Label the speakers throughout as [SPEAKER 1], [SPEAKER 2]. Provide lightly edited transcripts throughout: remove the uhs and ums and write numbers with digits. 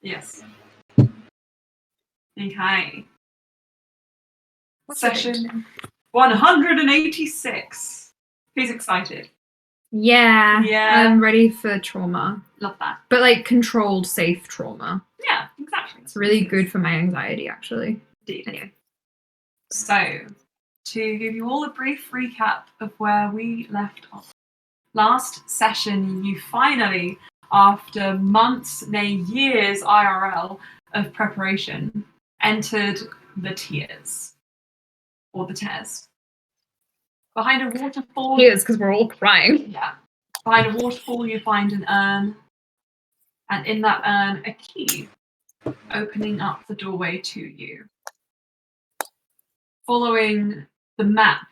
[SPEAKER 1] Yes. Okay.
[SPEAKER 2] What's
[SPEAKER 1] Session 186. Who's excited?
[SPEAKER 2] Yeah.
[SPEAKER 1] Yeah.
[SPEAKER 2] I'm ready for trauma.
[SPEAKER 1] Love that.
[SPEAKER 2] But like controlled, safe trauma.
[SPEAKER 1] Yeah, exactly.
[SPEAKER 2] It's really good for my anxiety, actually.
[SPEAKER 1] Indeed.
[SPEAKER 2] Anyway.
[SPEAKER 1] So, to give you all a brief recap of where we left off. Last session, you finally, after months, nay years IRL of preparation, entered the tears. Or the tears. Behind a waterfall...
[SPEAKER 2] Tears, because we're all crying.
[SPEAKER 1] Yeah. Behind a waterfall, you find an urn. And in that urn, a key, opening up the doorway to you. Following the map,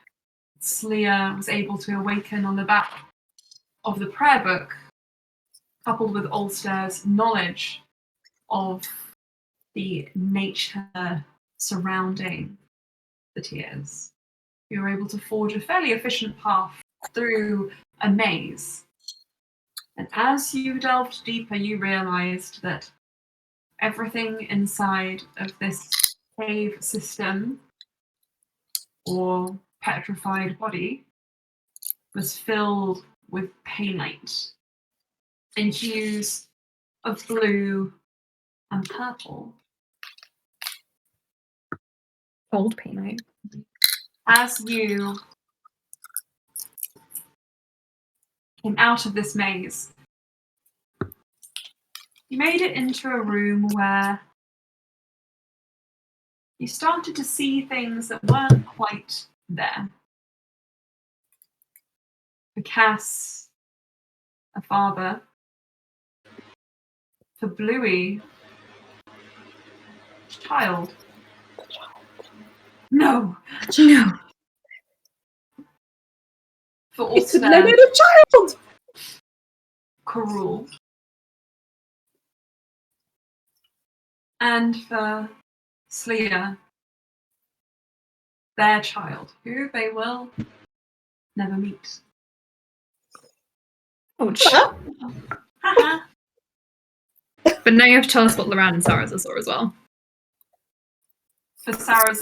[SPEAKER 1] Sleer was able to awaken on the back of the prayer book, coupled with Ulster's knowledge of the nature surrounding the tears. You were able to forge a fairly efficient path through a maze. And as you delved deeper, you realized that everything inside of this cave system or petrified body was filled with painite in hues of blue and purple.
[SPEAKER 2] Old painite.
[SPEAKER 1] As you came out of this maze, you made it into a room where you started to see things that weren't quite there. For Cass, a father. For Bluey, child. No.
[SPEAKER 2] No.
[SPEAKER 1] For
[SPEAKER 3] It's a
[SPEAKER 1] Ulster,
[SPEAKER 3] negative child!
[SPEAKER 1] Karul. And for Sleer, their child, who they will never meet.
[SPEAKER 2] Ouch.
[SPEAKER 1] Haha.
[SPEAKER 2] But now you have to tell us what Loran and Sarah saw as well.
[SPEAKER 1] For Sarah's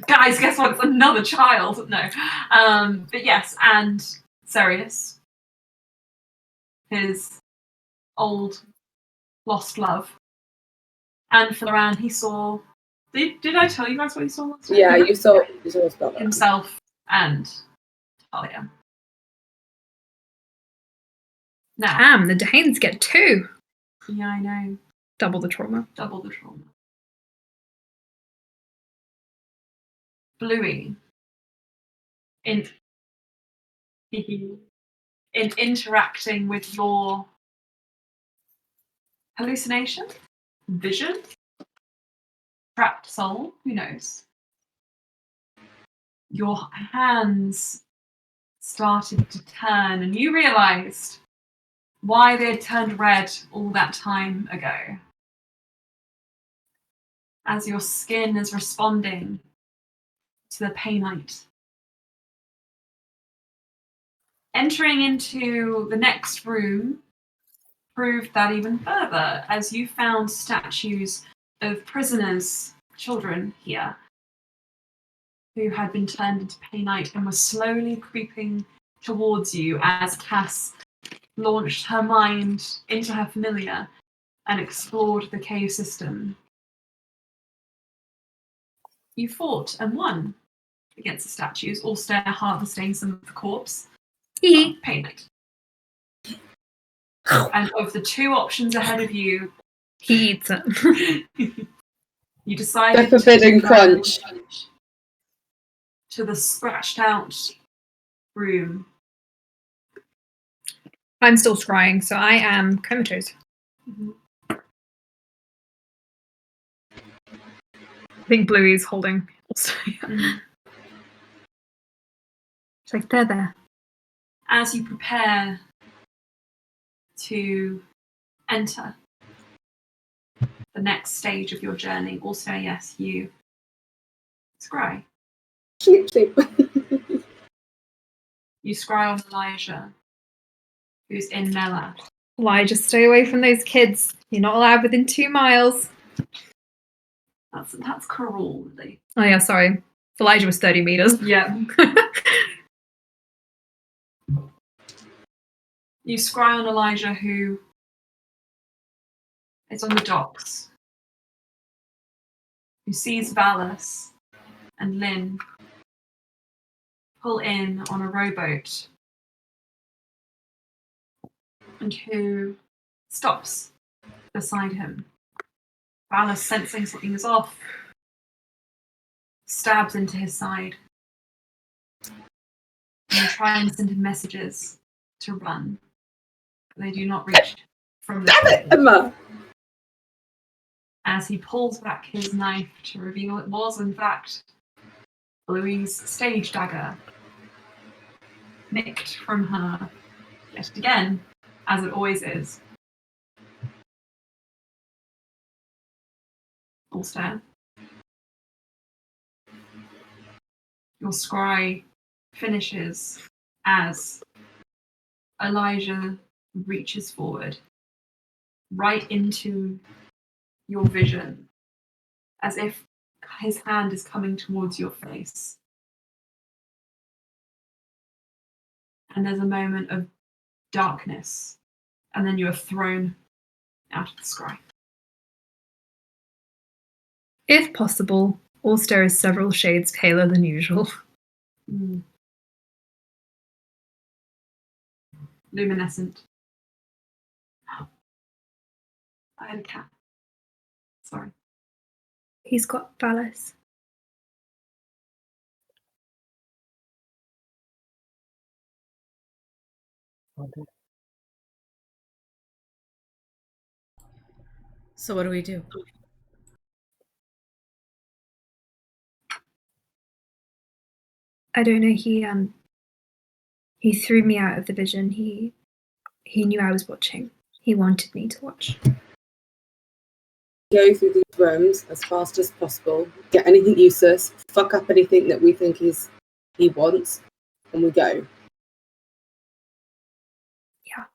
[SPEAKER 1] guys, guess what? It's another child. No. But yes, and Sirius, his old lost love. And for Loran, he saw... Did I tell you guys what he saw last time?
[SPEAKER 3] Yeah, you saw spell
[SPEAKER 1] Himself and Talia. Now,
[SPEAKER 2] Damn, the Danes get 2.
[SPEAKER 1] yeah, I know.
[SPEAKER 2] Double the trauma.
[SPEAKER 1] Double the trauma. Bluey, in interacting with your hallucination, vision, trapped soul, who knows? Your hands started to turn and you realised why they had turned red all that time ago. As your skin is responding to the painite. Entering into the next room proved that even further, as you found statues of prisoners, children here, who had been turned into painite and were slowly creeping towards you as Cass launched her mind into her familiar and explored the cave system. You fought and won against the statues, Ulster harvesting some of the corpse. Painite. And of the 2 options ahead of you,
[SPEAKER 2] He eats it.
[SPEAKER 1] you decided
[SPEAKER 3] The forbidden crunch.
[SPEAKER 1] to the scratched out room.
[SPEAKER 2] I'm still scrying, so I am comatose.
[SPEAKER 1] Mm-hmm.
[SPEAKER 2] I think Bluey's holding.
[SPEAKER 1] Mm-hmm.
[SPEAKER 2] It's like, they're there.
[SPEAKER 1] As you prepare to enter the next stage of your journey, also, yes, you scry.
[SPEAKER 3] Sleep, sleep.
[SPEAKER 1] You scry on Elijah, who's in Mela.
[SPEAKER 2] Elijah, stay away from those kids. You're not allowed within 2 miles.
[SPEAKER 1] That's cruelty.
[SPEAKER 2] Oh yeah, sorry. Elijah was 30 meters.
[SPEAKER 1] Yeah. You scry on Elijah, who is on the docks, who sees Valis and Lynn pull in on a rowboat, and who stops beside him. Valis, sensing something is off, stabs into his side. And you try and send him messages to run. But they do not reach from the
[SPEAKER 3] Damn it, Emma!
[SPEAKER 1] as he pulls back his knife to reveal it was, in fact, Louise's stage dagger, nicked from her yet again, as it always is. Ulster. Your scry finishes as Elijah reaches forward, right into your vision, as if his hand is coming towards your face. And there's a moment of darkness, and then you are thrown out of the scry.
[SPEAKER 2] If possible, Ulster is several shades paler than usual.
[SPEAKER 1] Luminescent. I had a cat. Sorry.
[SPEAKER 2] He's got Valis.
[SPEAKER 4] So what do we do?
[SPEAKER 2] I don't know. He threw me out of the vision. He knew I was watching. He wanted me to watch.
[SPEAKER 3] Go through these rooms as fast as possible, get anything useless, fuck up anything that we think he wants, and we go.
[SPEAKER 2] Yeah.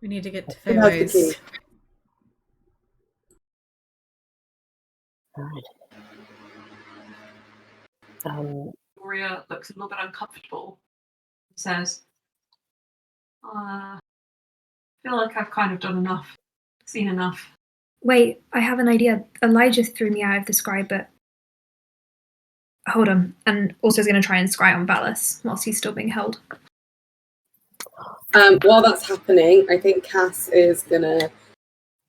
[SPEAKER 4] We need to get to
[SPEAKER 3] Who has the key?
[SPEAKER 4] Fairways.
[SPEAKER 5] Right.
[SPEAKER 1] Gloria looks a little bit uncomfortable. Says, I feel like I've kind of done enough. Seen enough.
[SPEAKER 2] Wait, I have an idea. Elijah threw me out of the scry, but hold on. And also is going to try and scry on Valis whilst he's still being held.
[SPEAKER 3] While that's happening, I think Cass is gonna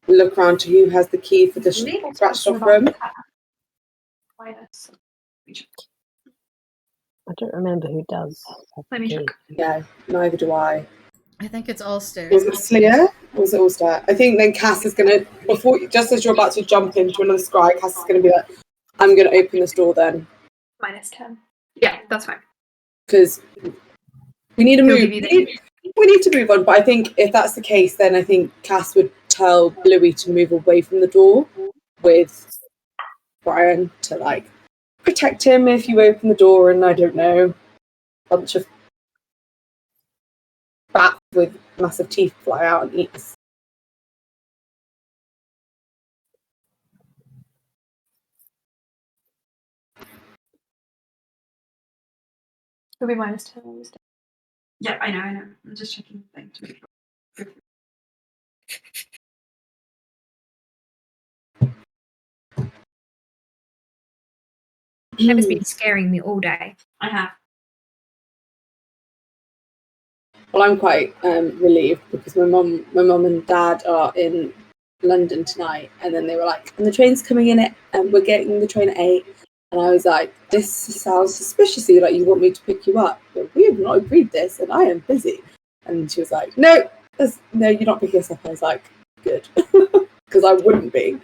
[SPEAKER 3] look around to who has the key for the scratched off room.
[SPEAKER 5] I don't remember who does.
[SPEAKER 2] Let me check.
[SPEAKER 3] Yeah, neither do I.
[SPEAKER 4] I think it's Ulster.
[SPEAKER 3] Was it Slayer? Or was it Ulster? I think then Cass is gonna, just as you're about to jump into another scry, Cass is gonna be like, I'm gonna open this door then.
[SPEAKER 2] -10. Yeah, that's fine.
[SPEAKER 3] Because we need to
[SPEAKER 2] He'll
[SPEAKER 3] move.
[SPEAKER 2] give you the-
[SPEAKER 3] We need to move on, but I think if that's the case, then I think Cass would tell Louis to move away from the door with Brian to like protect him if you open the door and I don't know, a bunch of bats with massive teeth fly out and eat us.
[SPEAKER 2] He'll be -10.
[SPEAKER 1] Yeah, I know. I'm just checking the thing to make sure.
[SPEAKER 2] Emma's been scaring me all day.
[SPEAKER 1] I have.
[SPEAKER 3] Well, I'm quite relieved because my mum and dad are in London tonight, and then they were like, and the train's coming in and we're getting the train at 8. And I was like, this sounds suspiciously like you want me to pick you up, but we have not agreed this, and I am busy. And she was like, no, you're not picking us up. I was like, good, because I wouldn't be.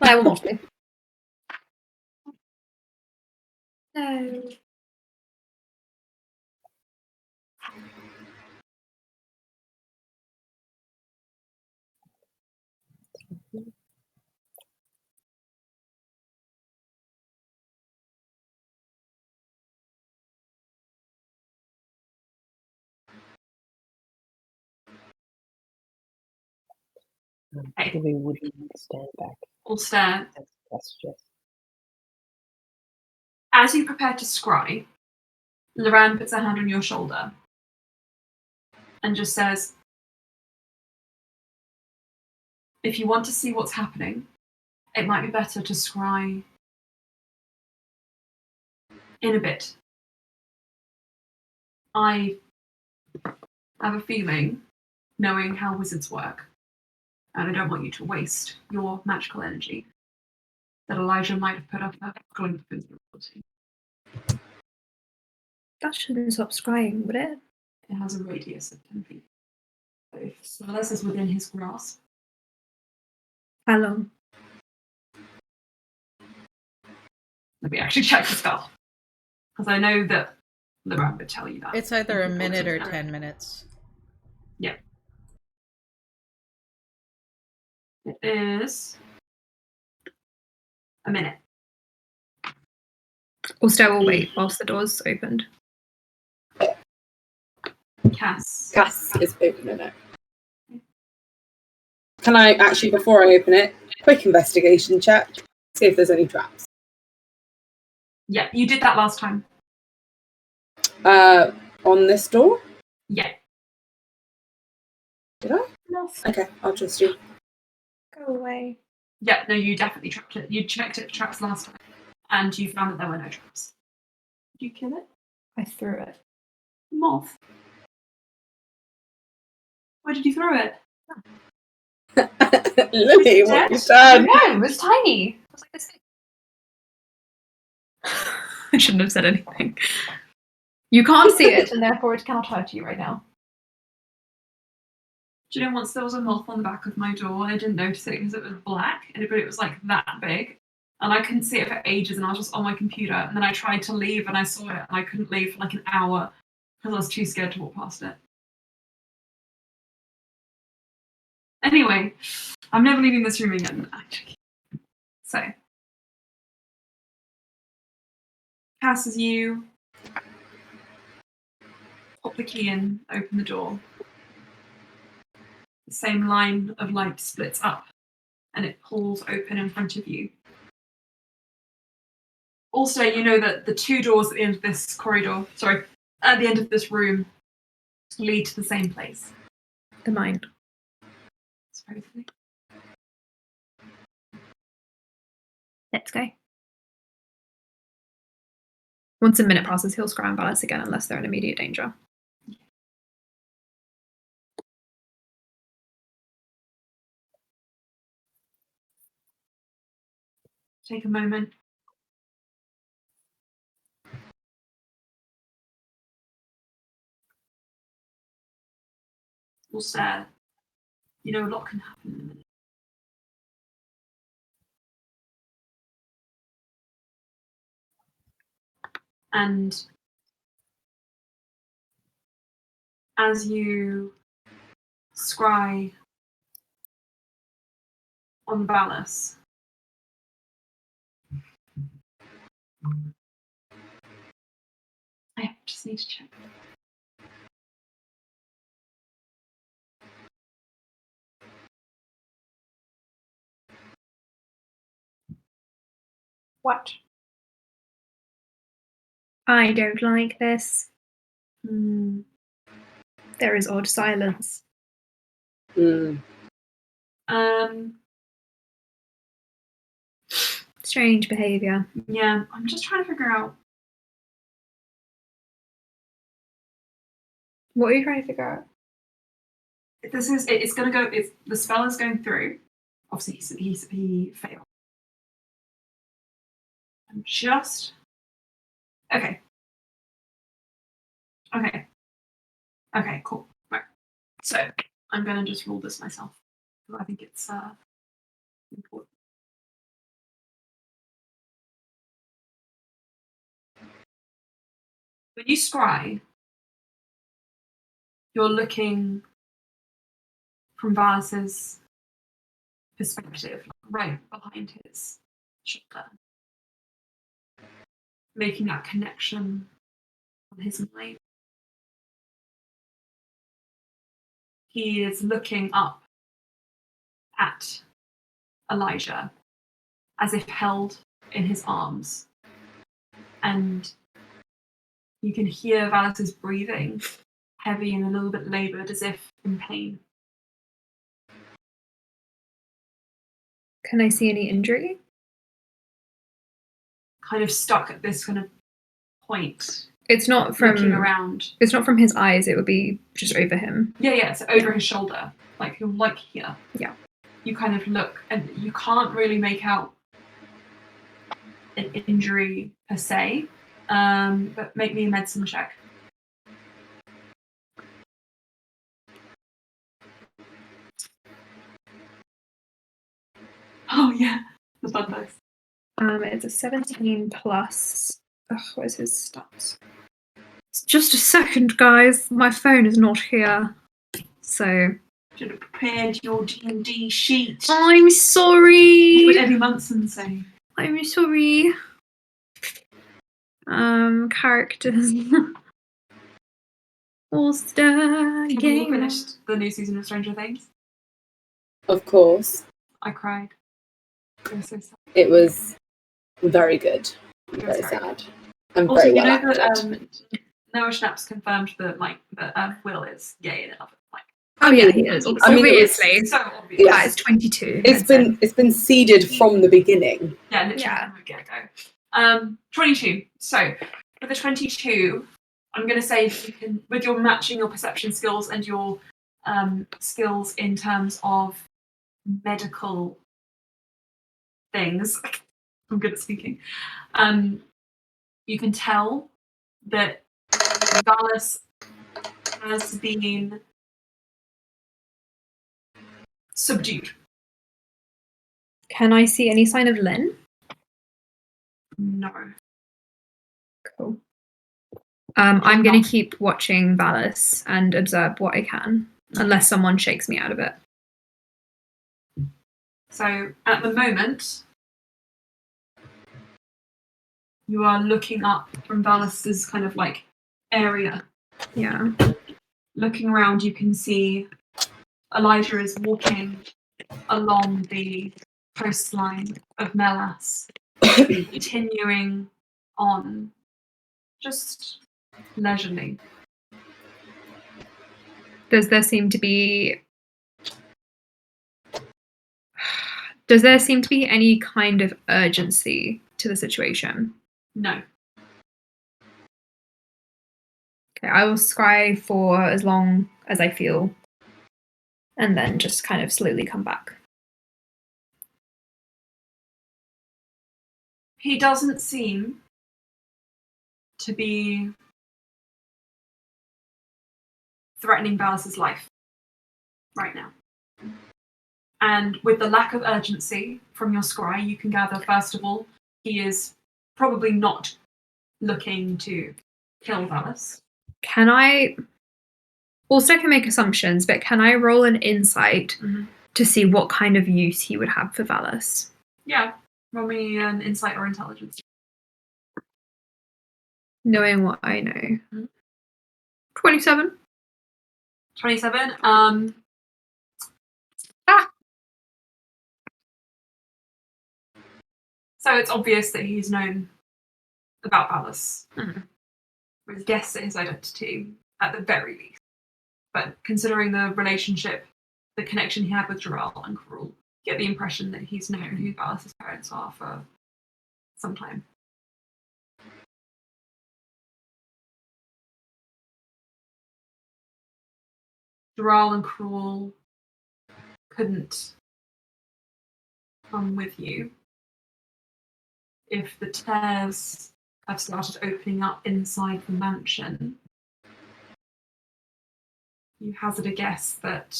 [SPEAKER 2] I will not be. No.
[SPEAKER 1] Okay.
[SPEAKER 5] Gibby wouldn't stand back.
[SPEAKER 1] All stare.
[SPEAKER 5] That's just.
[SPEAKER 1] As you prepare to scry, Loran puts a hand on your shoulder and just says, if you want to see what's happening, it might be better to scry in a bit. I have a feeling, knowing how wizards work, and I don't want you to waste your magical energy, that Elijah might have put up a glimpse of invisibility.
[SPEAKER 2] That shouldn't stop scrying, would it?
[SPEAKER 1] It has a radius of 10 feet. So if Silas is within his grasp,
[SPEAKER 2] How long?
[SPEAKER 1] let me actually check the spell. Because I know that Loran would tell you that.
[SPEAKER 4] It's either a
[SPEAKER 1] If you
[SPEAKER 4] minute or
[SPEAKER 1] thought it was
[SPEAKER 4] 10 minutes.
[SPEAKER 1] Yeah. It is a minute.
[SPEAKER 2] Ulster will wait whilst the door's opened.
[SPEAKER 1] Cass.
[SPEAKER 3] Cass is opening it. Can I actually, before I open it, quick investigation check, see if there's any traps?
[SPEAKER 1] Yeah, you did that last time.
[SPEAKER 3] On this door?
[SPEAKER 1] Yeah.
[SPEAKER 3] Did I?
[SPEAKER 1] No.
[SPEAKER 3] Okay, I'll trust you.
[SPEAKER 2] Go away.
[SPEAKER 1] Yeah, no, you definitely trapped it. You checked it for traps last time, and you found that there were no traps. Did you kill it?
[SPEAKER 2] I threw it.
[SPEAKER 1] Moth. Where did you throw it?
[SPEAKER 3] Lily, what have you
[SPEAKER 2] I
[SPEAKER 3] done?
[SPEAKER 2] know, it was tiny. It was like this thing. I shouldn't have said anything. You can't see it, and therefore it cannot hurt you right now.
[SPEAKER 1] Do you know, once there was a moth on the back of my door, I didn't notice it because it was black, but it was like that big. And I couldn't see it for ages, and I was just on my computer. And then I tried to leave, and I saw it, and I couldn't leave for like an hour because I was too scared to walk past it. Anyway, I'm never leaving this room again, actually. So, Cass, as you pop the key in, open the door, the same line of light splits up, and it pulls open in front of you. Also, you know that the two doors at the end of this corridor, at the end of this room, lead to the same place.
[SPEAKER 2] The mind.
[SPEAKER 1] Supposedly.
[SPEAKER 2] Let's go. Once a minute passes, he'll scry and balance again unless they're in immediate danger.
[SPEAKER 1] Take a moment. We'll stare. You know, a lot can happen in a minute. And as you scry on Valis, I just need to check. What?
[SPEAKER 2] I don't like this.
[SPEAKER 1] Hmm.
[SPEAKER 2] There is odd silence.
[SPEAKER 3] Mm.
[SPEAKER 2] Strange behaviour.
[SPEAKER 1] Yeah, I'm just trying to figure out.
[SPEAKER 2] What are you trying to figure out?
[SPEAKER 1] It's going to go. The spell is going through. Obviously, he failed. I'm just. Okay. Okay, cool. Right. So I'm going to just rule this myself. I think it's important. When you scry, you're looking from Valis's perspective, right behind his shoulder, making that connection on his mind. He is looking up at Elijah as if held in his arms. And you can hear Valis's breathing, heavy and a little bit laboured, as if in pain.
[SPEAKER 2] Can I see any injury?
[SPEAKER 1] Kind of stuck at this kind of point,
[SPEAKER 2] It's not
[SPEAKER 1] looking
[SPEAKER 2] from
[SPEAKER 1] around.
[SPEAKER 2] It's not from his eyes. It would be just over him.
[SPEAKER 1] Yeah, so over his shoulder, like here.
[SPEAKER 2] Yeah.
[SPEAKER 1] You kind of look, and you can't really make out an injury per se, but make me a medicine check. Oh yeah, the blood dice.
[SPEAKER 2] It's a 17 plus. Where's his stats? It's just a second, guys. My phone is not here. So
[SPEAKER 1] Should have prepared your D&D sheet.
[SPEAKER 2] I'm
[SPEAKER 1] What would
[SPEAKER 2] sorry.
[SPEAKER 1] Eddie Munson say?
[SPEAKER 2] I'm sorry. Characters. All-Star
[SPEAKER 1] Have you
[SPEAKER 2] game.
[SPEAKER 1] finished the new season of Stranger Things?
[SPEAKER 3] Of course,
[SPEAKER 1] I cried. It was so sad.
[SPEAKER 3] it was very good.
[SPEAKER 1] It was
[SPEAKER 3] Very
[SPEAKER 1] very
[SPEAKER 3] sad. And
[SPEAKER 1] Also,
[SPEAKER 3] very
[SPEAKER 1] you
[SPEAKER 3] well
[SPEAKER 1] know that
[SPEAKER 3] acted.
[SPEAKER 1] Noah Schnapp's confirmed that Will is gay in and of it. Like,
[SPEAKER 2] Oh yeah, he is.
[SPEAKER 3] I mean, it was-
[SPEAKER 2] Obviously.
[SPEAKER 1] so obvious.
[SPEAKER 3] Yeah.
[SPEAKER 2] It's 22.
[SPEAKER 3] It's been seeded from the beginning.
[SPEAKER 1] Yeah, literally
[SPEAKER 2] Yeah.
[SPEAKER 1] from the get-go. 22. So, with the 22, I'm going to say that you can, with your matching your perception skills and your skills in terms of medical things, I'm good at speaking, you can tell that Valis has been subdued.
[SPEAKER 2] Can I see any sign of Lynn?
[SPEAKER 1] No.
[SPEAKER 2] Cool. I'm going to keep watching Valis and observe what I can, unless someone shakes me out of it.
[SPEAKER 1] So at the moment, you are looking up from Valis's kind of like area.
[SPEAKER 2] Yeah.
[SPEAKER 1] Looking around, you can see Elijah is walking along the coastline of Melas, continuing on just leisurely.
[SPEAKER 2] Does there seem to be any kind of urgency to the situation?
[SPEAKER 1] No.
[SPEAKER 2] Okay, I will scry for as long as I feel, and then just kind of slowly come back.
[SPEAKER 1] He doesn't seem to be threatening Valis's life right now. And with the lack of urgency from your scry, you can gather, first of all, he is probably not looking to kill Valis.
[SPEAKER 2] Can I also can make assumptions, but can I roll an insight to see what kind of use he would have for Valis?
[SPEAKER 1] Yeah, roll me an insight or intelligence.
[SPEAKER 2] Knowing what I know. 27.
[SPEAKER 1] 27. So it's obvious that he's known about Valis. We've guessed at his identity, at the very least. But considering the relationship, the connection he had with Jarrell and Cruel, you get the impression that he's known who Valis's parents are for some time. Jarrell and Cruel couldn't come with you if the tears have started opening up inside the mansion. You hazard a guess that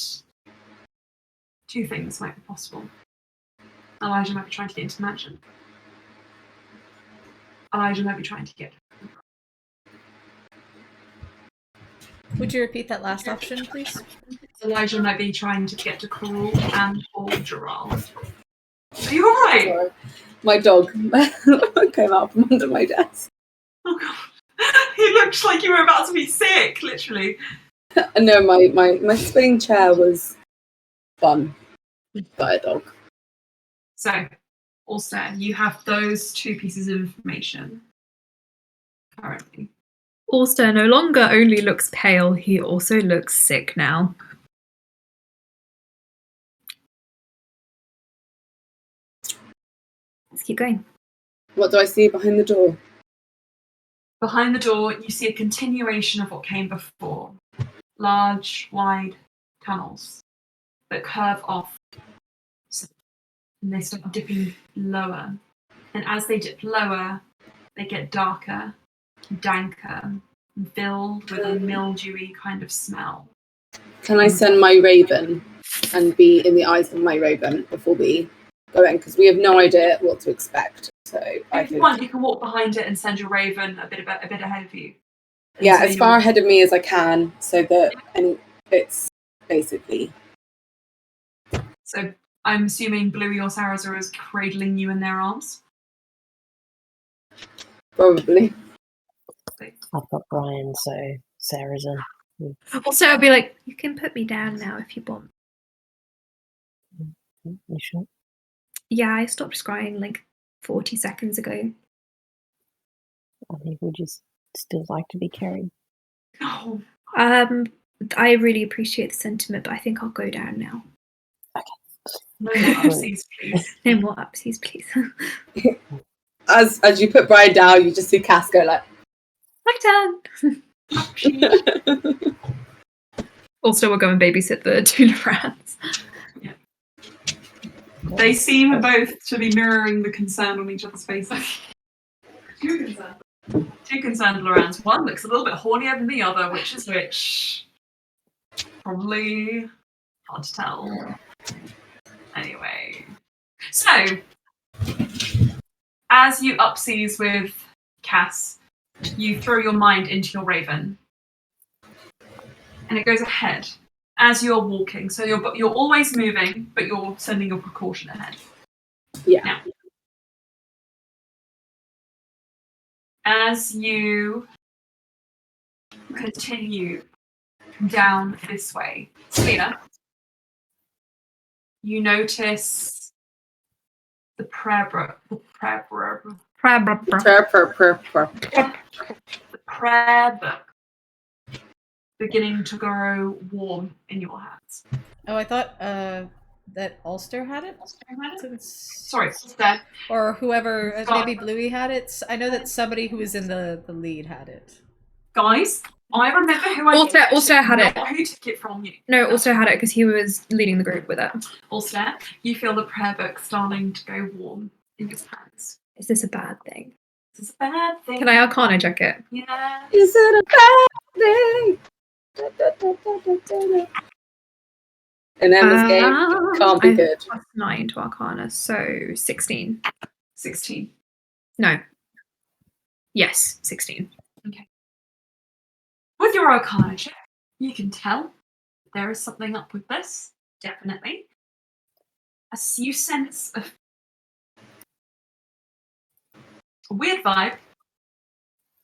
[SPEAKER 1] two things might be possible. Elijah might be trying to get into the mansion. Elijah might be trying to get.
[SPEAKER 4] Would you repeat that last option, please?
[SPEAKER 1] Elijah might be trying to get to Cruel and or Jarrell. Are you alright?
[SPEAKER 3] Sorry. My dog came out from under my desk.
[SPEAKER 1] Oh god. You looked like you were about to be sick, literally.
[SPEAKER 3] No, my spinning chair was fun. by a dog.
[SPEAKER 1] So, also, you have those 2 pieces of information currently.
[SPEAKER 2] Ulster no longer only looks pale, he also looks sick now. Let's keep going.
[SPEAKER 3] What do I see behind the door?
[SPEAKER 1] Behind the door, you see a continuation of what came before. Large, wide tunnels that curve off. And they start dipping lower. And as they dip lower, they get darker, danker, and filled with a mildewy kind of smell.
[SPEAKER 3] Can I send my raven and be in the eyes of my raven before we go in? Because we have no idea what to expect. So
[SPEAKER 1] If you want, you can walk behind it and send your raven a bit ahead of you.
[SPEAKER 3] Yeah, as far ahead of me as I can, so that it's basically.
[SPEAKER 1] So I'm assuming Bluey or Sarazar is cradling you in their arms.
[SPEAKER 3] Probably.
[SPEAKER 5] I've got Brian, so Sarah's in.
[SPEAKER 2] Also, I'll be like, you can put me down now if you want.
[SPEAKER 5] You sure?
[SPEAKER 2] Yeah, I stopped scrying like 40 seconds ago.
[SPEAKER 5] I think we just still like to be carried.
[SPEAKER 1] Oh,
[SPEAKER 2] I really appreciate the sentiment, but I think I'll go down now.
[SPEAKER 1] no more upsies, please.
[SPEAKER 2] No more upsies, please.
[SPEAKER 3] As you put Brian down, you just see Cass go like.
[SPEAKER 2] My turn. Also, we'll go and babysit the 2 rats.
[SPEAKER 1] Yeah. They seem both to be mirroring the concern on each other's faces. 2 concerned Lorans. One looks a little bit hornier than the other, which is which. Probably hard to tell. Anyway. So, as you upseas with Cass, you throw your mind into your raven. And it goes ahead as you're walking. So you're always moving, but you're sending your precaution ahead.
[SPEAKER 3] Yeah.
[SPEAKER 1] Now, as you continue down this way, Selena, you notice the prayer book. The prayer book beginning to grow warm in your hands.
[SPEAKER 4] Oh, I thought that Ulster had it?
[SPEAKER 1] Sorry, Ulster.
[SPEAKER 4] Or whoever,
[SPEAKER 1] Stop.
[SPEAKER 4] maybe Bluey had it. I know that somebody who was in the lead had it.
[SPEAKER 1] Guys, I remember who I
[SPEAKER 2] Ulster had it.
[SPEAKER 1] Not who took it from you.
[SPEAKER 2] No, Ulster had it because he was leading the group with it.
[SPEAKER 1] Ulster, you feel the prayer book starting to go warm in your hands.
[SPEAKER 2] Is this a bad thing?
[SPEAKER 1] This is a bad thing.
[SPEAKER 2] Can I Arcana check it?
[SPEAKER 1] Yeah.
[SPEAKER 3] Is it a bad thing? Da, da, da, da, da, da. In Emma's game, it can't be good.
[SPEAKER 2] Plus 9 to Arcana, so 16.
[SPEAKER 1] 16.
[SPEAKER 2] No. Yes, 16.
[SPEAKER 1] Okay. With your Arcana check, you can tell there is something up with this. Definitely. As you sense a weird vibe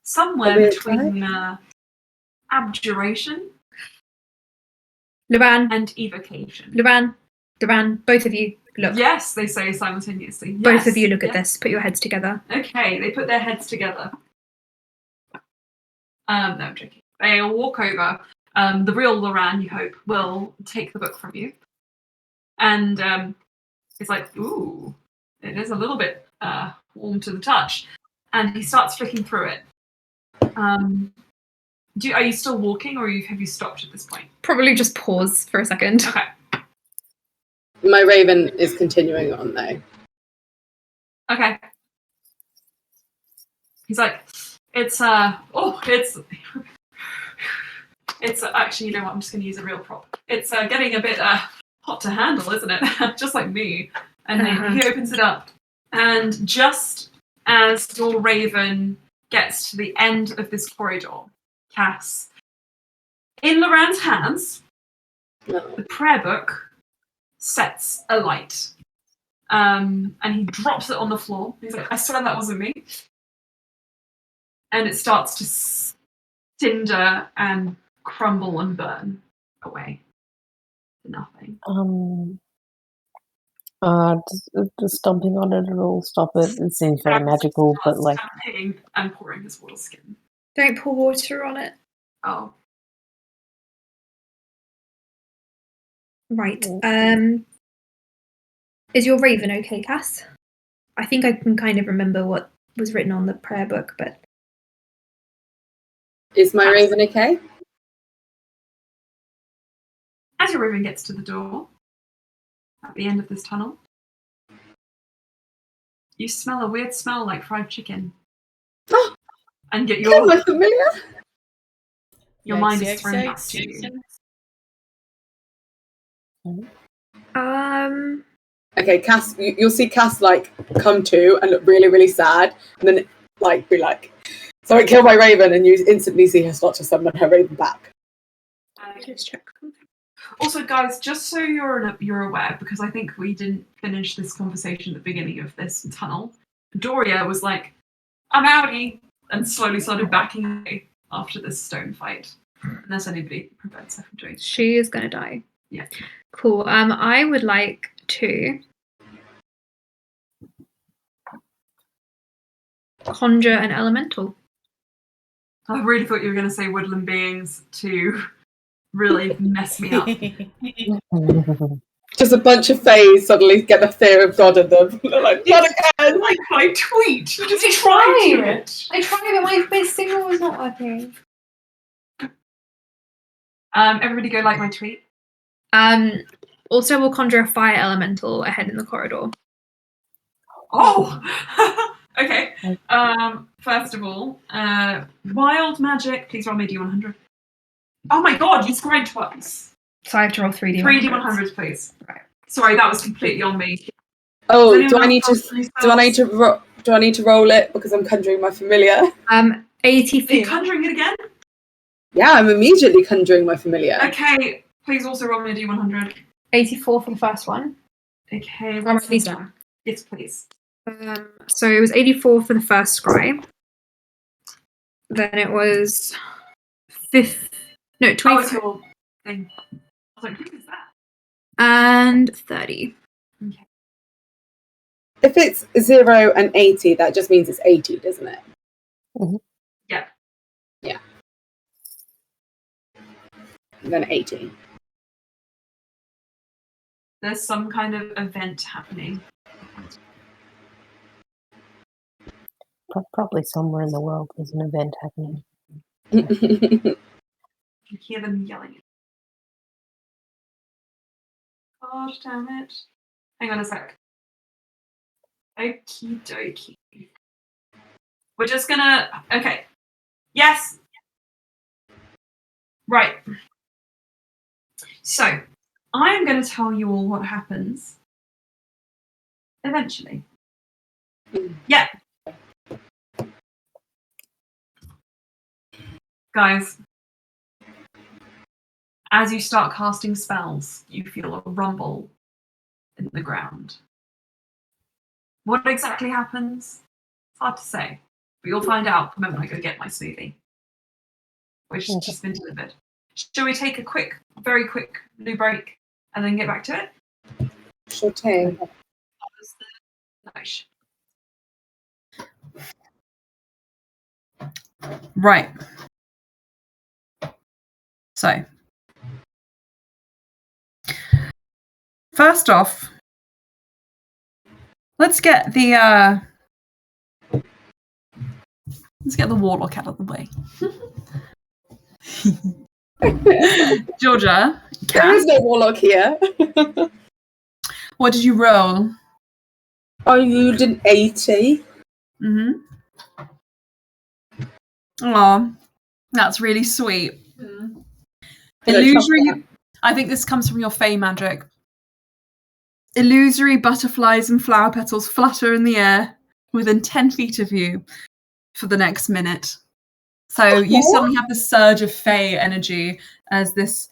[SPEAKER 1] somewhere between abjuration
[SPEAKER 2] Luban,
[SPEAKER 1] and evocation.
[SPEAKER 2] Luban, both of you look.
[SPEAKER 1] Yes, they say simultaneously.
[SPEAKER 2] Both
[SPEAKER 1] Yes,
[SPEAKER 2] of you look at
[SPEAKER 1] yes.
[SPEAKER 2] this. Put your heads together.
[SPEAKER 1] Okay, they put their heads together. No, I'm joking. They'll walk over. The real Loran, you hope, will take the book from you. And he's like, ooh, it is a little bit warm to the touch. And he starts flicking through it. Are you still walking, or have you stopped at this point?
[SPEAKER 2] Probably just pause for a second.
[SPEAKER 1] Okay.
[SPEAKER 3] My raven is continuing on though.
[SPEAKER 1] Okay. He's like, it's actually, you know what, I'm just going to use a real prop. It's getting a bit hot to handle, isn't it? Just like me. And then he opens it up. And just as your raven gets to the end of this corridor, Cass, in Loran's hands, the prayer book sets alight. And he drops it on the floor. He's like, I swear that wasn't me. And it starts to cinder and crumble and burn away to nothing.
[SPEAKER 5] Just stomping on it, it'll stop it. It seems very magical, but like
[SPEAKER 1] Stamping and pouring his water skin.
[SPEAKER 2] Don't pour water on it.
[SPEAKER 1] Oh.
[SPEAKER 2] Right. Is your raven okay, Cass? I think I can kind of remember what was written on the prayer book, but
[SPEAKER 3] Is my raven okay?
[SPEAKER 1] As your raven gets to the door, at the end of this tunnel, you smell a weird smell like fried chicken. And get
[SPEAKER 3] Am I familiar?
[SPEAKER 1] your
[SPEAKER 4] Yikes,
[SPEAKER 1] mind
[SPEAKER 4] yikes,
[SPEAKER 1] is thrown back
[SPEAKER 4] yikes.
[SPEAKER 1] to you.
[SPEAKER 3] Okay, Cass, you'll see Cass like come to and look really, really sad, and then like be like, "Sorry, kill my raven," and you instantly see her start to summon her raven back.
[SPEAKER 2] just check.
[SPEAKER 1] Also, guys, just so you're aware, because I think we didn't finish this conversation at the beginning of this tunnel, Doria was like, "I'm outie," and slowly started backing away after this stone fight. Unless anybody prevents her from doing so.
[SPEAKER 2] She is gonna die.
[SPEAKER 1] Yeah.
[SPEAKER 2] Cool. I would like to conjure an elemental.
[SPEAKER 1] I really thought you were going to say woodland beings to really mess me up.
[SPEAKER 3] Just a bunch of fays suddenly get the fear of God in them. They're like, "Not again!"
[SPEAKER 1] Like my tweet. You just
[SPEAKER 2] tried.
[SPEAKER 1] tried it.
[SPEAKER 2] I tried, but my signal was not working.
[SPEAKER 1] Everybody go like my tweet.
[SPEAKER 2] Also, we'll conjure a fire elemental ahead in the corridor.
[SPEAKER 1] Oh! Okay. First of all, wild magic. Please roll me D100. Oh my god, you scried twice.
[SPEAKER 2] So I have to roll 3D.
[SPEAKER 1] 3D100s, please.
[SPEAKER 2] Right.
[SPEAKER 1] Sorry, that was completely on me.
[SPEAKER 3] Oh, do I need to roll it because I'm conjuring my familiar?
[SPEAKER 2] 84.
[SPEAKER 1] Are you conjuring it again?
[SPEAKER 3] Yeah, I'm immediately conjuring my familiar.
[SPEAKER 1] Okay, please also roll me a D100.
[SPEAKER 2] 84 for the first one.
[SPEAKER 1] Okay,
[SPEAKER 2] I'll write these down.
[SPEAKER 1] Yes, please.
[SPEAKER 2] So it was 84 for the first scry. Then it was 20.
[SPEAKER 1] Oh, it's your thing. I was like, who is that?
[SPEAKER 2] And 30.
[SPEAKER 1] Okay.
[SPEAKER 3] If it's 0 and 80, that just means it's 80, doesn't it?
[SPEAKER 5] Mhm.
[SPEAKER 1] Yeah.
[SPEAKER 3] Yeah. And then 80.
[SPEAKER 1] There's some kind of event happening.
[SPEAKER 5] Probably somewhere in the world there's an event happening.
[SPEAKER 1] You can hear them yelling. God damn it. Hang on a sec. Okie dokie. We're just gonna... Okay. Yes! Right. So, I am going to tell you all what happens eventually. Yeah. Guys, as you start casting spells, you feel a rumble in the ground. What exactly happens? It's hard to say, but you'll find out the moment I go get my smoothie, which has just been delivered. Shall we take a very quick new break and then get back to it?
[SPEAKER 3] Sure thing.
[SPEAKER 1] Nice. Right. So, first off, let's get the warlock out of the way. Georgia,
[SPEAKER 3] There is no warlock here.
[SPEAKER 1] what did you roll?
[SPEAKER 3] Oh, you did 80.
[SPEAKER 1] Mm-hmm. Oh, that's really sweet. Illusory. I think this comes from your Fey magic. Illusory butterflies and flower petals flutter in the air within 10 feet of you for the next minute. So you suddenly have the surge of Fey energy as this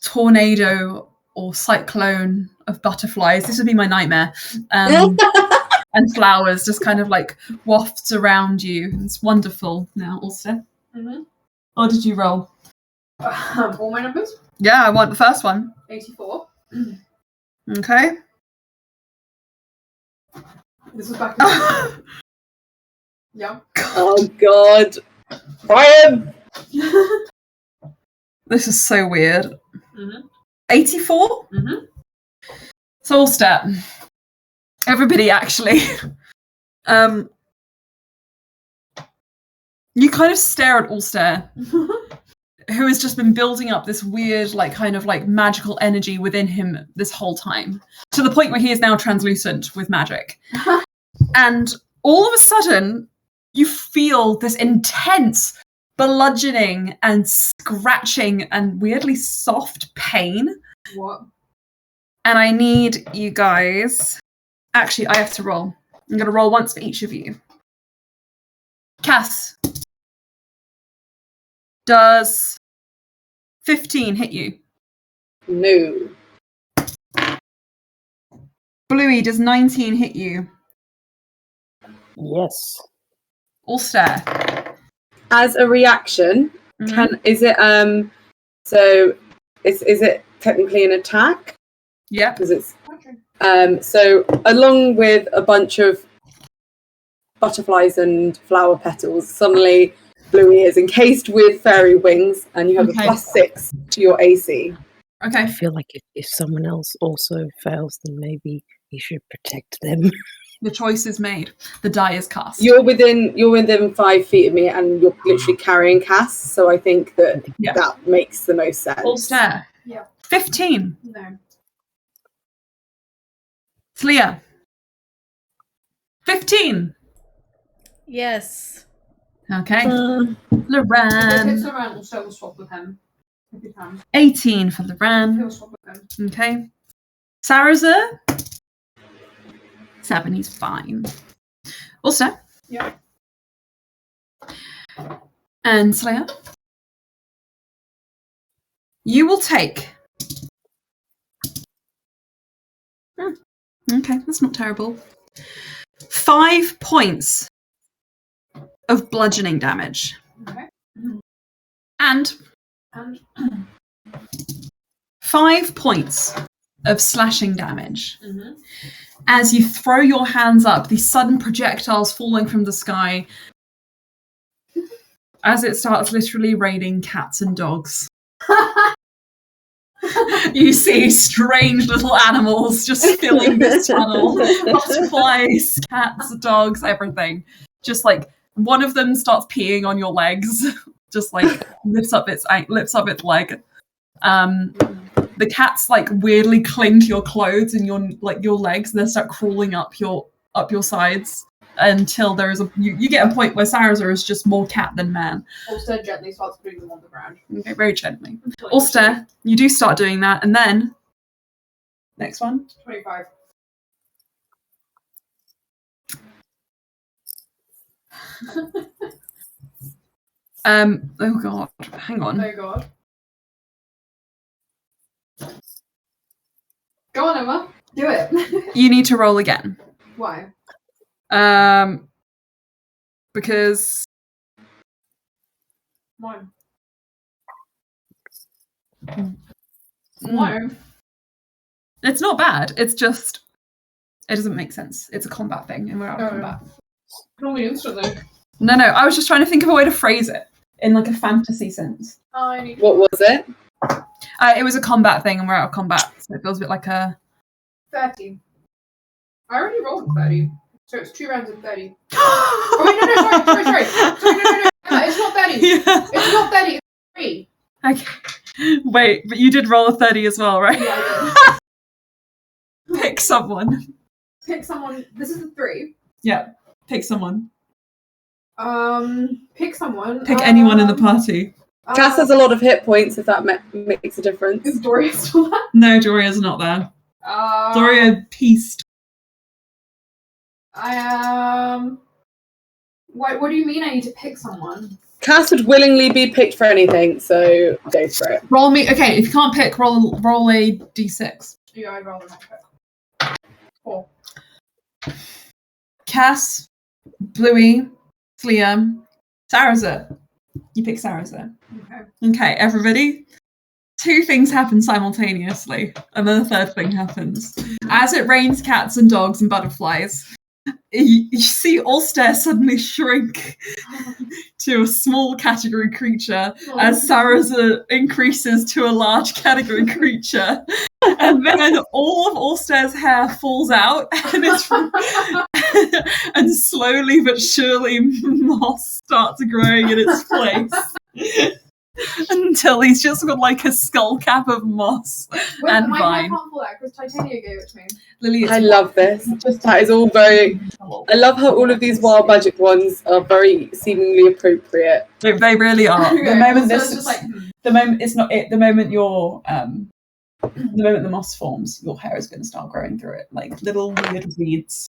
[SPEAKER 1] tornado or cyclone of butterflies. This would be my nightmare. And flowers just kind of like wafts around you. It's wonderful now, also.
[SPEAKER 6] Mm-hmm.
[SPEAKER 1] What did you roll?
[SPEAKER 6] All my numbers?
[SPEAKER 1] Yeah, I want the first one.
[SPEAKER 6] 84.
[SPEAKER 1] Okay.
[SPEAKER 6] This was back in Yeah.
[SPEAKER 3] Oh God, Brian!
[SPEAKER 1] This is so weird.
[SPEAKER 6] Mm-hmm.
[SPEAKER 1] 84?
[SPEAKER 6] Mm-hmm.
[SPEAKER 1] Soul step. Everybody, actually. You kind of stare at Ulster, who has just been building up this weird, kind of magical energy within him this whole time, to the point where he is now translucent with magic. And all of a sudden, you feel this intense bludgeoning and scratching and weirdly soft pain.
[SPEAKER 6] What?
[SPEAKER 1] And I need you guys... Actually, I have to roll. I'm going to roll once for each of you. Cass, does 15 hit you?
[SPEAKER 3] No.
[SPEAKER 1] Bluey, does 19 hit you?
[SPEAKER 5] Yes.
[SPEAKER 1] Ulster.
[SPEAKER 3] As a reaction,
[SPEAKER 1] Mhm.
[SPEAKER 3] is it is it technically an attack?
[SPEAKER 1] Yeah.
[SPEAKER 3] Because it's so along with a bunch of butterflies and flower petals, suddenly Bluey is encased with fairy wings, and you have
[SPEAKER 1] Okay.
[SPEAKER 3] a +6 to your AC.
[SPEAKER 1] Okay.
[SPEAKER 5] I feel like if someone else also fails, then maybe you should protect them.
[SPEAKER 1] The choice is made. The die is cast.
[SPEAKER 3] You're within 5 feet of me, and you're literally carrying Cass. So I think that
[SPEAKER 1] Yeah.
[SPEAKER 3] that makes the most sense.
[SPEAKER 1] Ulster.
[SPEAKER 6] Yeah.
[SPEAKER 1] 15.
[SPEAKER 6] No.
[SPEAKER 1] Slia. 15.
[SPEAKER 4] Yes.
[SPEAKER 1] Okay.
[SPEAKER 6] If it's
[SPEAKER 1] Loran.
[SPEAKER 6] around, also we'll swap with him. If you can.
[SPEAKER 1] 18 for Loran.
[SPEAKER 6] He'll swap with him.
[SPEAKER 1] Okay. Saraza. 7, he's fine. Ulster.
[SPEAKER 6] Yeah.
[SPEAKER 1] And Slayer. You will take... Okay, that's not terrible. 5 points of bludgeoning damage.
[SPEAKER 6] Okay.
[SPEAKER 1] And
[SPEAKER 6] And
[SPEAKER 1] 5 points of slashing damage.
[SPEAKER 6] mm-hmm.
[SPEAKER 1] As you throw your hands up, these sudden projectiles falling from the sky, as it starts literally raining cats and dogs. You see strange little animals just filling this tunnel. Butterflies, cats, dogs, everything. Just one of them starts peeing on your legs. Just lifts up its leg. The cats weirdly cling to your clothes and your legs, and then start crawling up your sides until there is you get a point where Saraza is just more cat than man.
[SPEAKER 6] Ulster gently starts putting them on the ground.
[SPEAKER 1] Okay, very gently. Ulster, you do start doing that, and then next one.
[SPEAKER 6] 25.
[SPEAKER 1] Oh god, hang on.
[SPEAKER 6] Oh god. Go on, Emma. Do it.
[SPEAKER 1] You need to roll again.
[SPEAKER 6] Why?
[SPEAKER 1] Because
[SPEAKER 6] Why?
[SPEAKER 1] mm,
[SPEAKER 6] Why?
[SPEAKER 1] it's not bad. It's just it doesn't make sense. It's a combat thing, and we're out of
[SPEAKER 6] Oh.
[SPEAKER 1] combat.
[SPEAKER 6] Can we instantly?
[SPEAKER 1] No, I was just trying to think of a way to phrase it in a fantasy sense.
[SPEAKER 6] I need.
[SPEAKER 3] What was it?
[SPEAKER 1] It was a combat thing, and we're out of combat, so it feels a bit like a.
[SPEAKER 6] 30. I already rolled a 30. So it's 2 rounds of 30. Oh, wait, no, sorry. Sorry, no. It's not 30.
[SPEAKER 1] Yeah.
[SPEAKER 6] It's not 30. It's 3.
[SPEAKER 1] Okay. Wait, but you did roll a 30 as well, right?
[SPEAKER 6] Yeah, I did.
[SPEAKER 1] Pick someone.
[SPEAKER 6] Pick someone. This is a 3.
[SPEAKER 1] Yeah, pick someone.
[SPEAKER 6] Pick someone.
[SPEAKER 1] Pick anyone in the party.
[SPEAKER 3] Cass has a lot of hit points, if that makes a difference.
[SPEAKER 6] Is Doria still there?
[SPEAKER 1] No, Doria's not there. Doria pieced.
[SPEAKER 6] What do you mean I need to pick someone?
[SPEAKER 3] Cass would willingly be picked for anything, so go for it.
[SPEAKER 1] Roll me. Okay, if you can't pick, roll a d6.
[SPEAKER 6] Yeah, I rolled a pick. 4.
[SPEAKER 1] Cass, Bluey, Slia, Saraza. You pick Saraza.
[SPEAKER 6] Okay.
[SPEAKER 1] Okay, everybody.
[SPEAKER 7] two things happen simultaneously, and then a third thing happens. As it rains cats and dogs and butterflies, you see Ulster suddenly shrink to a small category creature as Saraza increases to a large category creature. And then all of Ulster's hair falls out, and and slowly but surely moss starts growing in its place. Until he's just got like a skull cap of moss and
[SPEAKER 6] my
[SPEAKER 7] vine.
[SPEAKER 6] can't pull that because Titania gave it to me.
[SPEAKER 7] Lily,
[SPEAKER 3] I love this. Just that is all very. I love how all of these wild magic ones are very seemingly appropriate.
[SPEAKER 7] They really are.
[SPEAKER 6] Okay,
[SPEAKER 7] The moment
[SPEAKER 6] so
[SPEAKER 7] this,
[SPEAKER 6] it's just like,
[SPEAKER 7] the moment it's not it. The moment you're, the moment the moss forms, your hair is going to start growing through it, like little weird weeds.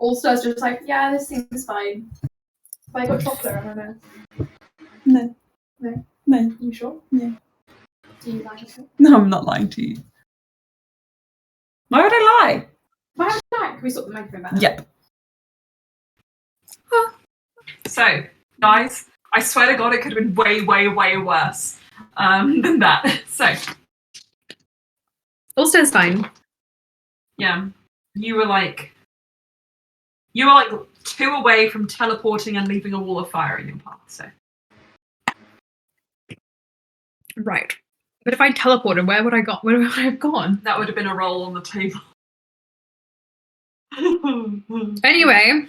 [SPEAKER 6] Ulster's just like, yeah, this seems fine. But I got chocolate on my nose.
[SPEAKER 7] No.
[SPEAKER 6] No.
[SPEAKER 7] No.
[SPEAKER 6] You sure?
[SPEAKER 7] Yeah.
[SPEAKER 6] Do you like it?
[SPEAKER 7] No, I'm not lying to you. Why would I lie?
[SPEAKER 6] Why would you like? Can we stop the microphone back?
[SPEAKER 7] Yep.
[SPEAKER 1] So, guys, I swear to God, it could have been way, way, way worse than that. So,
[SPEAKER 2] Ulster's fine.
[SPEAKER 1] yeah, you were like 2 away from teleporting and leaving a wall of fire in your path. So,
[SPEAKER 2] Right. But if I teleported, where would I have gone?
[SPEAKER 1] that would have been a roll on the table.
[SPEAKER 2] Anyway,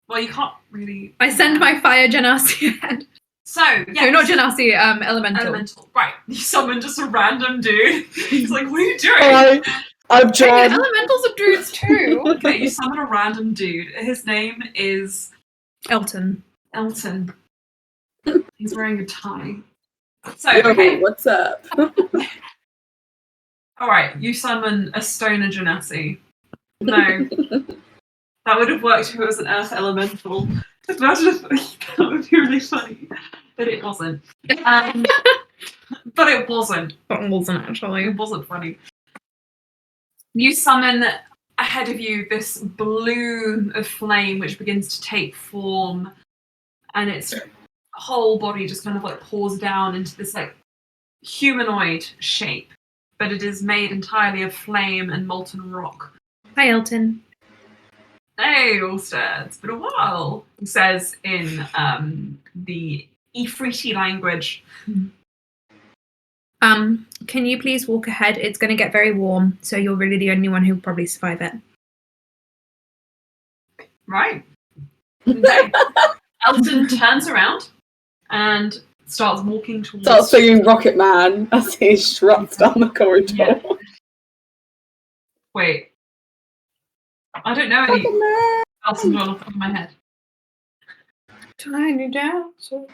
[SPEAKER 1] well, you can't really.
[SPEAKER 2] I send my fire genasi ahead.
[SPEAKER 1] So, yeah.
[SPEAKER 2] No, not genasi, elemental.
[SPEAKER 1] Right. You summon just a random dude. He's like, what are you doing?
[SPEAKER 3] Hi, I'm
[SPEAKER 2] Hey,
[SPEAKER 3] John.
[SPEAKER 2] elementals are dudes too.
[SPEAKER 1] Okay, you summon a random dude. His name is
[SPEAKER 2] Elton.
[SPEAKER 1] Elton. He's wearing a tie. So,
[SPEAKER 3] Yo,
[SPEAKER 1] okay.
[SPEAKER 3] what's up?
[SPEAKER 1] Alright, you summon a stoner genasi. No. That would have worked if it was an earth elemental. Imagine if that would be really funny. But it wasn't. But it wasn't.
[SPEAKER 2] But wasn't actually.
[SPEAKER 1] It wasn't funny. You summon ahead of you this bloom of flame which begins to take form, and its whole body just kind of like pours down into this like humanoid shape, but it is made entirely of flame and molten rock.
[SPEAKER 2] Hi, Elton.
[SPEAKER 1] Hey, Ulster, it's been a while, he says in the Ifriti language.
[SPEAKER 2] Can you please walk ahead? It's going to get very warm, so you're really the only one who will probably survive it.
[SPEAKER 1] Right. Okay. Elton turns around and starts walking towards...
[SPEAKER 3] Starts singing Rocket Man as he struts down the corridor.
[SPEAKER 1] Yeah. Wait. I don't know any Elton John off the top of my head.
[SPEAKER 2] Tiny dancer.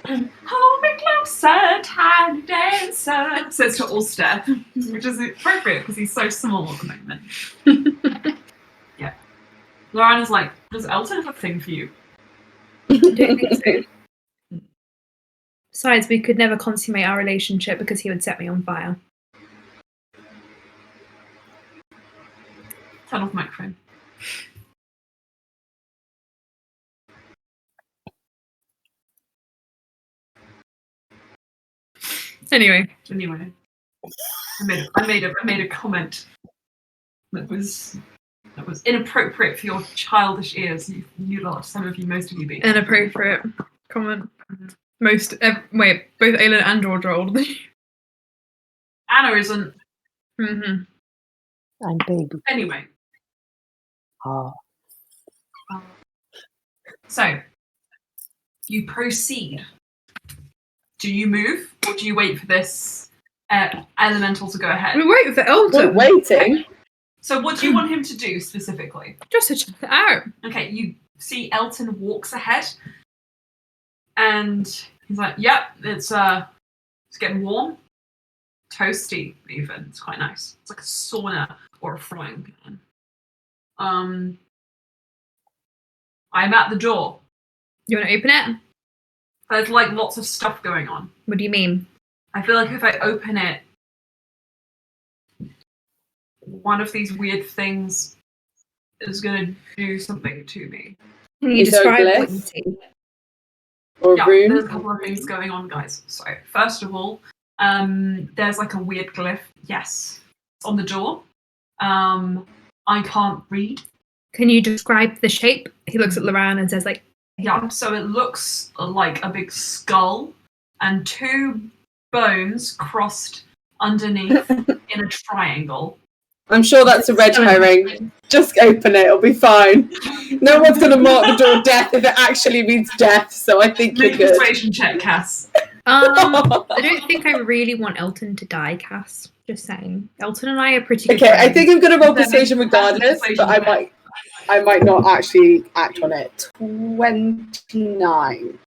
[SPEAKER 1] Hold me closer, tiny dancer. Says to Ulster, which is appropriate because he's so small at the moment. Yeah. Lauren is like, does Elton have a thing for you?
[SPEAKER 2] I don't think so. Besides, we could never consummate our relationship because he would set me on fire.
[SPEAKER 1] Turn off the microphone.
[SPEAKER 2] Anyway,
[SPEAKER 1] I made a comment that was inappropriate for your childish ears. You lot, some of you, most of you, be
[SPEAKER 2] inappropriate comment. Both Aelin and George are older than you.
[SPEAKER 1] Anna isn't.
[SPEAKER 2] Mm-hmm.
[SPEAKER 5] I'm baby.
[SPEAKER 1] Anyway,
[SPEAKER 5] Oh,
[SPEAKER 1] so you proceed. Do you move, or do you wait for this elemental to go ahead?
[SPEAKER 2] We're waiting for Elton.
[SPEAKER 3] We're waiting.
[SPEAKER 1] So what do you want him to do specifically?
[SPEAKER 2] Just to check it out.
[SPEAKER 1] Okay, you see Elton walks ahead, and he's like, "Yep, it's getting warm, toasty even. It's quite nice. It's like a sauna or a frying pan. I'm at the door.
[SPEAKER 2] You want to open it?
[SPEAKER 1] There's like lots of stuff going on.
[SPEAKER 2] What do you mean?
[SPEAKER 1] I feel like if I open it, one of these weird things is gonna do something to me.
[SPEAKER 2] Can you
[SPEAKER 3] Is there a
[SPEAKER 2] describe what you
[SPEAKER 3] glyph?
[SPEAKER 2] see?
[SPEAKER 3] Or a
[SPEAKER 1] Yeah,
[SPEAKER 3] room?
[SPEAKER 1] there's a couple of things going on, guys. So, first of all, there's like a weird glyph. Yes, it's on the door. I can't read.
[SPEAKER 2] Can you describe the shape? He looks at Loran and says, like,
[SPEAKER 1] Yeah, so it looks like a big skull and two bones crossed underneath in a triangle.
[SPEAKER 3] I'm sure that's a red herring. Just open it, it'll be fine. No one's going to mark the door death if it actually means death, so I think
[SPEAKER 1] Make a
[SPEAKER 3] you're good.
[SPEAKER 1] persuasion check, Cass.
[SPEAKER 2] I don't think I really want Elton to die, Cass. Just saying. Elton and I are pretty good
[SPEAKER 3] Okay, I
[SPEAKER 2] friends.
[SPEAKER 3] think I'm going to roll
[SPEAKER 1] Then
[SPEAKER 3] persuasion
[SPEAKER 1] make a
[SPEAKER 3] regardless,
[SPEAKER 1] persuasion
[SPEAKER 3] but
[SPEAKER 1] check.
[SPEAKER 3] I might not actually act on it. 29.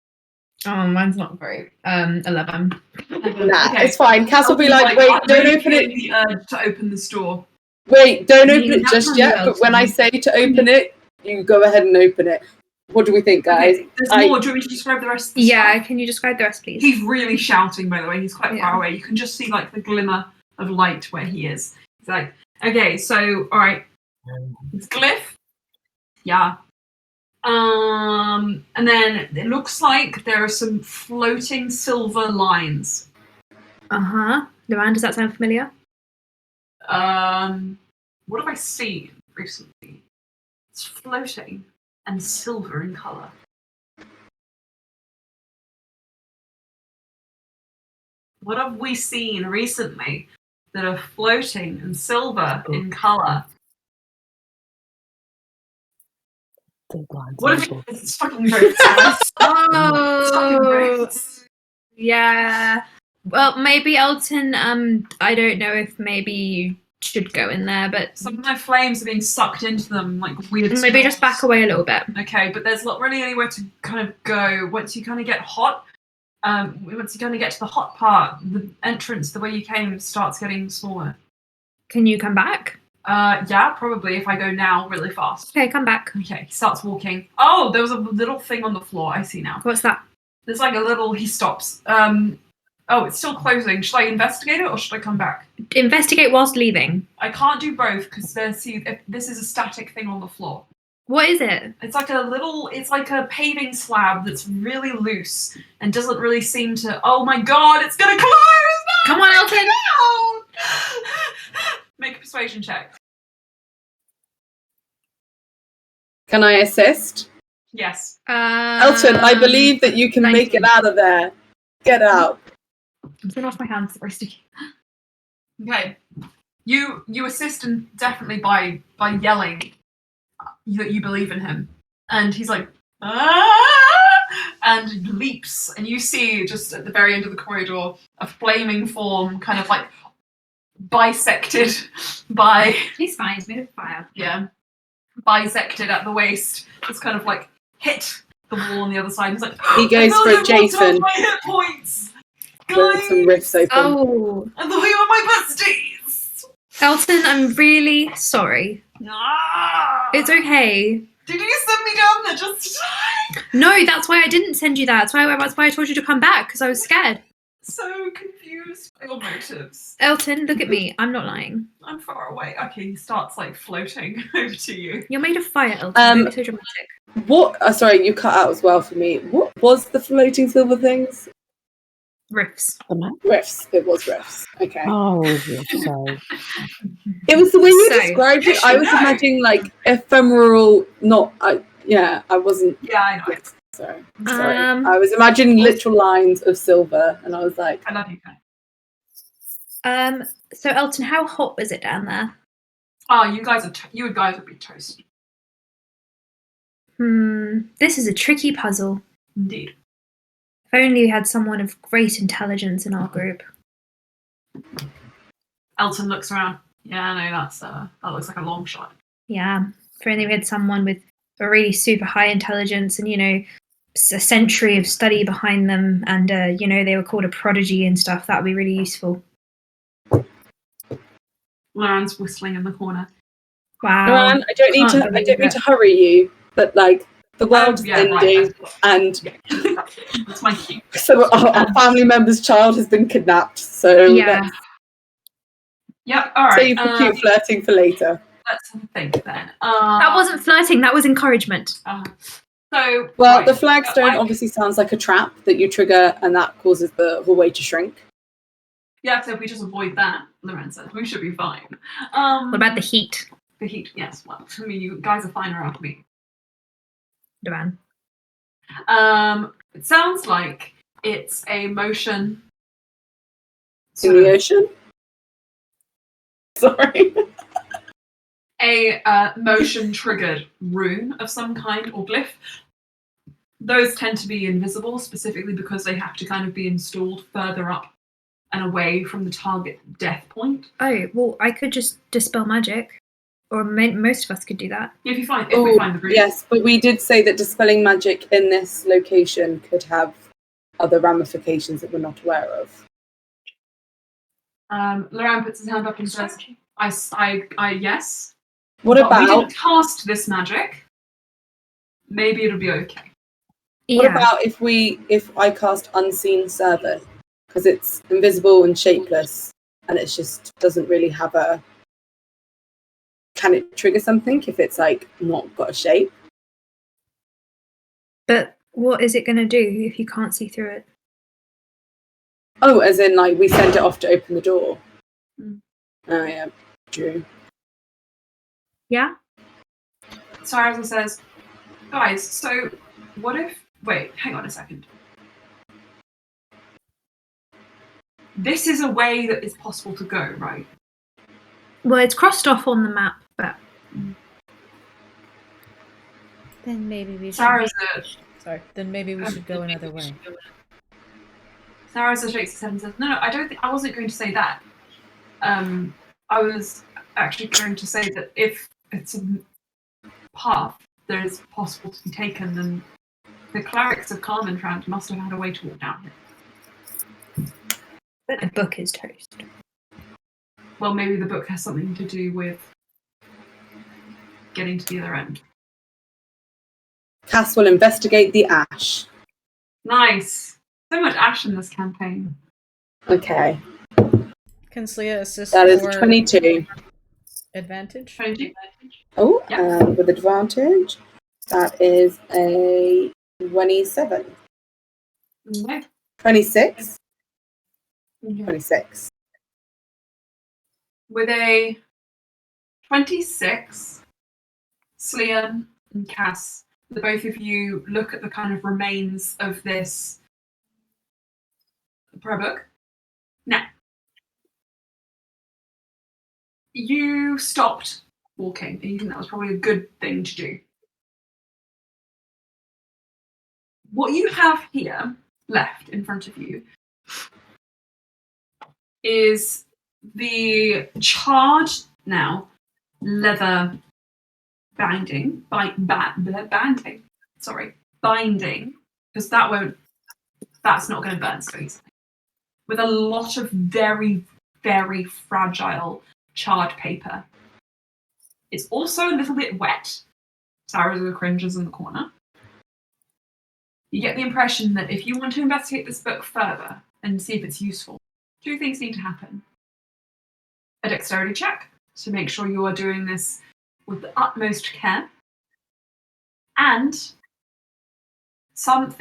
[SPEAKER 2] Oh, mine's not great. 11.
[SPEAKER 3] Nah,
[SPEAKER 1] Okay.
[SPEAKER 3] it's fine. Cass will be like, wait,
[SPEAKER 1] I'm
[SPEAKER 3] don't
[SPEAKER 1] really
[SPEAKER 3] open it.
[SPEAKER 1] feeling the urge to open this door.
[SPEAKER 3] Wait, don't
[SPEAKER 2] I
[SPEAKER 3] open
[SPEAKER 2] mean,
[SPEAKER 3] it
[SPEAKER 2] that's
[SPEAKER 3] just
[SPEAKER 2] on you,
[SPEAKER 3] yet, but when I
[SPEAKER 2] Elton.
[SPEAKER 3] say to open it, you go ahead and open it. What do we think, guys?
[SPEAKER 1] Okay, there's more. Do you want me to describe the rest of the
[SPEAKER 2] Yeah,
[SPEAKER 1] stuff?
[SPEAKER 2] can you describe the rest, please?
[SPEAKER 1] He's really shouting, by the way. He's quite
[SPEAKER 2] Yeah.
[SPEAKER 1] far away. You can just see like the glimmer of light where he is. He's like, okay, so all right, it's glyph. Yeah. And then it looks like there are some floating silver lines.
[SPEAKER 2] Uh-huh. Loran, does that sound familiar?
[SPEAKER 1] What have I seen recently? It's floating and silver in color. What have we seen recently that are floating and silver in color?
[SPEAKER 5] The blinds
[SPEAKER 1] What
[SPEAKER 5] on
[SPEAKER 1] if
[SPEAKER 5] the book.
[SPEAKER 1] it's fucking boats, guys? It's fucking
[SPEAKER 2] Oh,
[SPEAKER 1] boats.
[SPEAKER 2] yeah. Well, maybe Elton, I don't know if maybe you should go in there, but
[SPEAKER 1] Some of my flames are being sucked into them like weird
[SPEAKER 2] maybe just back
[SPEAKER 1] straws.
[SPEAKER 2] away a little bit.
[SPEAKER 1] Okay, but there's not really anywhere to kind of go. Once you kind of get hot, once you kind of get to the hot part, the entrance, the way you came, starts getting smaller.
[SPEAKER 2] Can you come back?
[SPEAKER 1] Yeah, probably if I go now really fast.
[SPEAKER 2] Okay, come back.
[SPEAKER 1] Okay, he starts walking. Oh, there was a little thing on the floor. I see now.
[SPEAKER 2] What's that?
[SPEAKER 1] There's like a little. He stops. Oh, it's still closing. Should I investigate it or should I come back?
[SPEAKER 2] Investigate whilst leaving.
[SPEAKER 1] I can't do both because this is a static thing on the floor.
[SPEAKER 2] What is it?
[SPEAKER 1] It's like a paving slab that's really loose and doesn't really seem to. Oh my god, it's gonna close!
[SPEAKER 2] Come on, Elton!
[SPEAKER 1] No! Make a persuasion check.
[SPEAKER 3] Can I assist?
[SPEAKER 1] Yes.
[SPEAKER 3] Elton, I believe that you can make it
[SPEAKER 2] 19.
[SPEAKER 3] out of there. Get out.
[SPEAKER 2] I'm turning off my hands. Very sticky.
[SPEAKER 1] Okay. You assist him definitely by yelling that you believe in him, and he's like, and leaps, and you see just at the very end of the corridor a flaming form, kind of like bisected by
[SPEAKER 2] He's fine. He's made of fire.
[SPEAKER 1] bisected at the waist. It's kind of like hit the wall on the other side. He's like,
[SPEAKER 3] He goes
[SPEAKER 1] I
[SPEAKER 3] for
[SPEAKER 1] thought I walked off
[SPEAKER 3] Jason.
[SPEAKER 1] my hit points.
[SPEAKER 3] With some rifts open.
[SPEAKER 2] Oh,
[SPEAKER 1] I thought you were my besties.
[SPEAKER 2] Elton, I'm really sorry.
[SPEAKER 1] Ah.
[SPEAKER 2] It's okay.
[SPEAKER 1] Did you send me down there just to die?
[SPEAKER 2] No, that's why I didn't send you that. That's why I told you to come back, because I was scared.
[SPEAKER 1] So confused by your motives.
[SPEAKER 2] Elton, look at me. I'm not lying.
[SPEAKER 1] I'm far away. Okay, he starts like floating over to you.
[SPEAKER 2] You're made of fire, Elton. Don't be so dramatic.
[SPEAKER 3] What? Sorry, you cut out as well for me. What was the floating silver things?
[SPEAKER 2] Riffs.
[SPEAKER 5] The map?
[SPEAKER 3] Rifts. It was rifts. Okay.
[SPEAKER 5] Oh, yeah, sorry.
[SPEAKER 3] It was the way you
[SPEAKER 2] So,
[SPEAKER 3] described
[SPEAKER 1] you
[SPEAKER 3] it. I
[SPEAKER 1] should
[SPEAKER 3] was
[SPEAKER 1] know.
[SPEAKER 3] imagining like ephemeral. Not. I wasn't.
[SPEAKER 1] Yeah, I know.
[SPEAKER 3] Yes, sorry. Sorry.
[SPEAKER 2] Um,
[SPEAKER 3] I was imagining literal lines of silver, and I was like,
[SPEAKER 1] I love you guys.
[SPEAKER 2] So Elton, how hot was it down there?
[SPEAKER 1] Oh, you guys would be toast.
[SPEAKER 2] This is a tricky puzzle.
[SPEAKER 1] Indeed.
[SPEAKER 2] If only we had someone of great intelligence in our group.
[SPEAKER 1] Elton looks around. Yeah, no, that looks like a long shot.
[SPEAKER 2] Yeah, if only we had someone with a really super high intelligence and, a century of study behind them and, they were called a prodigy and stuff. That would be really useful.
[SPEAKER 1] Lauren's whistling in the corner.
[SPEAKER 2] Wow.
[SPEAKER 3] Joanne, I don't need
[SPEAKER 2] Can't
[SPEAKER 3] to. I
[SPEAKER 2] believe
[SPEAKER 3] don't mean
[SPEAKER 2] it.
[SPEAKER 3] to hurry you, but like the world's ending, and
[SPEAKER 1] That's my cue.
[SPEAKER 3] so our family member's child has been kidnapped. So
[SPEAKER 2] Yeah.
[SPEAKER 3] let's
[SPEAKER 1] Yep, alright.
[SPEAKER 3] save the cute flirting for later.
[SPEAKER 1] Let's think then.
[SPEAKER 2] That wasn't flirting, that was encouragement.
[SPEAKER 1] So,
[SPEAKER 3] Well,
[SPEAKER 1] right,
[SPEAKER 3] the flagstone
[SPEAKER 1] I-
[SPEAKER 3] obviously sounds like a trap that you trigger, and that causes the hallway to shrink.
[SPEAKER 1] Yeah, so if we just avoid that, Loren says, we should be fine.
[SPEAKER 2] What about the heat,
[SPEAKER 1] The heat? Yes, well, I mean, you guys are fine around me.
[SPEAKER 2] Duran?
[SPEAKER 1] It sounds like it's a motion.
[SPEAKER 3] In the ocean? Sorry.
[SPEAKER 1] A motion triggered rune of some kind or glyph. Those tend to be invisible, specifically because they have to kind of be installed further up and away from the target death point.
[SPEAKER 2] Oh, well, I could just dispel magic, or most of us could do that.
[SPEAKER 1] If we find
[SPEAKER 3] Oh,
[SPEAKER 1] the rune.
[SPEAKER 3] yes, but we did say that dispelling magic in this location could have other ramifications that we're not aware of.
[SPEAKER 1] Loran puts his hand up and says, I yes.
[SPEAKER 3] What
[SPEAKER 1] But we
[SPEAKER 3] about
[SPEAKER 1] didn't cast this magic. Maybe it'll be okay.
[SPEAKER 3] what
[SPEAKER 2] Yeah.
[SPEAKER 3] about if I cast Unseen Servant? Because it's invisible and shapeless, and it just doesn't really have a. Can it trigger something if it's like not got a shape?
[SPEAKER 2] But what is it going to do if you can't see through it?
[SPEAKER 3] Oh, as in like we send it off to open the door.
[SPEAKER 1] Mm.
[SPEAKER 3] Oh yeah, true.
[SPEAKER 2] Yeah?
[SPEAKER 1] Sarasa says, guys, so what if... Wait, hang on a second. This is a way that is possible to go, right?
[SPEAKER 2] Well, it's crossed off on the map, but
[SPEAKER 4] Then maybe we should.
[SPEAKER 1] Sarasa
[SPEAKER 4] Sorry. Then maybe we should go another way.
[SPEAKER 1] shakes his head and says, no, I don't think... I wasn't going to say that. I was actually going to say that if it's a path that is possible to be taken, then the clerics of Carmentrand must have had a way to walk down it.
[SPEAKER 2] the book is toast.
[SPEAKER 1] Well, maybe the book has something to do with getting to the other end.
[SPEAKER 3] Cass will investigate the ash.
[SPEAKER 1] Nice. So much ash in this campaign.
[SPEAKER 3] Okay,
[SPEAKER 4] Can Slia assist
[SPEAKER 3] that is
[SPEAKER 4] for
[SPEAKER 3] 22.
[SPEAKER 4] advantage?
[SPEAKER 1] 22.
[SPEAKER 3] Oh,
[SPEAKER 1] Yeah.
[SPEAKER 3] with advantage, that is a 27.
[SPEAKER 1] Okay.
[SPEAKER 3] 26?
[SPEAKER 1] Okay.
[SPEAKER 3] 26.
[SPEAKER 1] With a 26, Slian and Cass, the both of you look at the kind of remains of this prayer book. Now, you stopped walking, and you think that was probably a good thing to do. What you have here left in front of you is the charred now leather binding, binding, because that's not going to burn so easily. With a lot of very, very fragile charred paper. It's also a little bit wet. Sarah cringes in the corner. You get the impression that if you want to investigate this book further and see if it's useful, two things need to happen. A dexterity check to make sure you are doing this with the utmost care, and some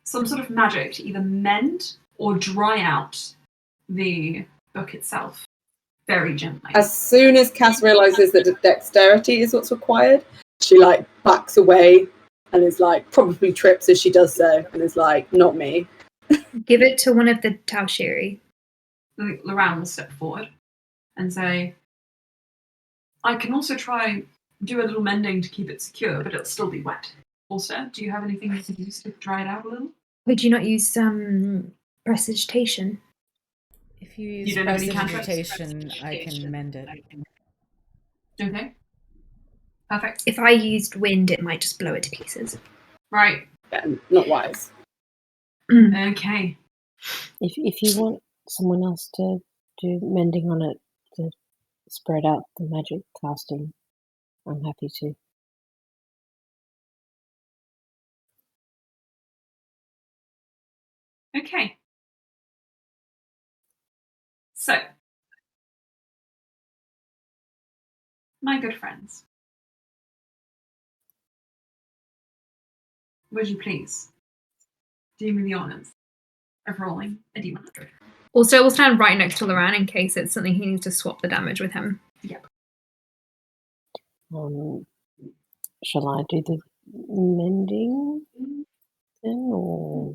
[SPEAKER 1] sort of magic to either mend or dry out the book itself very gently.
[SPEAKER 3] As soon as Cass realizes that dexterity is what's required, she like backs away and is like probably trips as she does so, and is like, "Not me."
[SPEAKER 2] Give it to one of the Taoshiri.
[SPEAKER 1] Loran will step forward and say, I can also try do a little mending to keep it secure, but it'll still be wet. Also, do you have anything you could use to dry it out a little?
[SPEAKER 2] Would you not use prestidigitation?
[SPEAKER 4] If you
[SPEAKER 1] You
[SPEAKER 4] use
[SPEAKER 1] don't have any cantrips?
[SPEAKER 4] prestidigitation, I can mend it.
[SPEAKER 1] Okay. Perfect.
[SPEAKER 2] If I used wind, it might just blow it to pieces.
[SPEAKER 1] Right.
[SPEAKER 3] Yeah, not wise.
[SPEAKER 1] Okay.
[SPEAKER 5] If you want someone else to do mending on it to spread out the magic casting, I'm happy to.
[SPEAKER 1] Okay. So, my good friends, would you please do me the honours of rolling a D100?
[SPEAKER 2] Also, we'll stand right next to Loran in case it's something he needs to swap the damage with him.
[SPEAKER 1] Yep.
[SPEAKER 5] Shall I do the mending then, or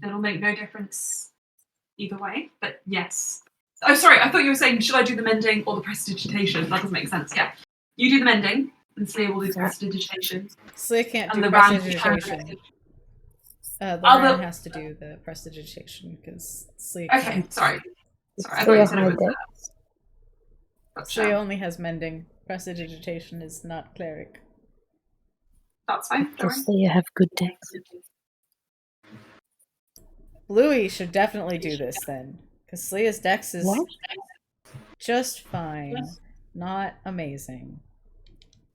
[SPEAKER 1] It'll make no difference either way, but yes. Oh, sorry, I thought you were saying, should I do the mending or the prestidigitation? That doesn't make sense. Yeah. You do the mending, and Slee will do the prestidigitation.
[SPEAKER 4] Slee can't
[SPEAKER 1] And
[SPEAKER 4] do
[SPEAKER 1] the round
[SPEAKER 4] prestidigitation. The
[SPEAKER 1] Other-
[SPEAKER 4] round has to do the prestidigitation because Slee
[SPEAKER 1] Okay,
[SPEAKER 4] can't.
[SPEAKER 1] sorry. Sorry, I
[SPEAKER 5] Slee
[SPEAKER 1] thought you
[SPEAKER 5] a
[SPEAKER 1] said
[SPEAKER 5] high
[SPEAKER 1] it was
[SPEAKER 5] dex?
[SPEAKER 1] that's,
[SPEAKER 4] Slee only has mending. Prestidigitation is not cleric.
[SPEAKER 1] that's fine. Don't
[SPEAKER 5] Does
[SPEAKER 1] worry.
[SPEAKER 5] Thea have good dex?
[SPEAKER 4] Bluey should definitely do this then, because Slea's dex is
[SPEAKER 5] What?
[SPEAKER 4] just fine, not amazing.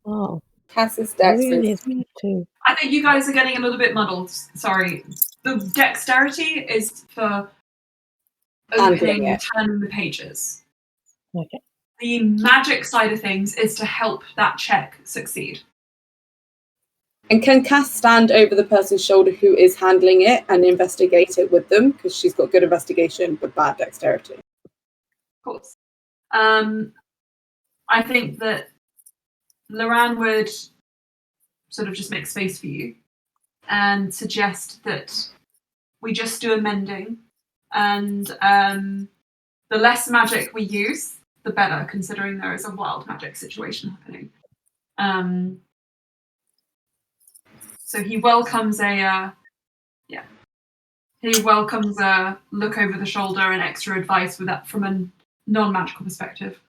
[SPEAKER 5] Oh,
[SPEAKER 3] Cass's dex
[SPEAKER 5] Louis only
[SPEAKER 3] is
[SPEAKER 5] has +2.
[SPEAKER 1] I think you guys are getting a little bit muddled. Sorry. The dexterity is for
[SPEAKER 3] Handling
[SPEAKER 1] opening and
[SPEAKER 3] it.
[SPEAKER 1] turning the pages.
[SPEAKER 5] Okay.
[SPEAKER 1] The magic side of things is to help that check succeed.
[SPEAKER 3] And can Cass stand over the person's shoulder who is handling it and investigate it with them? Because she's got good investigation but bad dexterity.
[SPEAKER 1] Of course. I think that Loran would sort of just make space for you and suggest that we just do a mending, and the less magic we use, the better, considering there is a wild magic situation happening. So he welcomes he welcomes a look over the shoulder and extra advice with that from a non-magical perspective.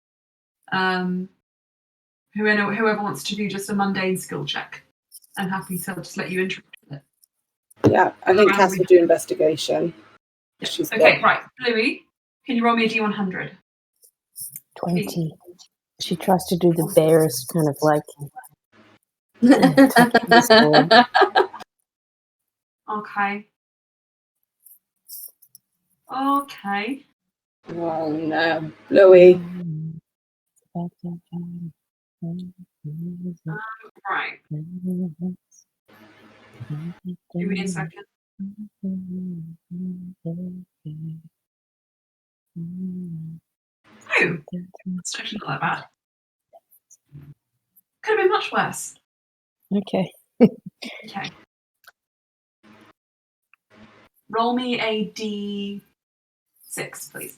[SPEAKER 1] Whoever wants to do just a mundane skill check, I'm happy to just let you interact with it.
[SPEAKER 3] Yeah, I think Cass would do investigation. She's
[SPEAKER 1] Okay,
[SPEAKER 3] got-
[SPEAKER 1] right. Bluey, can you roll me a D100?
[SPEAKER 5] 20. She tries to do the barest kind of like
[SPEAKER 1] Okay. Okay.
[SPEAKER 3] Oh no, Bluey.
[SPEAKER 1] Right. Give me a second. Oh, that's actually not that bad. Could have been much worse.
[SPEAKER 5] Okay.
[SPEAKER 1] Okay. Roll me a D6, please.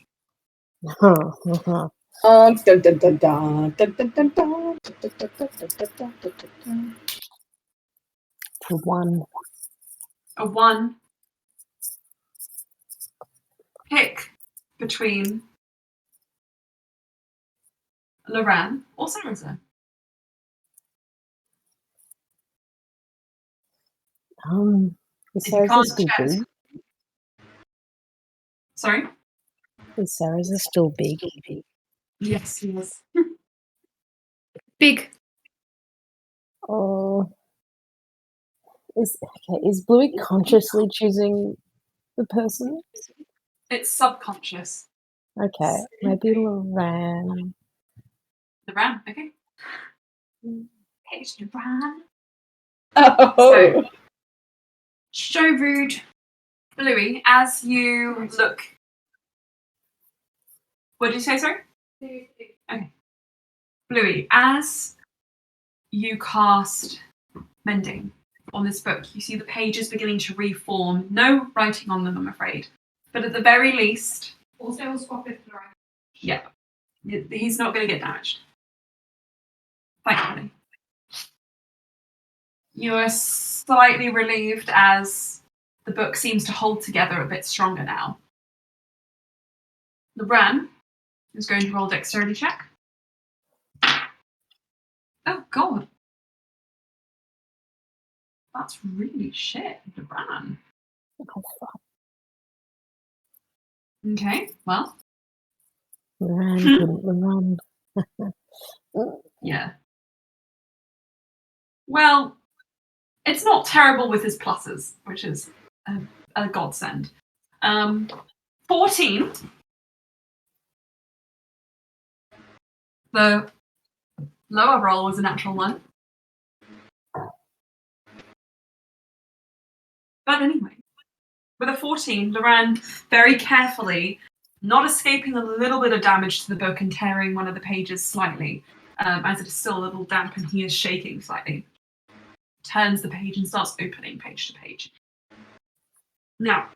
[SPEAKER 3] Dun, dun, dun, dun, dun, dun, dun, dun, dun, dun, dun, dun, dun, dun, dun.
[SPEAKER 5] For 1.
[SPEAKER 1] A 1. Pick between Loran or Sarasa.
[SPEAKER 5] Is
[SPEAKER 1] If you
[SPEAKER 5] Sarah's
[SPEAKER 1] can't
[SPEAKER 5] still
[SPEAKER 1] choose-
[SPEAKER 5] big?
[SPEAKER 1] Sorry?
[SPEAKER 5] Is Sarah's still big?
[SPEAKER 1] Yes, he is.
[SPEAKER 2] Big.
[SPEAKER 5] Oh. Is Bluey consciously choosing the person?
[SPEAKER 1] It's subconscious.
[SPEAKER 5] Okay, maybe Loran.
[SPEAKER 1] Loran, okay. Okay, it's Loran.
[SPEAKER 3] Oh,
[SPEAKER 1] So rude. Bluey, as you look. What did you say, sorry? Okay. Bluey, as you cast mending on this book, you see the pages beginning to reform. No writing on them, I'm afraid. But at the very least.
[SPEAKER 6] Also, we'll swap it for right.
[SPEAKER 1] Yeah. He's not going to get damaged. Thankfully. You are slightly relieved as the book seems to hold together a bit stronger now. Loran is going to roll a dexterity check. Oh, God. That's really shit, Loran.
[SPEAKER 5] Oh, fuck.
[SPEAKER 1] Okay, well,
[SPEAKER 5] Loran couldn't run.
[SPEAKER 1] yeah. Well, it's not terrible with his pluses, which is a godsend. 14. The lower roll was a natural 1. But anyway, with a 14, Loran very carefully, not escaping a little bit of damage to the book and tearing one of the pages slightly, as it is still a little damp and he is shaking slightly, turns the page and starts opening page to page. Now,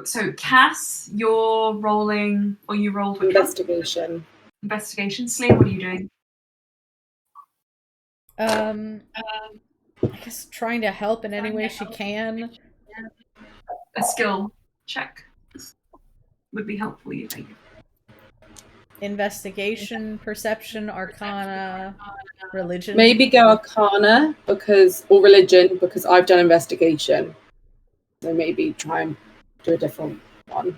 [SPEAKER 1] so Cass, you're rolling, or you rolled with
[SPEAKER 3] Investigation.
[SPEAKER 1] Investigation. Slee, what are you doing?
[SPEAKER 4] I guess trying to help in any way she can.
[SPEAKER 1] A skill check would be helpful, you think?
[SPEAKER 4] Investigation, perception, arcana, religion.
[SPEAKER 3] Maybe go Arcana or religion because I've done investigation. So maybe try and do a different one.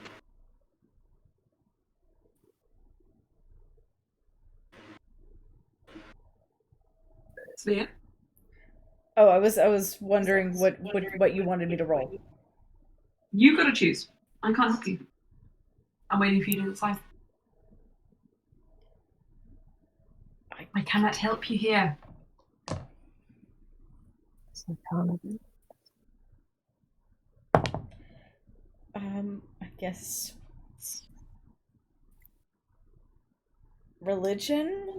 [SPEAKER 1] Svea?
[SPEAKER 4] Oh, I was wondering what you wanted me to roll.
[SPEAKER 1] You've got to choose. I can't help you. I'm waiting for you to decide. I cannot help you here.
[SPEAKER 5] So Arcana.
[SPEAKER 4] I guess religion.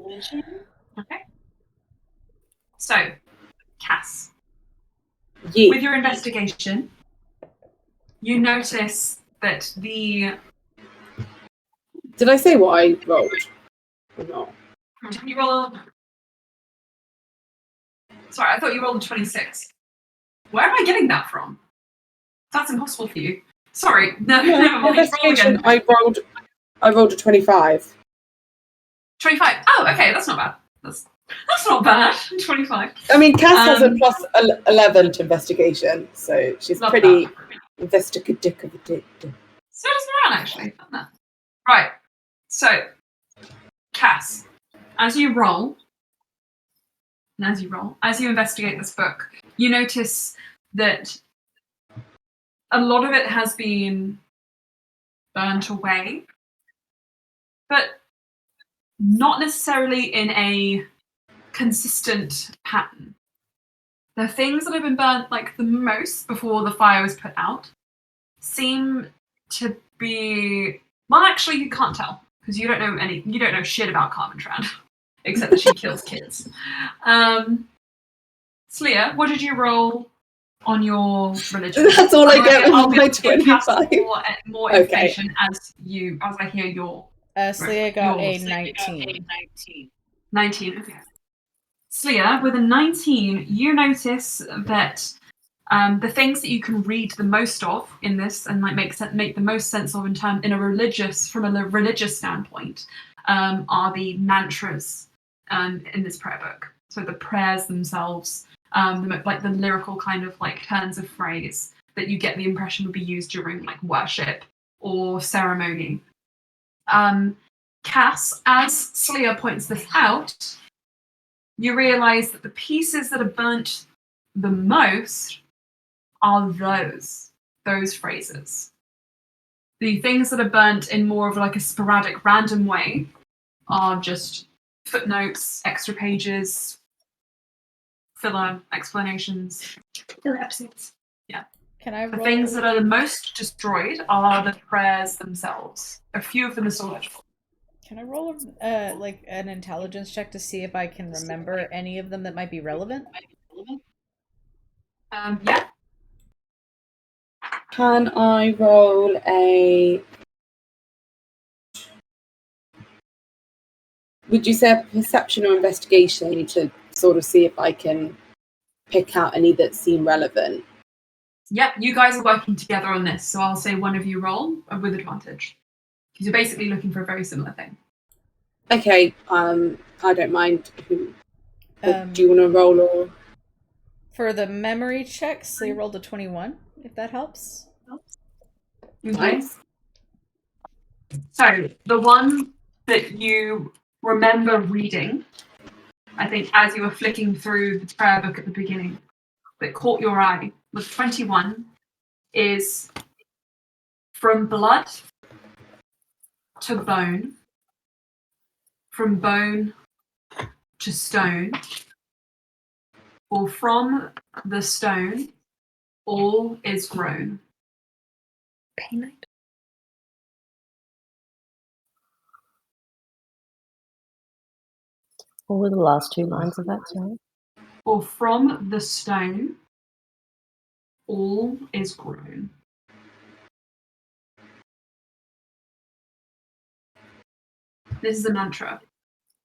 [SPEAKER 1] Okay. So, Cass,
[SPEAKER 3] Yeah.
[SPEAKER 1] with your investigation, you notice that
[SPEAKER 3] Did I say what I rolled? Or not?
[SPEAKER 1] Did you roll Sorry, I thought you rolled a 26. Where am I getting that from? That's impossible for you. Sorry, no, never mind. Roll
[SPEAKER 3] Investigation.
[SPEAKER 1] again.
[SPEAKER 3] I rolled a 25.
[SPEAKER 1] 25. Oh, okay, that's not bad. That's not bad. 25.
[SPEAKER 3] I mean, Cass has a plus 11 to investigation, so she's
[SPEAKER 1] Love
[SPEAKER 3] pretty
[SPEAKER 1] that.
[SPEAKER 3] investigative.
[SPEAKER 1] So does Moran, actually. Right. So, Cass, as you investigate this book, you notice that a lot of it has been burnt away, but not necessarily in a consistent pattern. The things that have been burnt like the most before the fire was put out seem to be, well, actually you can't tell because you don't know shit about Carmen Tran except that she kills kids. Slia, what did you roll on your religion?
[SPEAKER 3] That's all I get
[SPEAKER 1] I'll
[SPEAKER 3] with
[SPEAKER 1] be
[SPEAKER 3] my
[SPEAKER 1] able to cast
[SPEAKER 3] 25.
[SPEAKER 1] more information as I hear your
[SPEAKER 4] Slia got a
[SPEAKER 1] yours.
[SPEAKER 4] 19.
[SPEAKER 1] 19. Okay. Slia, with a 19, you notice that the things that you can read the most of in this and like make the most sense of from a religious standpoint are the mantras in this prayer book. So the prayers themselves, like the lyrical kind of like turns of phrase that you get the impression would be used during like worship or ceremony. Cass, as Slia points this out, you realise that the pieces that are burnt the most are those phrases. The things that are burnt in more of like a sporadic, random way are just footnotes, extra pages, filler explanations, filler episodes. Yeah.
[SPEAKER 4] Can I
[SPEAKER 1] The
[SPEAKER 4] roll?
[SPEAKER 1] things that are the most destroyed are the prayers themselves. A few of them are still legible.
[SPEAKER 4] Can I roll like an intelligence check to see if I can remember any of them that might be relevant?
[SPEAKER 1] Yeah.
[SPEAKER 3] Can I roll a... Would you say a perception or investigation to sort of see if I can pick out any that seem relevant?
[SPEAKER 1] Yep, you guys are working together on this, so I'll say one of you roll with advantage. Because you're basically looking for a very similar thing.
[SPEAKER 3] Okay, I don't mind. Do you want to roll or...
[SPEAKER 4] For the memory checks, they rolled a 21, if that helps.
[SPEAKER 3] Nice.
[SPEAKER 1] So, the one that you remember reading, I think as you were flicking through the prayer book at the beginning, that caught your eye, was 21, is from blood to bone, from bone to stone, or from the stone All is grown.
[SPEAKER 2] Painite.
[SPEAKER 5] What were the last two lines of that, sorry?
[SPEAKER 1] For from the stone, all is grown. This is a mantra.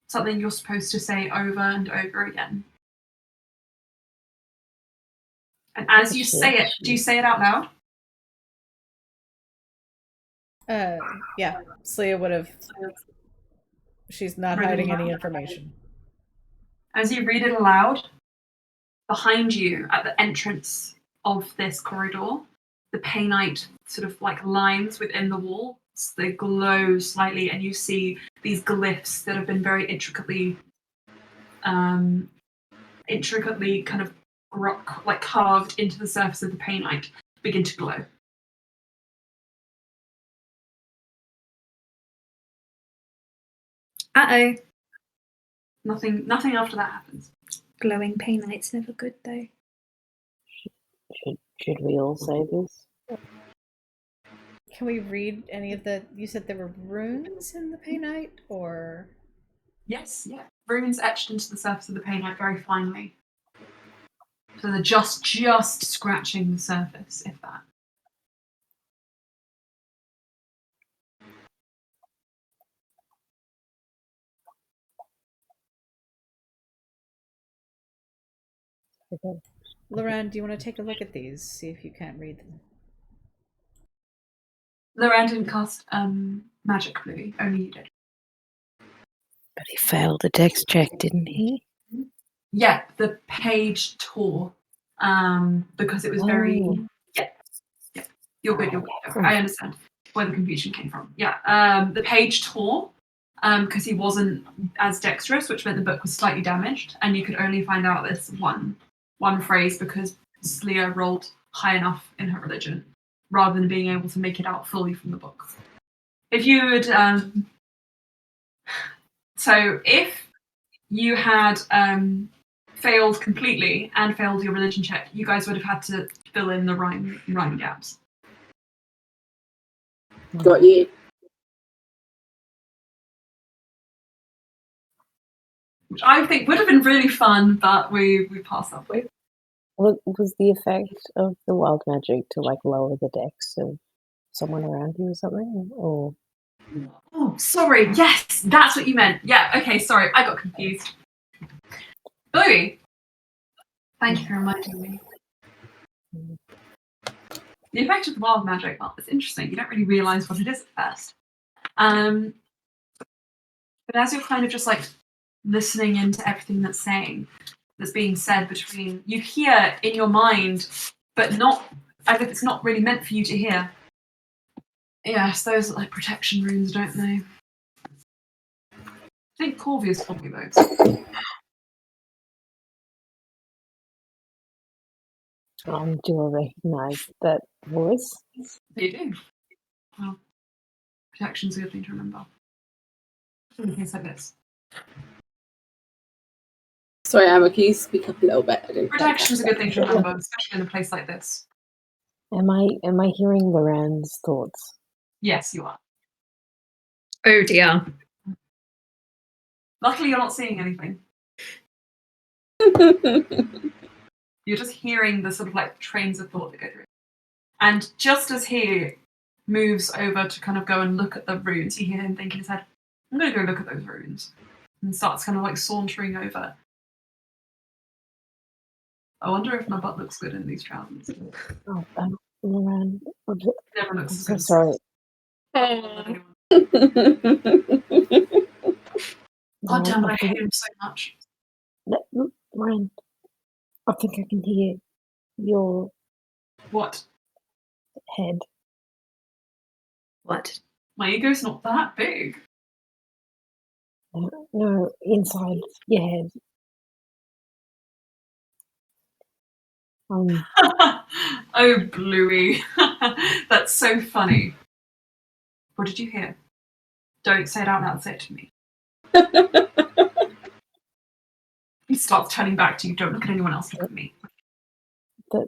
[SPEAKER 1] Something you're supposed to say over and over again. And as you say it, do you say it out loud?
[SPEAKER 4] Yeah. Slia would have. She's not
[SPEAKER 1] Read it
[SPEAKER 4] hiding any
[SPEAKER 1] aloud.
[SPEAKER 4] information.
[SPEAKER 1] As you read it aloud, behind you at the entrance of this corridor, the painite sort of like lines within the wall, they glow slightly, and you see these glyphs that have been very intricately kind of like carved into the surface of the painite begin to glow.
[SPEAKER 2] Uh-oh.
[SPEAKER 1] Nothing after that happens.
[SPEAKER 2] Glowing painite's never good, though.
[SPEAKER 5] Should we all say this?
[SPEAKER 4] Can we read any of the? You said there were runes in the painite, or
[SPEAKER 1] Yes, yeah. Runes etched into the surface of the painite very finely. So they're just scratching the surface, if that.
[SPEAKER 5] Okay.
[SPEAKER 4] Loran, do you want to take a look at these? See if you can't read them.
[SPEAKER 1] Loran didn't cast magic, Bluey. Only you did.
[SPEAKER 5] But he failed the dex check, didn't he?
[SPEAKER 1] Yeah, the page tore because it was very. Yeah. You're good. I understand where the confusion came from. Yeah, the page tore because he wasn't as dexterous, which meant the book was slightly damaged, and you could only find out this one phrase because Slia rolled high enough in her religion, rather than being able to make it out fully from the book. If you would, so if you had failed completely and failed your religion check, you guys would have had to fill in the rhyme gaps.
[SPEAKER 3] Got you.
[SPEAKER 1] Which I think would have been really fun, but we passed that way.
[SPEAKER 5] What was the effect of the wild magic to like lower the dex of someone around you or something? Or
[SPEAKER 1] Oh, sorry. Yes, that's what you meant. Yeah. Okay. Sorry, I got confused. Bluey, thank you for reminding me. The effect of the wild magic. Well, it's interesting. You don't really realise what it is at first. But as you're kind of just like listening into everything that's being said between, you hear in your mind, but not as if it's not really meant for you to hear. Yes, those are like protection runes, don't they? I think Corvia's probably those.
[SPEAKER 5] do I recognise that voice?
[SPEAKER 1] They do. Well, protection's a good thing to remember. In case like this.
[SPEAKER 3] Sorry, Emma, can you speak up a little bit? I didn't quite
[SPEAKER 1] Protection's a
[SPEAKER 3] catch
[SPEAKER 1] good thing to remember, especially in a place like this.
[SPEAKER 5] Am I hearing Loran's thoughts?
[SPEAKER 1] Yes, you are.
[SPEAKER 2] Oh dear.
[SPEAKER 1] Luckily, you're not seeing anything.
[SPEAKER 3] that.
[SPEAKER 1] You're just hearing the sort of like trains of thought that go through. And just as he moves over to kind of go and look at the runes, you hear him think in his head, I'm going to go look at those runes. And starts kind of like sauntering over. I wonder if my butt looks good in these trousers.
[SPEAKER 5] Oh, Loran,
[SPEAKER 1] It never looks
[SPEAKER 5] I'm
[SPEAKER 1] as
[SPEAKER 5] so
[SPEAKER 1] good as
[SPEAKER 5] sorry.
[SPEAKER 1] God damn it, I hate him so much.
[SPEAKER 5] Loran, I think I can hear your
[SPEAKER 1] What?
[SPEAKER 5] head.
[SPEAKER 2] What?
[SPEAKER 1] My ego's not that big.
[SPEAKER 5] No, inside your head.
[SPEAKER 1] Oh, Bluey. That's so funny. What did you hear? Don't say it out loud, say it to me. He starts turning back to you. Don't look at anyone else, look at me.
[SPEAKER 5] That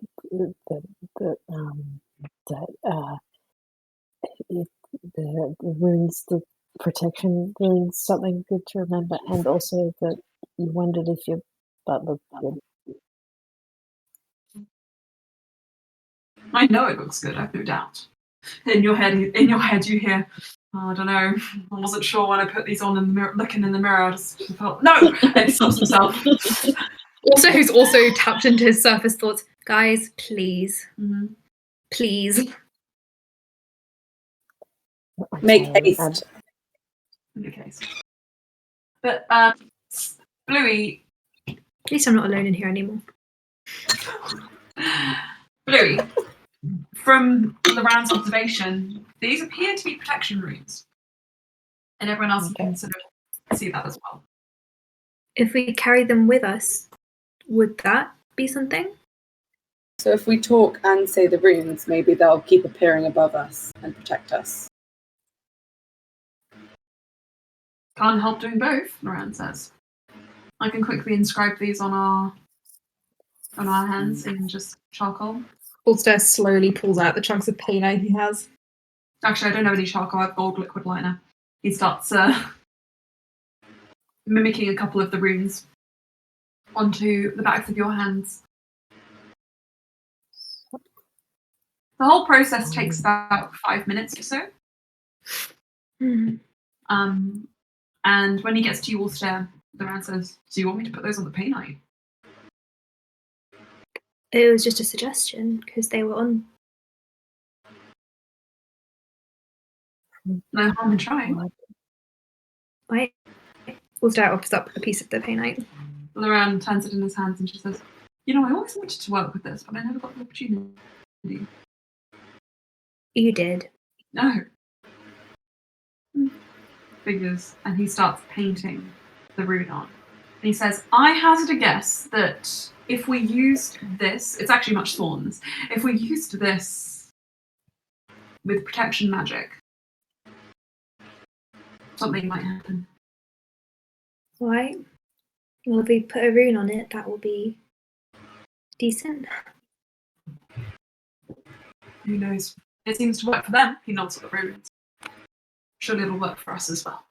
[SPEAKER 5] if the runes, the protection runes, something good to remember, and also that you wondered if your butt looked good.
[SPEAKER 1] I know it looks good. I've no doubt. In your head, you hear, oh, I don't know. I wasn't sure when I put these on in the mirror. Looking in the mirror, I just felt no. And he stops himself.
[SPEAKER 2] Also, who's also tapped into his surface thoughts. Guys, please, please.
[SPEAKER 3] Make
[SPEAKER 5] Okay,
[SPEAKER 3] haste.
[SPEAKER 1] In your case. But Bluey,
[SPEAKER 2] At least I'm not alone in here anymore.
[SPEAKER 1] Bluey, from Loran's observation, these appear to be protection runes, and everyone else can sort of see that as well.
[SPEAKER 2] If we carry them with us, would that be something?
[SPEAKER 3] So if we talk and say the runes, maybe they'll keep appearing above us and protect us.
[SPEAKER 1] Can't help doing both, Loran says. I can quickly inscribe these on our hands in just charcoal.
[SPEAKER 2] Ulster slowly pulls out the chunks of paint he has.
[SPEAKER 1] Actually, I don't have any charcoal. I have gold liquid liner. He starts mimicking a couple of the runes onto the backs of your hands. The whole process takes about 5 minutes or so. And when he gets to you, Ulster, Loran says, "Do you want me to put those on the painite?"
[SPEAKER 2] It was just a suggestion because they were on.
[SPEAKER 1] No harm in trying.
[SPEAKER 2] Right. Ulster offers up a piece of the painite.
[SPEAKER 1] Loran turns it in his hands and she says, "You know, I always wanted to work with this, but I never got the opportunity."
[SPEAKER 2] You did.
[SPEAKER 1] No. Figures, and he starts painting the rune on. And he says, "I hazard a guess that if we used this, it's actually much smaller than this, if we used this with protection magic, something might happen."
[SPEAKER 2] Right. Well, if we put a rune on it, that will be decent.
[SPEAKER 1] Who knows? It seems to work for them. He nods at the runes. Surely it'll work for us as well.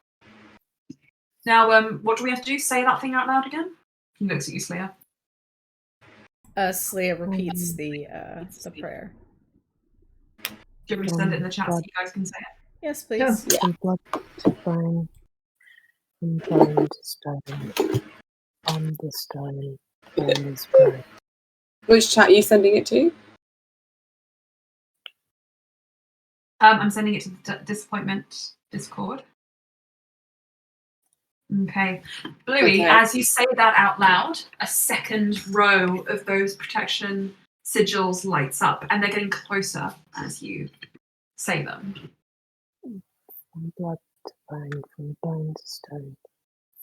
[SPEAKER 1] Now, what do we have to do? Say that thing out loud again? He looks at you, Slayer.
[SPEAKER 4] Slayer repeats the prayer.
[SPEAKER 1] Do you want me to send it in the chat so you guys can say it?
[SPEAKER 4] Yes, please.
[SPEAKER 5] From blood to bone, from bone to stone, on the stone, all is bright.
[SPEAKER 3] Which chat are you sending it to?
[SPEAKER 1] I'm sending it to the Disappointment Discord. Okay. Bluey, as you say that out loud, a second row of those protection sigils lights up, and they're getting closer as you say them.
[SPEAKER 5] From blood to bone to stone,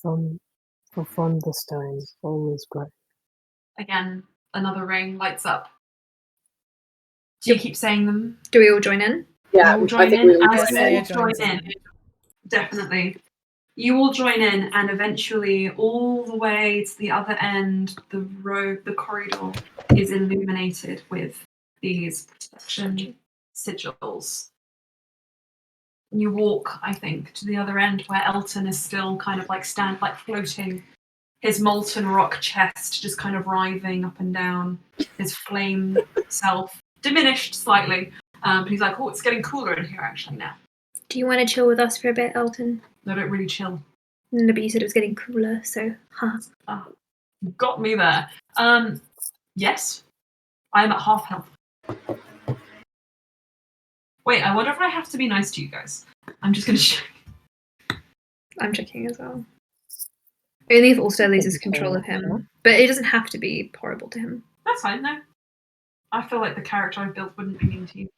[SPEAKER 5] from the stone, all is bright.
[SPEAKER 1] Again, another ring lights up. Do you keep saying them?
[SPEAKER 2] Do we all join in?
[SPEAKER 3] Yeah,
[SPEAKER 1] You all
[SPEAKER 3] I
[SPEAKER 1] join
[SPEAKER 3] think
[SPEAKER 1] in.
[SPEAKER 3] we all
[SPEAKER 1] As
[SPEAKER 3] join
[SPEAKER 1] you
[SPEAKER 3] in.
[SPEAKER 1] all join in, definitely. You all join in, and eventually, all the way to the other end, the road, the corridor is illuminated with these protection sigils. You walk, I think, to the other end where Elton is still kind of like floating, his molten rock chest just kind of writhing up and down, his flame self diminished slightly. But he's like, "Oh, it's getting cooler in here actually now."
[SPEAKER 2] Do you want to chill with us for a bit, Elton?
[SPEAKER 1] No, don't really chill.
[SPEAKER 2] No, but you said it was getting cooler, so
[SPEAKER 1] You got me there. Yes, I'm at half health. Wait, I wonder if I have to be nice to you guys. I'm just gonna check.
[SPEAKER 2] I'm checking as well. Only if Ulster loses control of him. But it doesn't have to be horrible to him.
[SPEAKER 1] That's fine, no. I feel like the character I've built wouldn't be mean to you.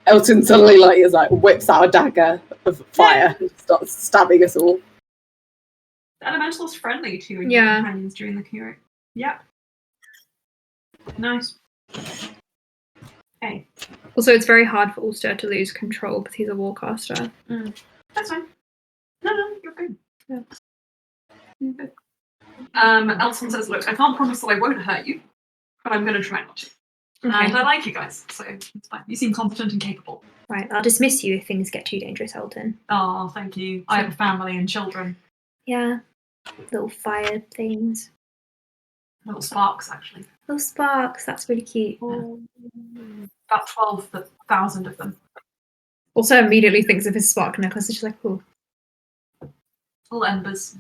[SPEAKER 3] Elton suddenly whips out a dagger of fire and starts stabbing us all.
[SPEAKER 1] The elemental's friendly to your companions during the cure. Yep. Nice. Okay.
[SPEAKER 2] Also, it's very hard for Ulster to lose control because he's a warcaster.
[SPEAKER 1] That's fine. No, you're good. Yeah. You're good. Elton says, "Look, I can't promise that I won't hurt you, but I'm going to try not to.
[SPEAKER 2] Okay.
[SPEAKER 1] And I like you guys, so it's fine. You seem competent and capable.
[SPEAKER 2] Right, I'll dismiss you if things get too dangerous, Elton.
[SPEAKER 1] Oh, thank you. I have a family and children.
[SPEAKER 2] Yeah. Little fire things.
[SPEAKER 1] Little sparks, actually.
[SPEAKER 2] Little sparks, that's really cute.
[SPEAKER 1] About 12,000 of them.
[SPEAKER 2] Also immediately thinks of his spark necklace and she's like, oh.
[SPEAKER 1] Little embers.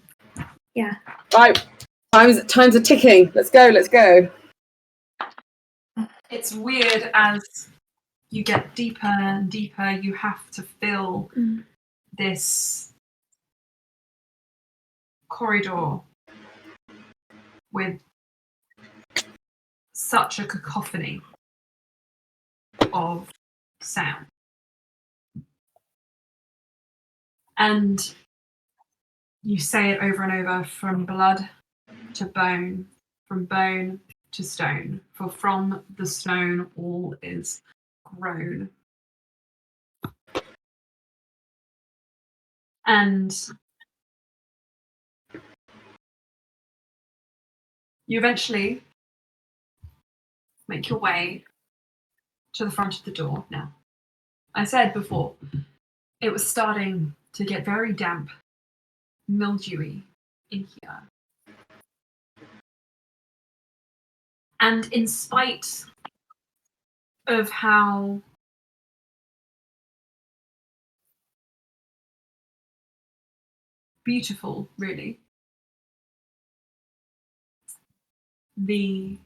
[SPEAKER 2] Yeah.
[SPEAKER 3] Right, time's are ticking. Let's go.
[SPEAKER 1] It's weird as you get deeper and deeper, you have to fill this corridor with such a cacophony of sound. And you say it over and over, from blood to bone, from bone to stone, for from the stone all is grown. And you eventually make your way to the front of the door. Now, I said before, it was starting to get very damp, mildewy in here. And in spite of how beautiful, really, the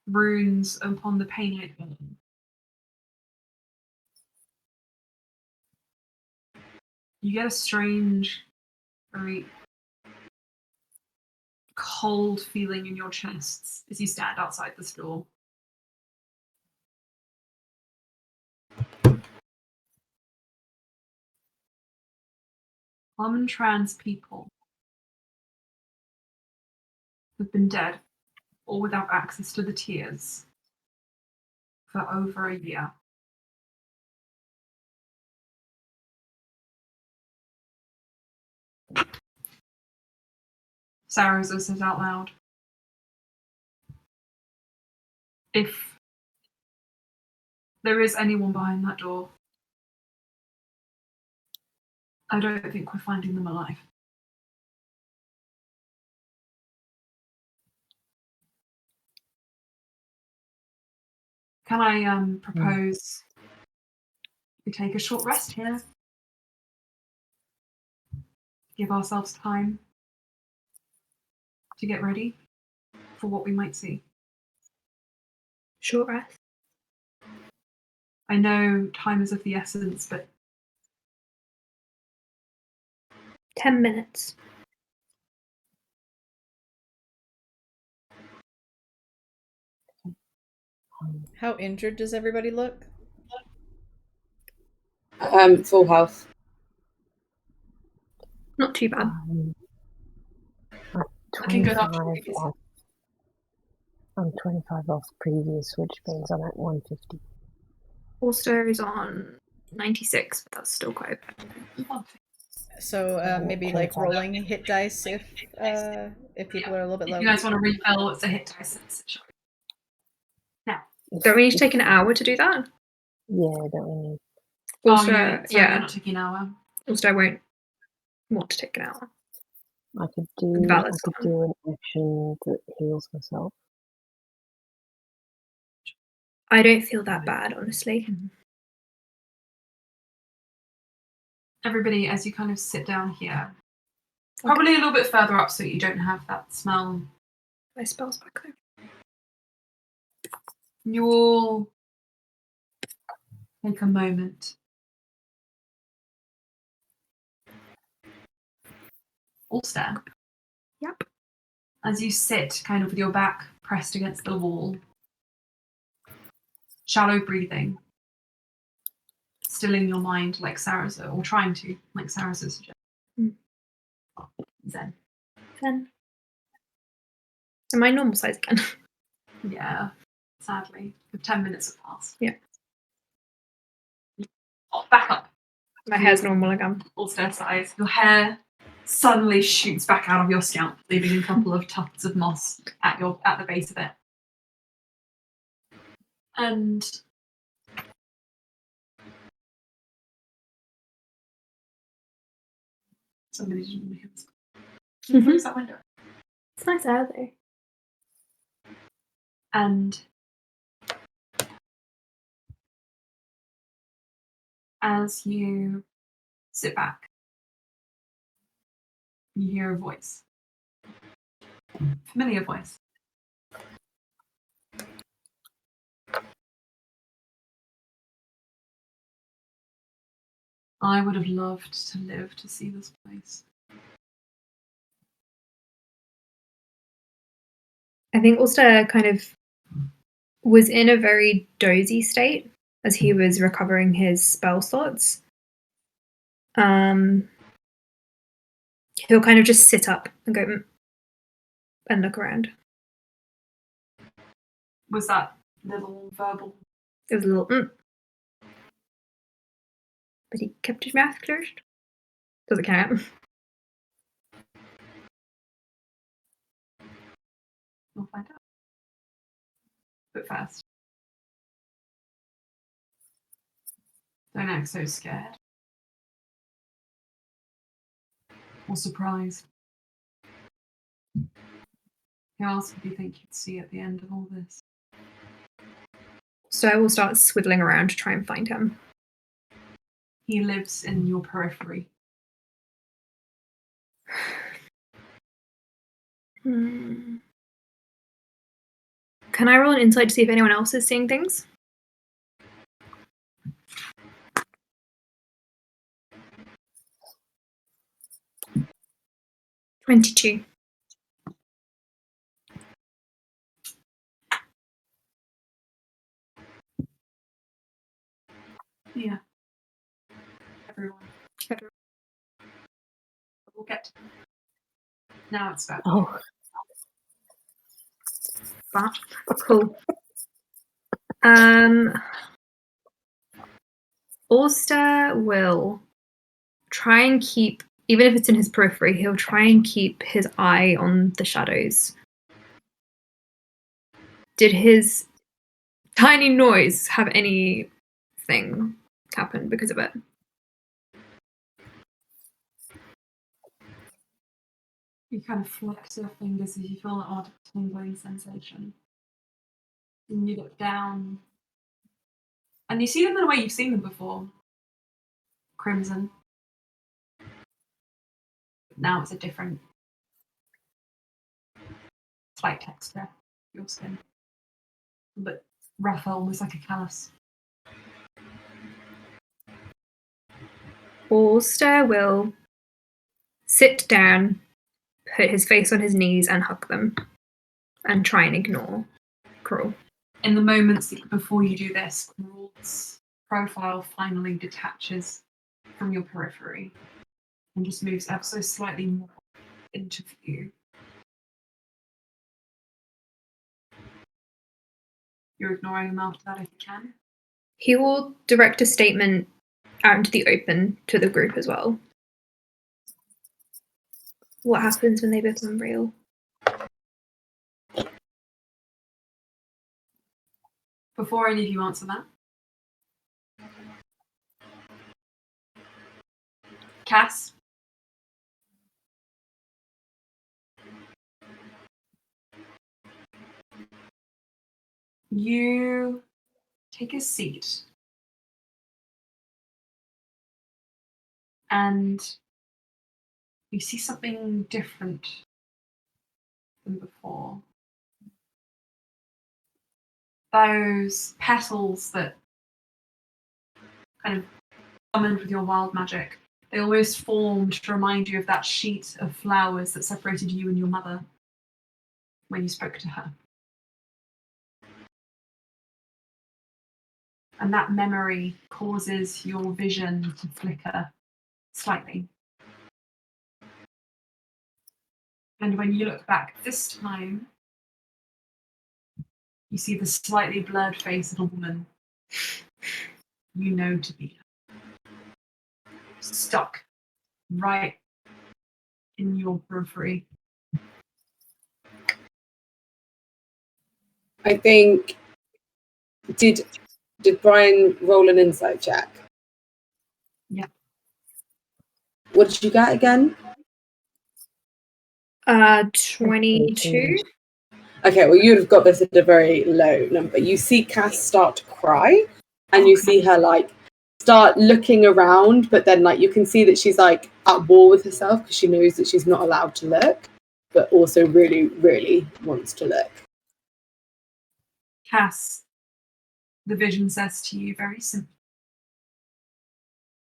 [SPEAKER 1] runes upon the painted wall, you get a strange, very cold feeling in your chests as you stand outside this door. Common trans people have been dead or without access to the tears for over a year. Saraza says out loud, if there is anyone behind that door, I don't think we're finding them alive. Can I propose we take a short rest here? Give ourselves time to get ready for what we might see.
[SPEAKER 2] Short rest.
[SPEAKER 1] I know time is of the essence, but
[SPEAKER 2] 10 minutes.
[SPEAKER 4] How injured does everybody look?
[SPEAKER 3] Full health.
[SPEAKER 2] Not too bad.
[SPEAKER 1] looking good after
[SPEAKER 5] 25
[SPEAKER 1] previous.
[SPEAKER 5] off. I'm 25 off previous, which means I'm at 150.
[SPEAKER 2] Ulster is on 96, but that's still quite a bit.
[SPEAKER 4] So maybe like rolling hit dice if people are a little bit
[SPEAKER 1] If
[SPEAKER 4] low.
[SPEAKER 1] you guys want to refill, it's a hit dice.
[SPEAKER 2] Don't we need to take an hour to do that?
[SPEAKER 5] Yeah, don't we need?
[SPEAKER 2] Ulster,
[SPEAKER 1] Sorry, you're not taking an hour.
[SPEAKER 2] Ulster won't want to take an hour.
[SPEAKER 5] I could do
[SPEAKER 2] Valid's
[SPEAKER 5] an action that heals myself.
[SPEAKER 2] I don't feel that bad, honestly.
[SPEAKER 1] Everybody, as you kind of sit down here, probably a little bit further up so you don't have that smell.
[SPEAKER 2] My spell's back there.
[SPEAKER 1] You all take a moment. Ulster.
[SPEAKER 2] Yep.
[SPEAKER 1] As you sit kind of with your back pressed against the wall, shallow breathing, stilling your mind like Saraza, or trying to, like Saraza suggests. Zen.
[SPEAKER 2] Then. Am I normal size again?
[SPEAKER 1] Yeah, sadly. 10 minutes have passed.
[SPEAKER 2] Yeah.
[SPEAKER 1] Oh, back up.
[SPEAKER 2] My hair's normal again.
[SPEAKER 1] Ulster size. Your hair suddenly shoots back out of your scalp, leaving a couple of tufts of moss at the base of it. And somebody didn't hear this. Can you close that window?
[SPEAKER 2] It's nice out there.
[SPEAKER 1] And as you sit back, you hear a voice. Familiar voice. I would have loved to live to see this place.
[SPEAKER 2] I think Ulster kind of was in a very dozy state as he was recovering his spell slots. He'll kind of just sit up and go and look around.
[SPEAKER 1] Was that little verbal?
[SPEAKER 2] It was a little but he kept his mouth closed. Doesn't count.
[SPEAKER 1] We'll find out. But first, don't act so scared or surprised. Who else would you think you'd see at the end of all this?
[SPEAKER 2] So I will start swiddling around to try and find him.
[SPEAKER 1] He lives in your periphery.
[SPEAKER 2] Can I roll an insight to see if anyone else is seeing things? $22.
[SPEAKER 1] Yeah. Everyone. We'll get to it. Now it's back.
[SPEAKER 5] Oh,
[SPEAKER 2] But cool. Ulster will try and keep, even if it's in his periphery, he'll try and keep his eye on the shadows. Did his tiny noise have anything happen because of it?
[SPEAKER 1] You kind of flex your fingers as you feel an odd tingling sensation. And you look down. And you see them in a way you've seen them before. Crimson. Now it's a different slight texture of your skin. But rougher, almost like a callus.
[SPEAKER 2] Ulster will sit down, put his face on his knees and hug them and try and ignore Cruel.
[SPEAKER 1] In the moments before you do this, Cruel's profile finally detaches from your periphery and just moves ever so slightly more into view. You're ignoring him after that if you can.
[SPEAKER 2] He will direct a statement out into the open to the group as well. What happens when they become real?
[SPEAKER 1] Before any of you answer that, Cass, you take a seat and you see something different than before. Those petals that kind of summoned with your wild magic, they almost formed to remind you of that sheet of flowers that separated you and your mother when you spoke to her. And that memory causes your vision to flicker slightly. And when you look back this time, you see the slightly blurred face of a woman you know to be her. Stuck right in your periphery.
[SPEAKER 3] I think Did Brian roll an insight check?
[SPEAKER 1] Yeah.
[SPEAKER 3] What did you get again?
[SPEAKER 2] 22.
[SPEAKER 3] Okay, well, you'd have got this at a very low number. You see Cass start to cry, and you see her like start looking around, but then like you can see that she's like at war with herself because she knows that she's not allowed to look, but also really, really wants to look.
[SPEAKER 1] Cass, the vision says to you very simply,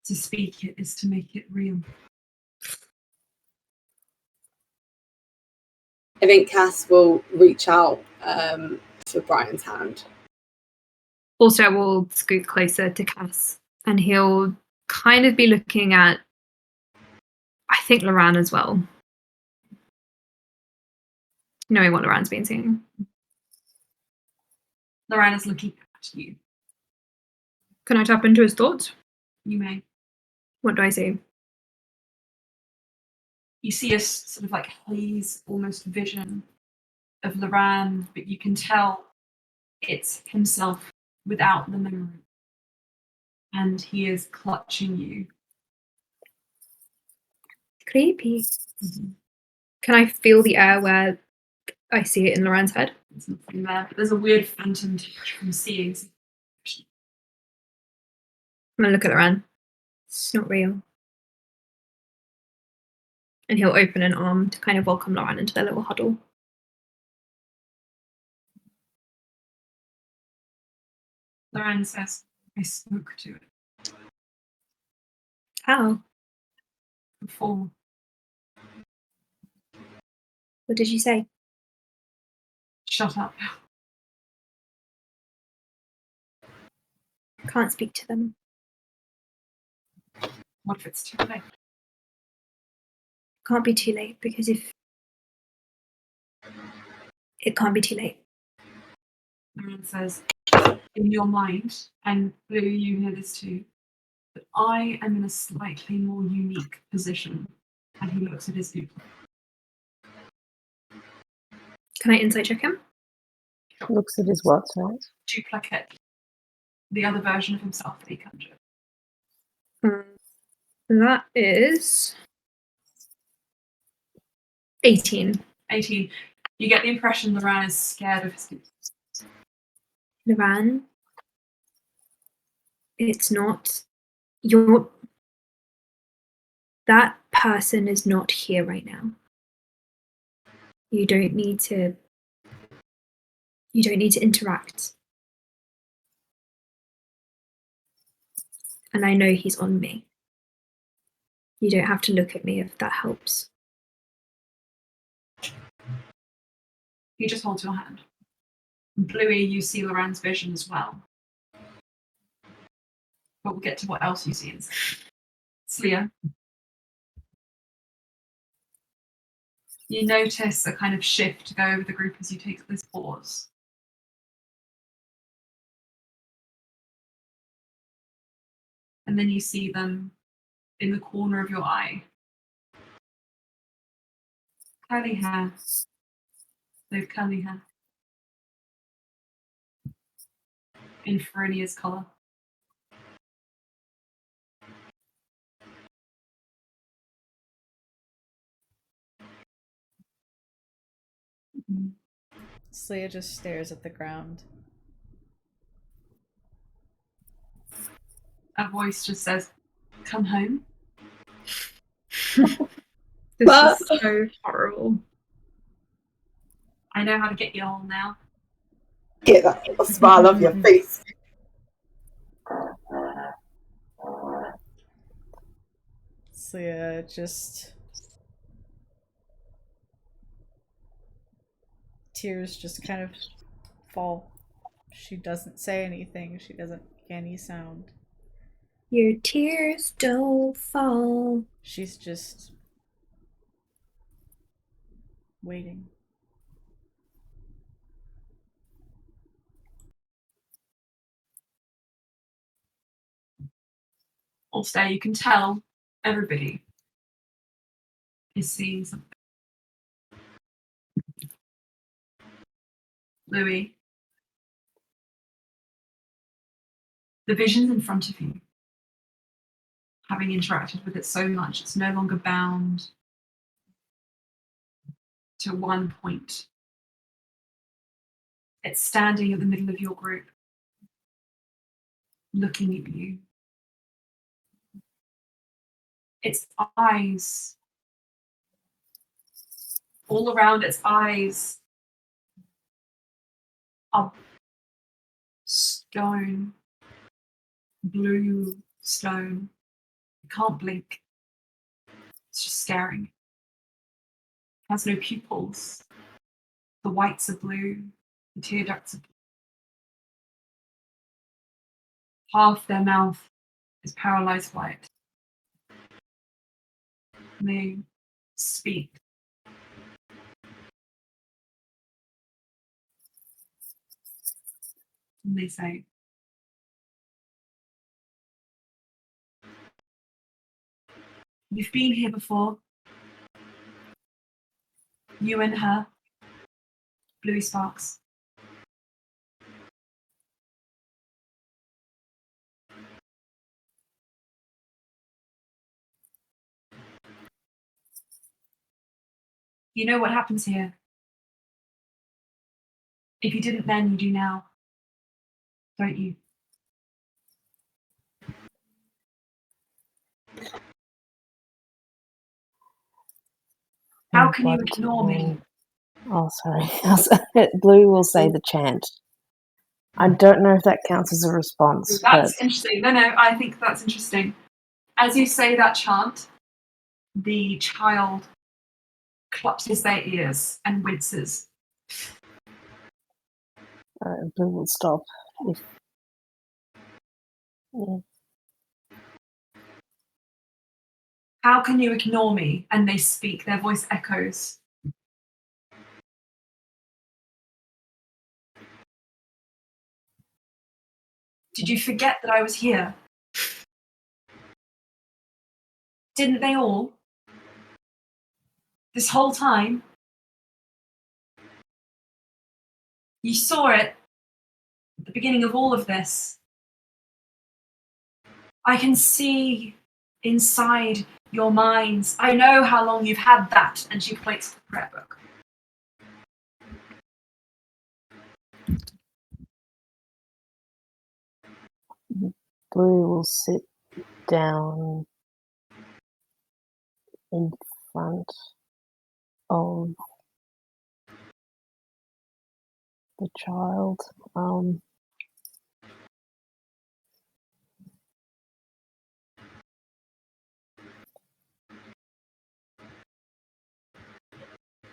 [SPEAKER 1] to speak it is to make it real.
[SPEAKER 3] I think Cass will reach out for Brian's hand.
[SPEAKER 2] Also, will scoot closer to Cass, and he'll kind of be looking at, I think, Loran as well, knowing what Loran's been seeing.
[SPEAKER 1] Loran is looking at you.
[SPEAKER 2] Can I tap into his thoughts?
[SPEAKER 1] You may.
[SPEAKER 2] What do I see?
[SPEAKER 1] You see a sort of like haze, almost vision of Loran, but you can tell it's himself without the memory. And he is clutching you.
[SPEAKER 2] Creepy.
[SPEAKER 1] Mm-hmm.
[SPEAKER 2] Can I feel the air where I see it in Loran's head?
[SPEAKER 1] There's nothing there, but there's a weird phantom touch from seeing.
[SPEAKER 2] I'm gonna look at Loran. It's not real. And he'll open an arm to kind of welcome Loran into their little huddle.
[SPEAKER 1] Loran says, I spoke to it
[SPEAKER 2] How?
[SPEAKER 1] before.
[SPEAKER 2] What did you say?
[SPEAKER 1] Shut up.
[SPEAKER 2] Can't speak to them.
[SPEAKER 1] What if it's too late?
[SPEAKER 2] Can't be too late, because if it can't be too late.
[SPEAKER 1] Loran says, in your mind, and Blue, you hear this too, but I am in a slightly more unique position. And he looks at his duplicate.
[SPEAKER 2] Can I insight check him?
[SPEAKER 5] Looks at his what, sorry?
[SPEAKER 1] Duplicate. The other version of himself that he conjured.
[SPEAKER 2] That is 18.
[SPEAKER 1] 18. You get the impression Loran is scared of his duplicate.
[SPEAKER 2] Loran, it's not your. That person is not here right now. You don't need to interact. And I know he's on me. You don't have to look at me if that helps.
[SPEAKER 1] He just holds your hand. Bluey, you see Loran's vision as well. But we'll get to what else you see instead. Slia. You notice a kind of shift go over the group as you take this pause. And then you see them in the corner of your eye. Curly hair. They've curly hair. In Ferenia's colour.
[SPEAKER 4] Slia just stares at the ground.
[SPEAKER 1] A voice just says, come home.
[SPEAKER 2] This is so horrible.
[SPEAKER 1] I know how to get you all now.
[SPEAKER 3] Get that smile off your face.
[SPEAKER 4] Slia just... Tears just kind of fall. She doesn't say anything. She doesn't make any sound.
[SPEAKER 2] Your tears don't fall.
[SPEAKER 4] She's just waiting.
[SPEAKER 1] Also, you can tell everybody is seeing something. Louis, The vision's in front of you. Having interacted with it so much, it's no longer bound to one point. It's standing at the middle of your group, looking at you. Its eyes, all around its eyes, are stone, blue stone. You can't blink. It's just staring. It has no pupils. The whites are blue, the tear ducts are blue. Half their mouth is paralyzed white. And they speak. And they say, "You've been here before. You and her, Bluey Sparks. You know what happens here. If you didn't then, you do now. Don't you?" How can you ignore me?
[SPEAKER 5] Oh, sorry. Blue will say the chant. I don't know if that counts as a response.
[SPEAKER 1] That's
[SPEAKER 5] but
[SPEAKER 1] interesting. No, I think that's interesting. As you say that chant, the child clutches their ears and winces.
[SPEAKER 5] Blue will stop. Yeah.
[SPEAKER 1] How can you ignore me? And they speak, their voice echoes. Did you forget that I was here? Didn't they all? This whole time? You saw it at the beginning of all of this. I can see inside your minds. I know how long you've had that. And she points to the prayer book.
[SPEAKER 5] Blue will sit down in front of the child.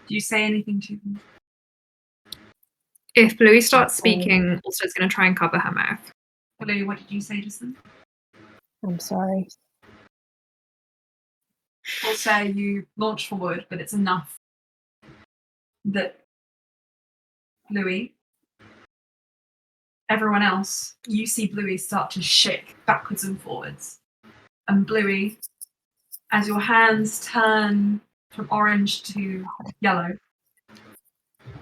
[SPEAKER 1] Do you say anything to them?
[SPEAKER 2] If Bluey starts speaking, Ulster's going to try and cover her mouth.
[SPEAKER 1] Bluey, what did you say just then?
[SPEAKER 5] I'm sorry.
[SPEAKER 1] Also, you launch forward, but it's enough that Bluey, everyone else, you see Bluey start to shake backwards and forwards. And Bluey, as your hands turn from orange to yellow,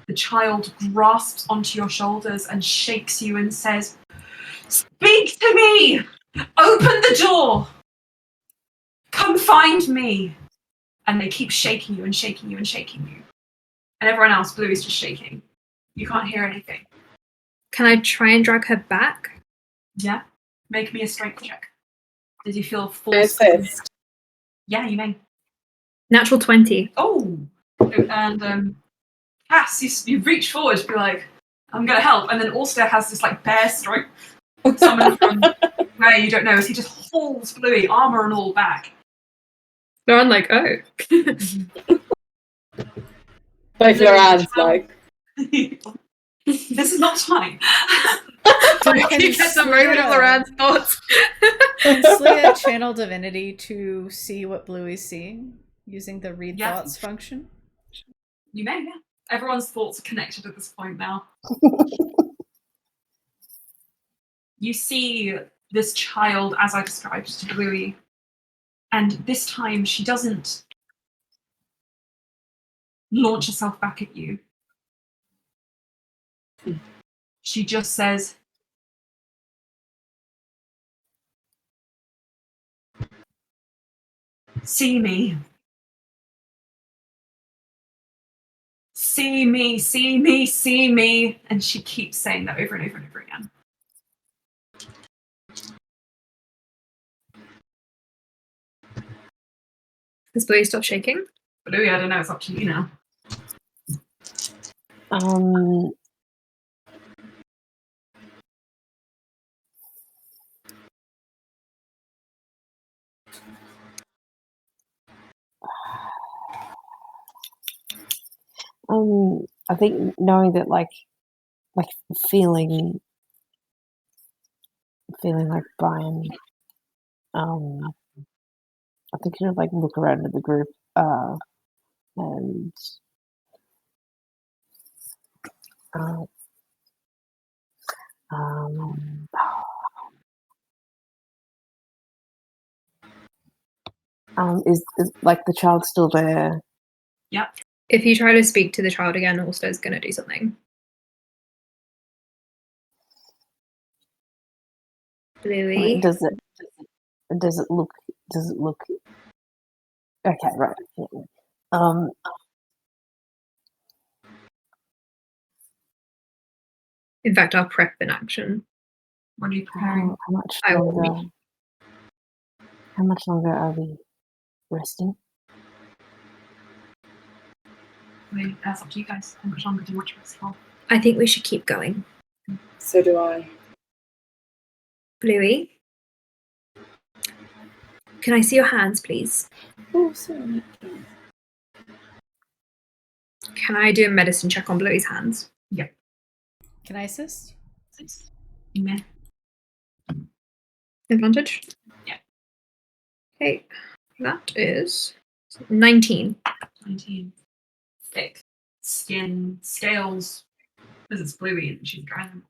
[SPEAKER 1] the child grasps onto your shoulders and shakes you and says, "Speak to me! Open the door! Come find me!" And they keep shaking you and shaking you and shaking you. And everyone else, Bluey's just shaking. You can't hear anything.
[SPEAKER 2] Can I try and drag her back?
[SPEAKER 1] Yeah? Make me a strength check. Did you feel
[SPEAKER 3] Assist.
[SPEAKER 1] forced? Yeah, you may.
[SPEAKER 2] Natural 20.
[SPEAKER 1] Oh! And Cass, you reach forward to be like, "I'm going to help." And then Ulster has this like bear stroke. Someone from where you don't know, as he just hauls Bluey, armor and all, back.
[SPEAKER 2] So I'm like, oh.
[SPEAKER 3] Both your hands, like.
[SPEAKER 1] This is not time.
[SPEAKER 2] You get the moment of Loran's thoughts.
[SPEAKER 4] Can Slia channel divinity to see what Bluey's seeing using the read
[SPEAKER 1] Yeah.
[SPEAKER 4] thoughts function?
[SPEAKER 1] You may, yeah. Everyone's thoughts are connected at this point now. You see this child, as I described to Bluey, and this time she doesn't launch herself back at you. She just says, See me. See me, see me, see me. And she keeps saying that over and over and over again.
[SPEAKER 2] Has Bluey stopped shaking?
[SPEAKER 1] Bluey, I don't know, it's up to you now.
[SPEAKER 5] I think knowing that, like feeling like Brian. I think she'll like look around at the group, and is like the child still there?
[SPEAKER 1] Yep.
[SPEAKER 2] If you try to speak to the child again, Ulster's going to do something. Bluey.
[SPEAKER 5] Does it look? Okay, right.
[SPEAKER 2] In fact, I'll prep an action.
[SPEAKER 1] What are you preparing?
[SPEAKER 5] How much longer are we resting?
[SPEAKER 1] Wait, that's up to you guys. How much longer do you want to rest for?
[SPEAKER 2] I think we should keep going.
[SPEAKER 3] So do I.
[SPEAKER 2] Bluey, can I see your hands, please?
[SPEAKER 3] Oh, sorry.
[SPEAKER 2] Can I do a medicine check on Bluey's hands?
[SPEAKER 1] Yep.
[SPEAKER 4] Can I assist?
[SPEAKER 1] Meh.
[SPEAKER 2] Advantage?
[SPEAKER 1] Yeah.
[SPEAKER 2] Okay, that is 19.
[SPEAKER 1] 19. Thick skin, scales, because it's Bluey and she's dragon.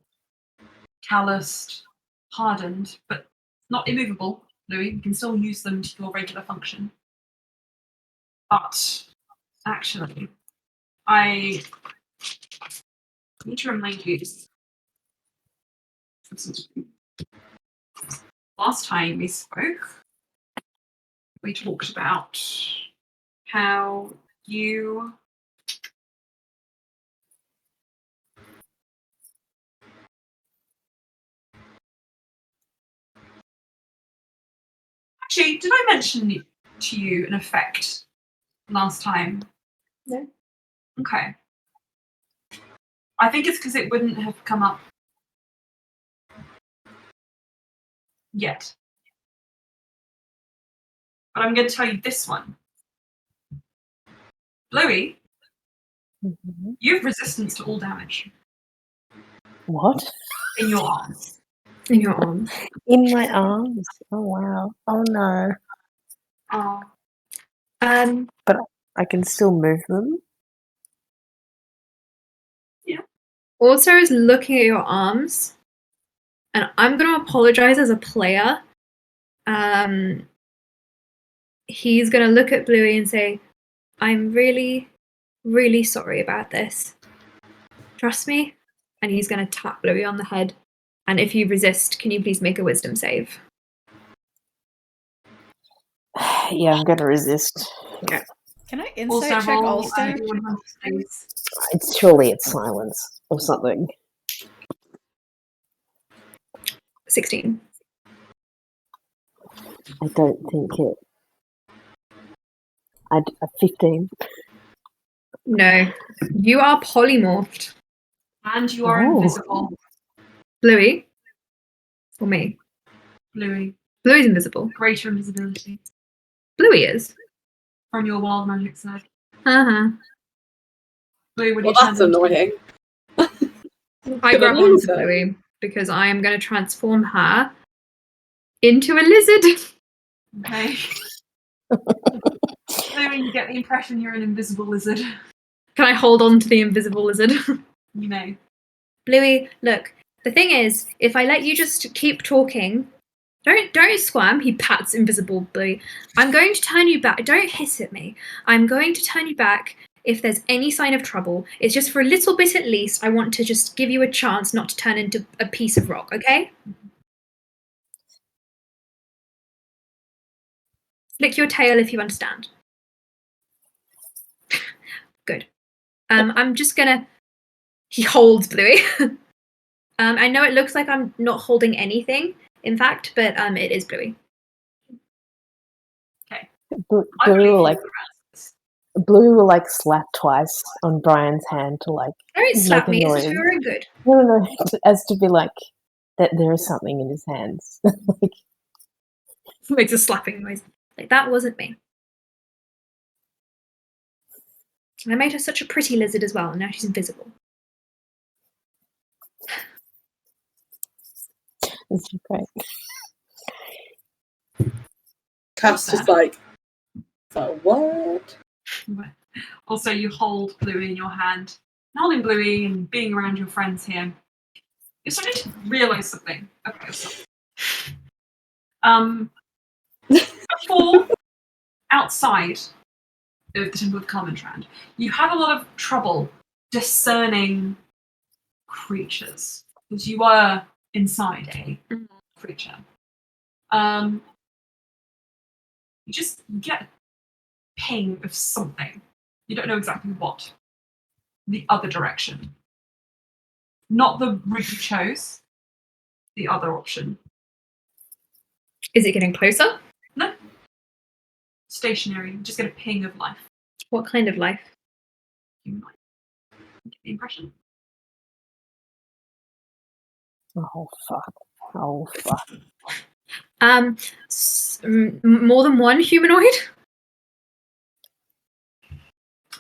[SPEAKER 1] Calloused, hardened, but not immovable, Bluey. You can still use them to your regular function. But, actually, I need to remind you, last time we spoke, we talked about how you actually, did I mention to you an effect last time?
[SPEAKER 2] No.
[SPEAKER 1] Okay. I think it's because it wouldn't have come up yet. But I'm going to tell you this one. Bluey, you have resistance to all damage
[SPEAKER 5] What?
[SPEAKER 1] in your arms.
[SPEAKER 2] In your arms.
[SPEAKER 5] In my arms? Oh wow! Oh no!
[SPEAKER 1] Oh.
[SPEAKER 5] But I can still move them.
[SPEAKER 2] Also is looking at your arms, and I'm going to apologize as a player. He's going to look at Bluey and say, I'm really, really sorry about this. Trust me. And he's going to tap Bluey on the head. And if you resist, can you please make a wisdom save?
[SPEAKER 5] Yeah, I'm gonna resist.
[SPEAKER 2] Okay.
[SPEAKER 4] Can I insight check Ulster?
[SPEAKER 5] It's surely it's silence or something.
[SPEAKER 2] 16.
[SPEAKER 5] I don't think it. 15.
[SPEAKER 2] No. You are polymorphed.
[SPEAKER 1] And you are
[SPEAKER 5] Oh.
[SPEAKER 1] invisible.
[SPEAKER 2] Bluey? Or me?
[SPEAKER 1] Bluey.
[SPEAKER 2] Bluey's invisible.
[SPEAKER 1] Greater invisibility.
[SPEAKER 2] Bluey is.
[SPEAKER 1] From your wild magic side.
[SPEAKER 2] Uh-huh.
[SPEAKER 1] Bluey, what do
[SPEAKER 3] Well,
[SPEAKER 1] you
[SPEAKER 3] that's
[SPEAKER 1] turn into?
[SPEAKER 3] annoying.
[SPEAKER 2] I grab
[SPEAKER 3] lose
[SPEAKER 2] onto
[SPEAKER 3] her.
[SPEAKER 2] Bluey because I am going to transform her into a lizard.
[SPEAKER 1] Okay. Bluey, you get the impression you're an invisible lizard.
[SPEAKER 2] Can I hold on to the invisible lizard?
[SPEAKER 1] You may.
[SPEAKER 2] Bluey, look, the thing is, if I let you just keep talking, don't squirm, he pats invisible Bluey. I'm going to turn you back. Don't hiss at me. I'm going to turn you back if there's any sign of trouble. It's just for a little bit at least. I want to just give you a chance not to turn into a piece of rock, okay? Flick your tail if you understand. Good. I'm just gonna. He holds Bluey. I know it looks like I'm not holding anything, in fact, but it is Bluey.
[SPEAKER 5] Bluey will like slap twice on Brian's hand to like
[SPEAKER 2] Don't slap
[SPEAKER 5] make
[SPEAKER 2] me.
[SPEAKER 5] a
[SPEAKER 2] This is
[SPEAKER 5] noise.
[SPEAKER 2] very good.
[SPEAKER 5] No, as to be like that there is something in his hands. Like,
[SPEAKER 2] Makes a slapping noise. Like that wasn't me. And I made her such a pretty lizard as well, and now she's invisible.
[SPEAKER 5] it's great.
[SPEAKER 3] Cass just like, what?
[SPEAKER 1] Also, you hold Bluey in your hand. Holding Bluey and being around your friends here, you're starting to realise something. Okay, so, before, outside of the Temple of Carmentrand, you had a lot of trouble discerning creatures because you were inside a creature. You just get a ping of something. You don't know exactly what. The other direction. Not the route you chose. The other option.
[SPEAKER 2] Is it getting closer?
[SPEAKER 1] No. Stationary. You just get a ping of life.
[SPEAKER 2] What kind of life?
[SPEAKER 1] You might get the impression.
[SPEAKER 5] Oh fuck. Oh fuck.
[SPEAKER 2] More than one humanoid?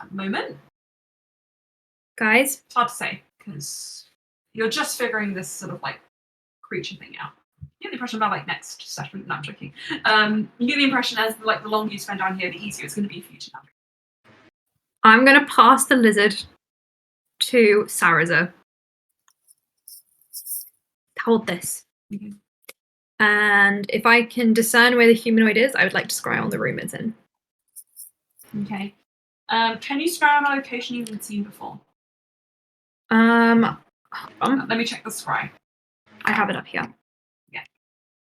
[SPEAKER 1] At the moment,
[SPEAKER 2] Guys,
[SPEAKER 1] it's hard to say because you're just figuring this sort of like creature thing out. You get the impression about like next session. No, I'm joking. You get the impression as like the longer you spend down here, the easier it's going to be for you to navigate.
[SPEAKER 2] I'm going to pass the lizard to Saraza. Hold this.
[SPEAKER 1] Okay.
[SPEAKER 2] And if I can discern where the humanoid is, I would like to scry on the room it's in.
[SPEAKER 1] Okay. Can you scry on a location you've been seen before?
[SPEAKER 2] Hold
[SPEAKER 1] Let me check the scry.
[SPEAKER 2] I have it up here.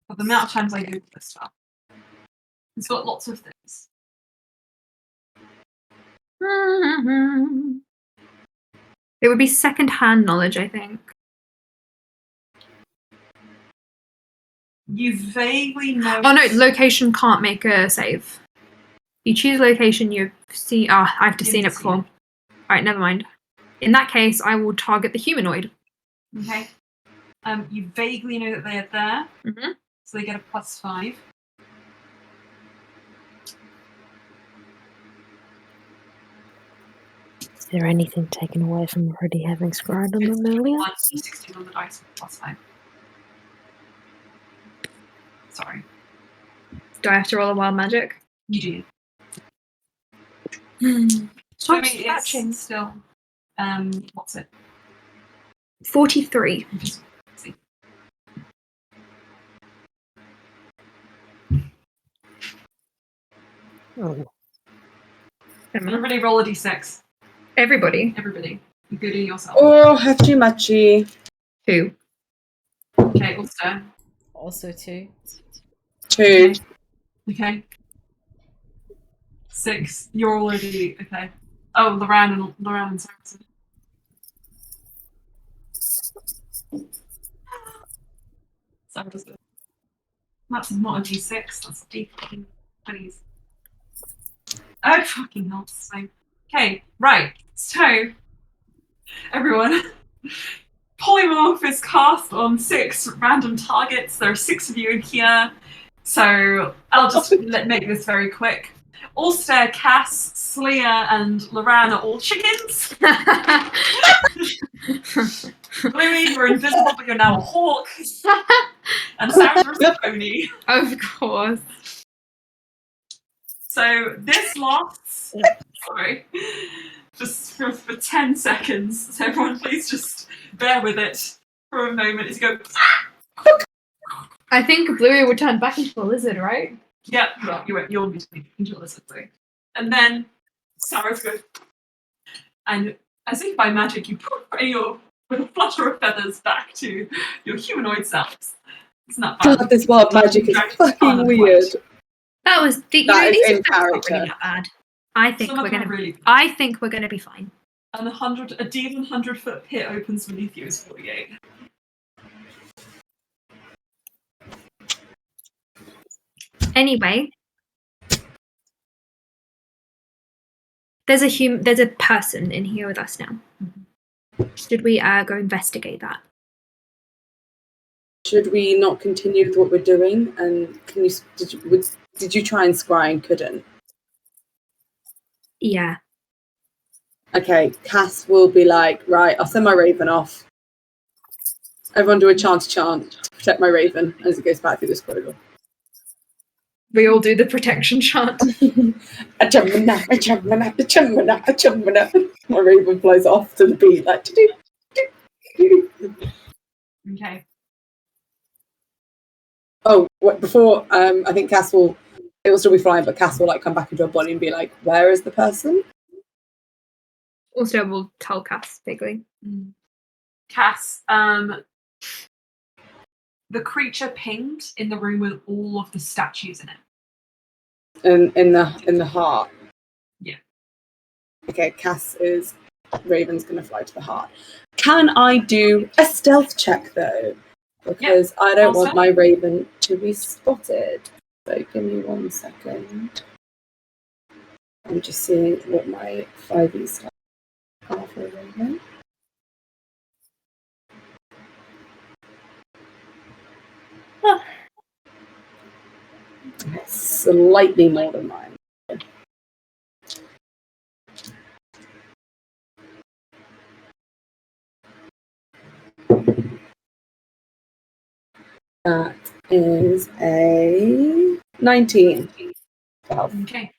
[SPEAKER 1] For the amount of times I Google this stuff. It's got lots of things.
[SPEAKER 2] It would be second-hand knowledge, I think.
[SPEAKER 1] You vaguely know.
[SPEAKER 2] Oh no, location can't make a save. You choose location, you've seen. Oh, I've just seen it before. Alright, never mind. In that case, I will target the humanoid.
[SPEAKER 1] Okay. You vaguely know that they are there.
[SPEAKER 2] Mm-hmm.
[SPEAKER 1] So they get a +5.
[SPEAKER 5] Is there anything taken away from already having scribed on them earlier?
[SPEAKER 1] 16 on the dice with +5. Sorry.
[SPEAKER 2] Do I have to roll a wild magic?
[SPEAKER 1] You do.
[SPEAKER 2] Stop
[SPEAKER 1] I mean,
[SPEAKER 2] scratching.
[SPEAKER 1] it's still. What's it?
[SPEAKER 2] 43.
[SPEAKER 1] See.
[SPEAKER 5] Oh,
[SPEAKER 1] Everybody roll a d6.
[SPEAKER 2] Everybody.
[SPEAKER 1] Everybody. Including yourself.
[SPEAKER 3] Oh, hefty matchy.
[SPEAKER 2] 2.
[SPEAKER 1] Okay, also.
[SPEAKER 4] Also 2.
[SPEAKER 3] 2.
[SPEAKER 1] Okay. 6. You're already okay. Oh, Loran and Sarah. Sarah does it. That's not a d6. That's a d20. Oh, fucking hell. So, okay, right. So, everyone, polymorph is cast on 6 random targets. There are 6 of you in here. So, I'll just make this very quick. Ulster, Cass, Sleer, and Loran are all chickens. Bluey, you're invisible, but you're now a hawk. And Sarah's a pony.
[SPEAKER 2] Of course.
[SPEAKER 1] So this lasts, sorry, just for 10 seconds. So everyone please just bear with it for a moment as you go,
[SPEAKER 2] I think Bluey would turn back into a lizard, right?
[SPEAKER 1] yeah, you'll be into a lizard, Bluey. And then Sarah's goes, and as if by magic, you put with a flutter of feathers back to your humanoid selves. Isn't that fun?
[SPEAKER 3] God, this wild magic is fucking weird.
[SPEAKER 2] That was these
[SPEAKER 3] is in
[SPEAKER 2] effects aren't really
[SPEAKER 3] character.
[SPEAKER 2] that bad. I think
[SPEAKER 1] Some of
[SPEAKER 2] we're
[SPEAKER 1] them
[SPEAKER 2] gonna.
[SPEAKER 1] are really.
[SPEAKER 2] I think we're gonna be fine.
[SPEAKER 1] And a demon 100-foot pit opens beneath you is 48.
[SPEAKER 2] Anyway, there's a person in here with us now. Should we go investigate that?
[SPEAKER 3] Should we not continue with what we're doing? And did you try and scry and couldn't?
[SPEAKER 2] Yeah.
[SPEAKER 3] Okay, Cass will be like, right, I'll send my raven off. Everyone do a chant to protect my raven as it goes back through this corridor.
[SPEAKER 2] We all do the protection chant.
[SPEAKER 3] A chumana, a chumana, a chumana, a chumana. My raven flies off to the beat like
[SPEAKER 1] Okay.
[SPEAKER 3] Oh, before I think Cass will still be flying, but Cass will like come back into her body and be like, where is the person?
[SPEAKER 2] Also, we'll tell Cass vaguely.
[SPEAKER 1] Cass, the creature pinged in the room with all of the statues in it.
[SPEAKER 3] In the heart.
[SPEAKER 1] Yeah.
[SPEAKER 3] Okay, Raven's gonna fly to the heart. Can I do a stealth check though? Because I don't want my raven to be spotted. So give me 1 second. I'm just seeing what my 5e stats are for a raven.
[SPEAKER 2] Oh.
[SPEAKER 3] Slightly more than mine. That is a 19. 12.
[SPEAKER 1] Okay.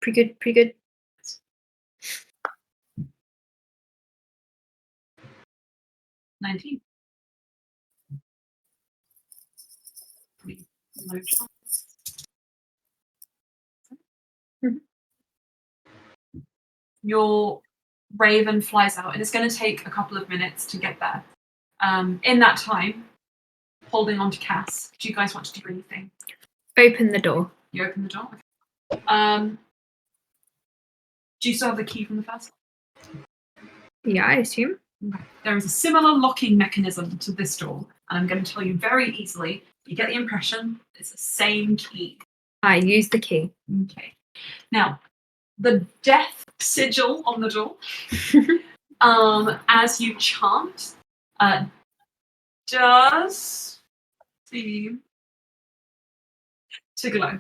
[SPEAKER 2] Pretty good.
[SPEAKER 1] 19. No chance. Your raven flies out, and it's going to take a couple of minutes to get there. In that time, holding on to Cass, do you guys want to do anything?
[SPEAKER 2] Open the door.
[SPEAKER 1] You open the door? Okay. Do you still have the key from the first one?
[SPEAKER 2] Yeah, I assume.
[SPEAKER 1] Okay. There is a similar locking mechanism to this door, and I'm going to tell you very easily. You get the impression it's the same key.
[SPEAKER 2] I use the key.
[SPEAKER 1] Okay. Now, the death sigil on the door, as you chant, does seem to glow.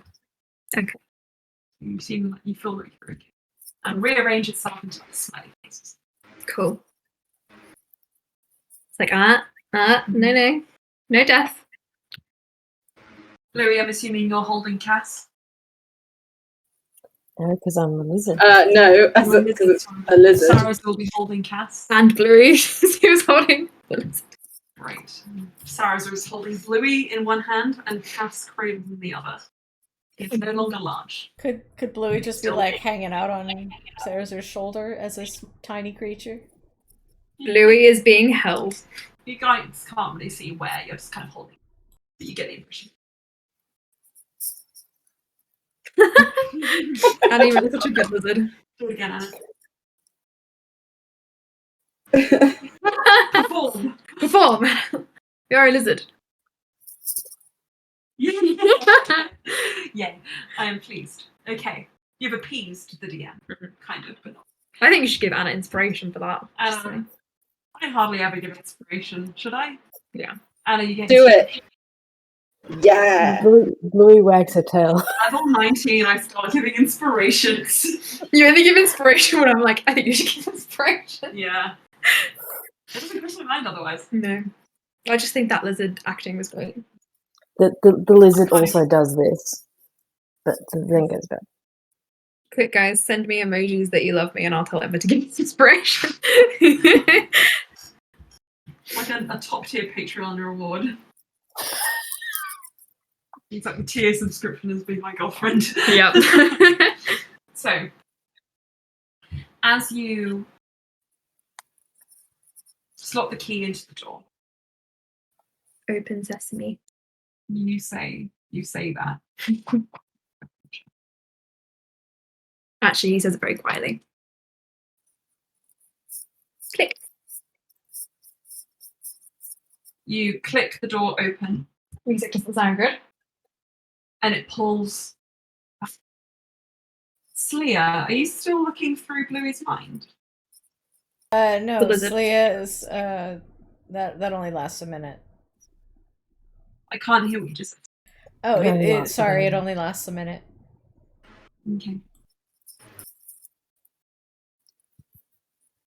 [SPEAKER 2] Okay.
[SPEAKER 1] You feel like you're okay. And rearrange itself into like smiley faces.
[SPEAKER 2] Cool. It's like, no death.
[SPEAKER 1] Louis, I'm assuming you're holding Cass.
[SPEAKER 5] No, because I'm a lizard.
[SPEAKER 3] No, because it's a lizard.
[SPEAKER 1] Sarah's will be holding Cass.
[SPEAKER 2] And Bluey, he was holding.
[SPEAKER 1] Right. Sarah's is holding Bluey in one hand and Cass Craven in the other. It's no longer large.
[SPEAKER 4] Could Bluey just be
[SPEAKER 1] Still
[SPEAKER 4] like
[SPEAKER 1] big.
[SPEAKER 4] hanging out on Sarah's shoulder as this tiny creature?
[SPEAKER 2] Bluey is being held.
[SPEAKER 1] You guys can't really see where, you're just kind of holding. But you get the impression.
[SPEAKER 2] Annie was such a good lizard.
[SPEAKER 1] Do it again, Anna.
[SPEAKER 2] Perform. You're a lizard.
[SPEAKER 1] Yeah, I am pleased. Okay, you've appeased the DM, kind of, but not.
[SPEAKER 2] I think you should give Anna inspiration for that.
[SPEAKER 1] I hardly ever give inspiration, should I?
[SPEAKER 2] Yeah.
[SPEAKER 1] Anna, you get
[SPEAKER 3] Do it. Yeah.
[SPEAKER 5] Bluey wags her tail.
[SPEAKER 1] Level 19, I started giving inspirations.
[SPEAKER 2] You only give inspiration when I'm like, I think you should give inspiration.
[SPEAKER 1] Yeah. It doesn't cross my mind otherwise.
[SPEAKER 2] No. I just think that lizard acting was great.
[SPEAKER 5] The lizard also does this, but then goes back.
[SPEAKER 2] Quick, guys, send me emojis that you love me and I'll tell Emma to give us inspiration.
[SPEAKER 1] Like a top tier Patreon reward. It's like the tier subscription as being my girlfriend.
[SPEAKER 2] Yep.
[SPEAKER 1] So, as you slot the key into the door,
[SPEAKER 2] Open sesame.
[SPEAKER 1] you say, you say that.
[SPEAKER 2] Actually, he says it very quietly. Click.
[SPEAKER 1] You click the door open,
[SPEAKER 2] Music doesn't sound good.
[SPEAKER 1] and it pulls. Sleia, are you still looking through Bluey's mind?
[SPEAKER 4] No,
[SPEAKER 2] The lizard.
[SPEAKER 4] Sleia is that only lasts a minute.
[SPEAKER 1] I can't hear what you just said.
[SPEAKER 4] Oh,
[SPEAKER 5] It only lasts a
[SPEAKER 4] sorry, it
[SPEAKER 5] minute.
[SPEAKER 4] only lasts a minute.
[SPEAKER 1] Okay.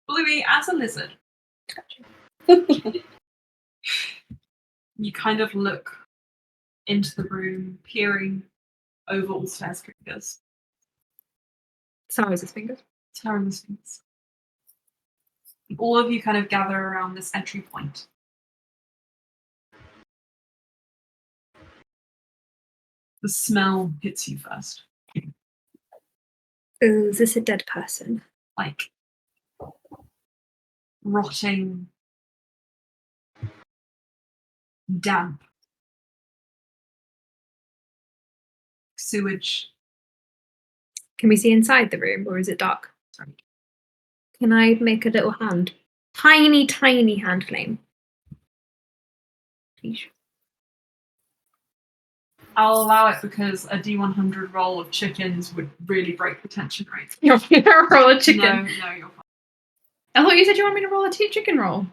[SPEAKER 1] Bluey, as a lizard, you kind of look into the room, peering over all stairs fingers.
[SPEAKER 2] Sours his fingers.
[SPEAKER 1] Tara's fingers. All of you kind of gather around this entry point. The smell hits you first.
[SPEAKER 2] Oh, is this a dead person?
[SPEAKER 1] Like rotting, damp sewage.
[SPEAKER 2] Can we see inside the room, or is it dark?
[SPEAKER 1] Sorry.
[SPEAKER 2] Can I make a little hand? Tiny, tiny hand flame. Please.
[SPEAKER 1] I'll allow it because a D100 roll of chickens would really break the tension rate.
[SPEAKER 2] You're gonna roll a chicken.
[SPEAKER 1] No, you're fine.
[SPEAKER 2] I thought you said you want me to roll a chicken roll.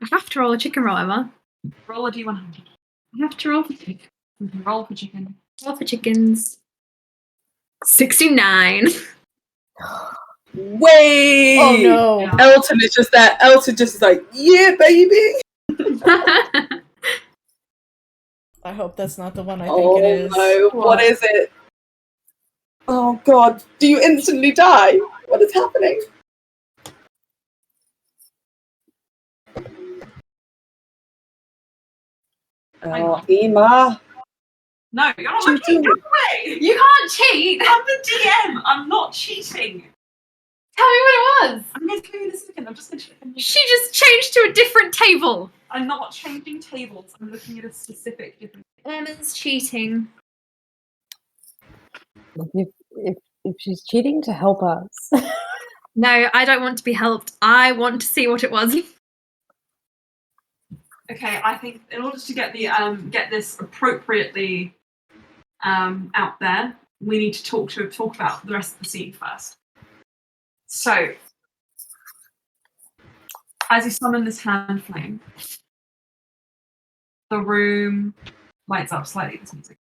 [SPEAKER 2] I have to roll a chicken roll, Emma.
[SPEAKER 1] Roll a D100.
[SPEAKER 2] I have to roll for chicken.
[SPEAKER 1] Roll for chicken.
[SPEAKER 2] Roll for chickens. 69.
[SPEAKER 3] Wait!
[SPEAKER 4] Oh no!
[SPEAKER 1] Yeah.
[SPEAKER 3] Elton is just there. Elton just is like, yeah, baby.
[SPEAKER 4] I hope that's not the one I think
[SPEAKER 3] Oh
[SPEAKER 4] it is.
[SPEAKER 3] no, what is it? Oh god, do you instantly die? What is happening? Oh, Ema.
[SPEAKER 1] No, you're not looking.
[SPEAKER 3] Cheating.
[SPEAKER 1] Go away!
[SPEAKER 2] You can't cheat!
[SPEAKER 1] I'm the DM. I'm not cheating.
[SPEAKER 2] Tell me what it was!
[SPEAKER 1] I'm going to tell you this again. I'm just going to.
[SPEAKER 2] She just changed to a different table.
[SPEAKER 1] I'm not changing tables. I'm looking at a specific different.
[SPEAKER 2] Emma's cheating.
[SPEAKER 5] If she's cheating to help us.
[SPEAKER 2] No, I don't want to be helped. I want to see what it was.
[SPEAKER 1] Okay, I think in order to get the get this appropriately out there, we need to talk about the rest of the scene first. So, as you summon this hand flame, the room lights up slightly. This music.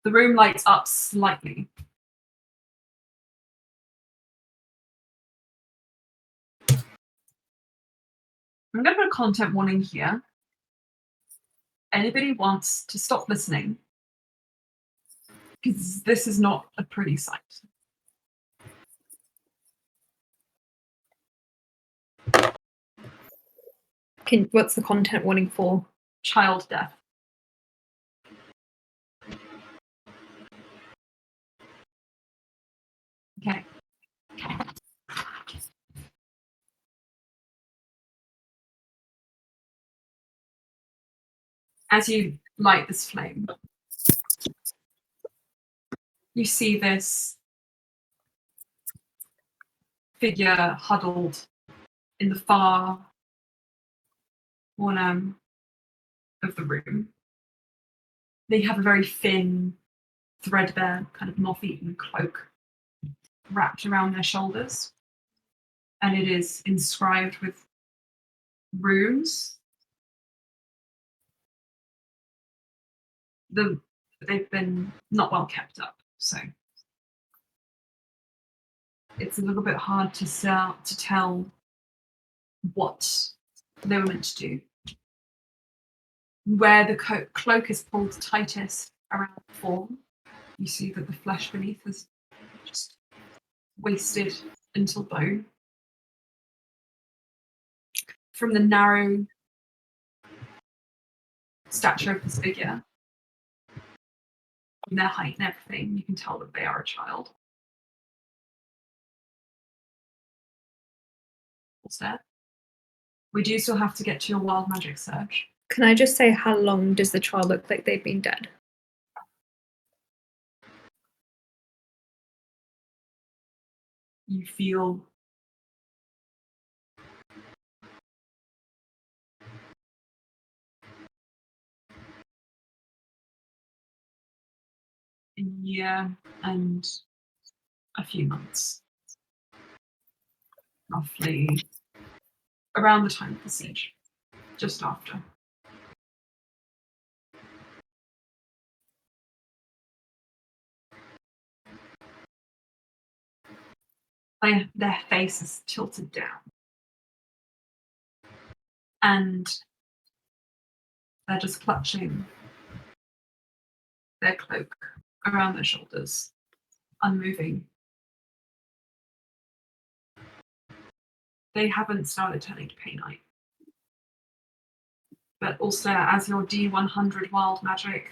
[SPEAKER 1] The room lights up slightly. I'm going to put a content warning here. Anybody wants to stop listening, because this is not a pretty sight.
[SPEAKER 2] What's the content warning for?
[SPEAKER 1] Child death. Okay. As you light this flame, you see this figure huddled in the far corner of the room. They have a very thin, threadbare, kind of moth-eaten cloak wrapped around their shoulders, and it is inscribed with runes. They've been not well kept up, so it's a little bit hard to tell what they were meant to do. Where the cloak is pulled tightest around the form, you see that the flesh beneath is just wasted until bone. From the narrow stature of this figure, and their height and everything, you can tell that they are a child. What's that? We do still have to get to your wild magic search.
[SPEAKER 2] Can I just say, how long does the child look like they've been dead?
[SPEAKER 1] You feel a year and a few months, roughly around the time of the siege, just after. Their face is tilted down, and they're just clutching their cloak around their shoulders, unmoving. They haven't started turning to painite. But also, as your D100 wild magic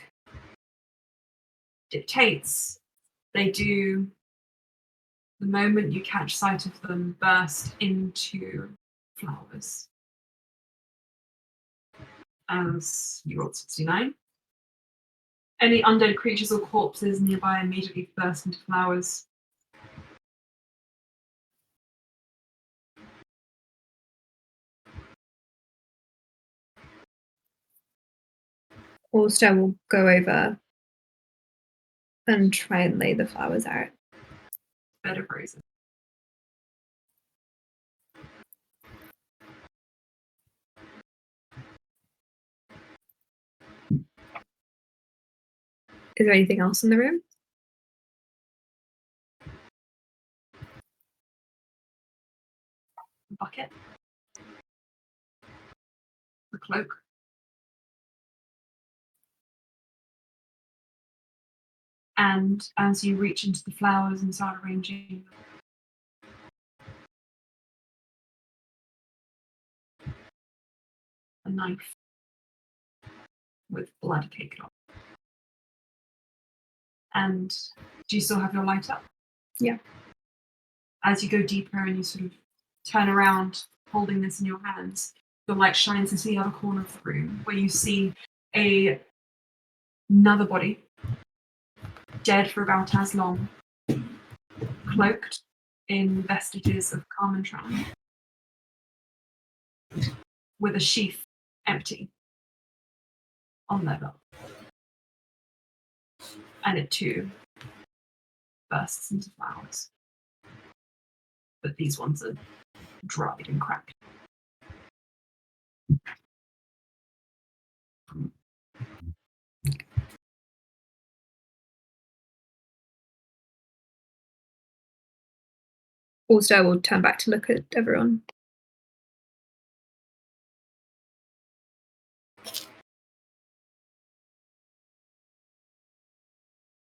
[SPEAKER 1] dictates, they do, the moment you catch sight of them, burst into flowers. As you rolled 69. Any undead creatures or corpses nearby immediately burst into flowers.
[SPEAKER 2] Allstar will go over and try and lay the flowers out.
[SPEAKER 1] Bed of roses.
[SPEAKER 2] Is there anything else in the room?
[SPEAKER 1] The bucket. The cloak. And as you reach into the flowers and start arranging a knife with blood caked on. And do you still have your light up?
[SPEAKER 2] Yeah.
[SPEAKER 1] As you go deeper and you sort of turn around holding this in your hands, the light shines into the other corner of the room where you see another body, dead for about as long, cloaked in vestiges of Carmen Tran, with a sheath empty on their belt. And it too bursts into flowers. But these ones are dried and cracked.
[SPEAKER 2] Allstar will turn back to look at everyone.